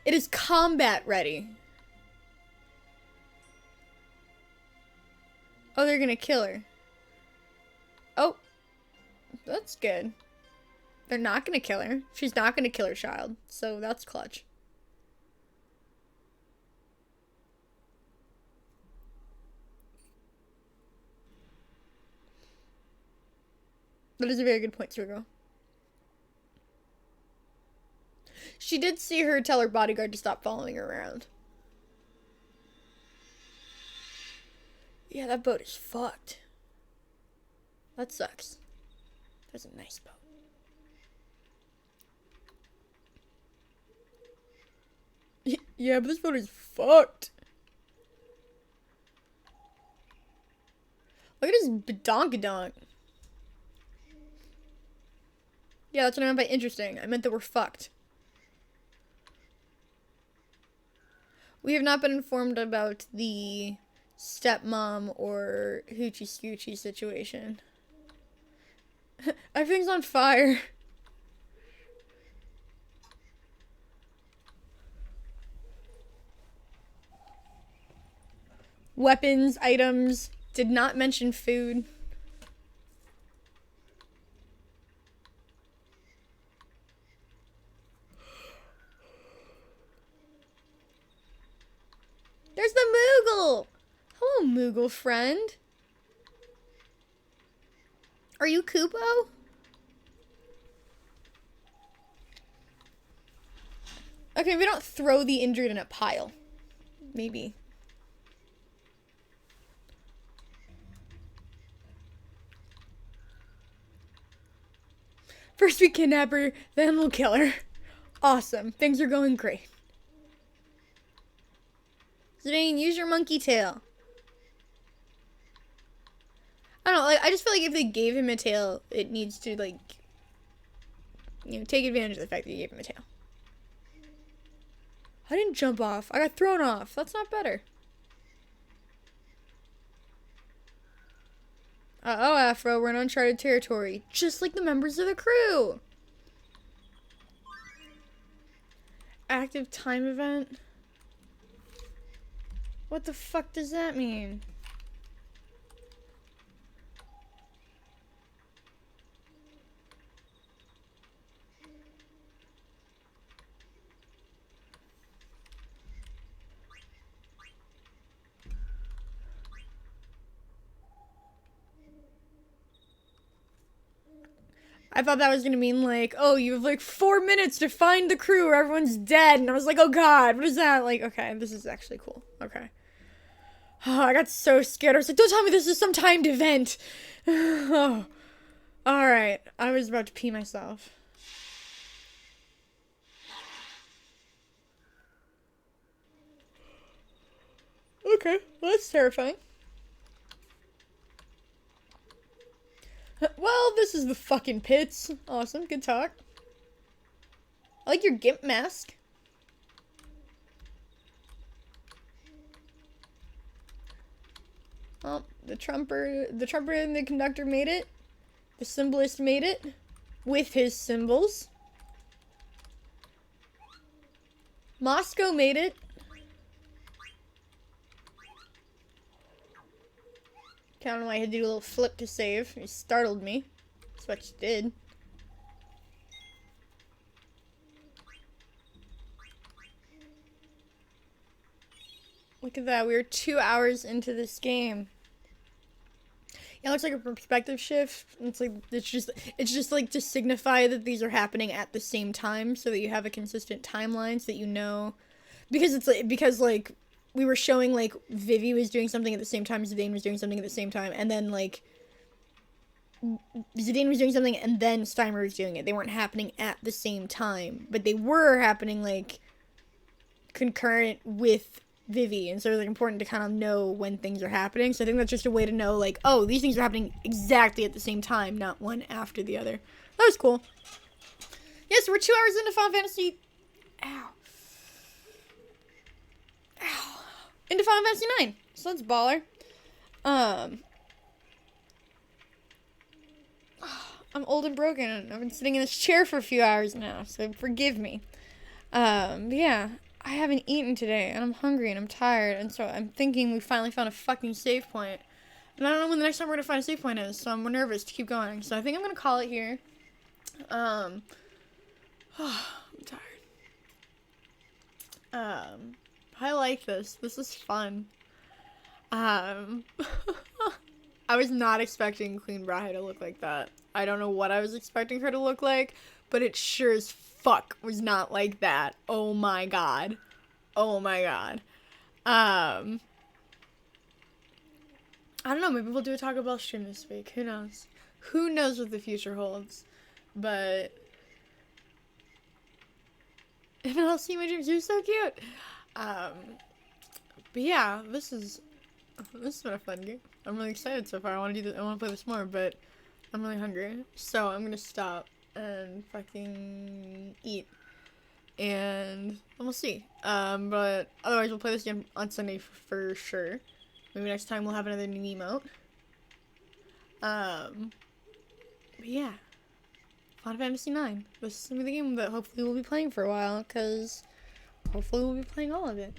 It is combat ready. Oh, they're gonna kill her. Oh. That's good. They're not gonna kill her. She's not gonna kill her child. So that's clutch. That is a very good point, Cirgo. She did see her tell her bodyguard to stop following her around. Yeah, that boat is fucked. That sucks. That's a nice boat. Yeah, but this boat is fucked. Look at his badonkadonk. Yeah, that's what I meant by interesting. I meant that we're fucked. We have not been informed about the stepmom or hoochie scoochie situation. Everything's on fire. Weapons, items, did not mention food. There's the Moogle! Hello, Moogle friend. Are you Kupo? Okay, we don't throw the injured in a pile. Maybe. First we kidnap her, then we'll kill her. Awesome. Things are going great. Zidane, use your monkey tail. I don't know, like, I just feel like if they gave him a tail, it needs to, like, you know, take advantage of the fact that you gave him a tail. I didn't jump off. I got thrown off. That's not better. Uh-oh, Afro, we're in uncharted territory. Just like the members of the crew. Active time event? What the fuck does that mean? I thought that was gonna mean like, oh, you have like 4 minutes to find the crew or everyone's dead. And I was like, oh god, what is that? Like, okay, this is actually cool. Okay. Oh, I got so scared. I was like, don't tell me this is some timed event. Oh. Alright. I was about to pee myself. Okay, well, that's terrifying. Well, this is the fucking pits. Awesome, good talk. I like your GIMP mask. Well, the trumper and the conductor made it. The symbolist made it. With his symbols. Moscow made it. I don't know why I had to do a little flip to save. You startled me. That's what you did. Look at that. We were 2 hours into this game. Yeah, it looks like a perspective shift. It's like it's just like to signify that these are happening at the same time, so that you have a consistent timeline, so that you know, because like we were showing like Vivi was doing something at the same time, Zidane was doing something at the same time, and then like Zidane was doing something and then Steimer was doing it. They weren't happening at the same time, but they were happening like concurrent with Vivi, and so it's like important to kind of know when things are happening. So I think that's just a way to know like, oh, these things are happening exactly at the same time, not one after the other. That was cool. Yes, we're 2 hours into Final Fantasy. Ow. Ow. Into Final Fantasy 9. So that's baller. I'm old and broken. I've been sitting in this chair for a few hours now, so forgive me. But yeah, I haven't eaten today, and I'm hungry, and I'm tired, and so I'm thinking we finally found a fucking save point. And I don't know when the next time we're gonna find a save point is, so I'm nervous to keep going. So I think I'm gonna call it here. I'm tired. I like this. This is fun. I was not expecting Queen Brahe to look like that. I don't know what I was expecting her to look like, but it sure as fuck was not like that. Oh my god. Oh my god. I don't know, maybe we'll do a Taco Bell stream this week. Who knows? Who knows what the future holds? But MLC My Dreams, you're so cute. But yeah, this has been a fun game. I'm really excited so far. I want to play this more, but I'm really hungry. So I'm gonna stop and fucking eat. And we'll see. But otherwise we'll play this game on Sunday for sure. Maybe next time we'll have another new emote. But yeah. Final Fantasy IX. This is gonna be the game that hopefully we'll be playing for a while, because hopefully we'll be playing all of it.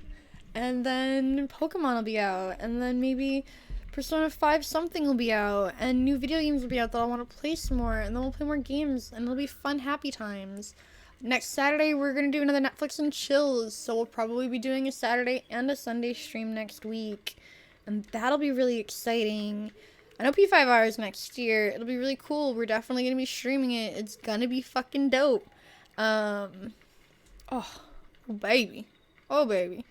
And then Pokemon will be out, and then maybe Persona 5 something will be out, and new video games will be out that I want to play some more, and then we'll play more games, and it'll be fun, happy times. Next Saturday, we're going to do another Netflix and chills, so we'll probably be doing a Saturday and a Sunday stream next week, and that'll be really exciting. I know P5 hours next year. It'll be really cool. We're definitely going to be streaming it. It's going to be fucking dope. Oh, baby. Oh, baby.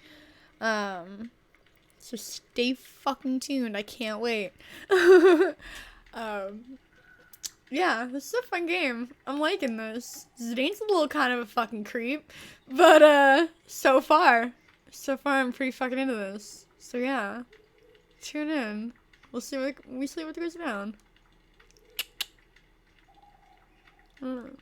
So stay fucking tuned. I can't wait. Yeah, this is a fun game. I'm liking this. Zidane's a little kind of a fucking creep, but, so far I'm pretty fucking into this. So yeah, tune in. We'll see what goes down. I don't know.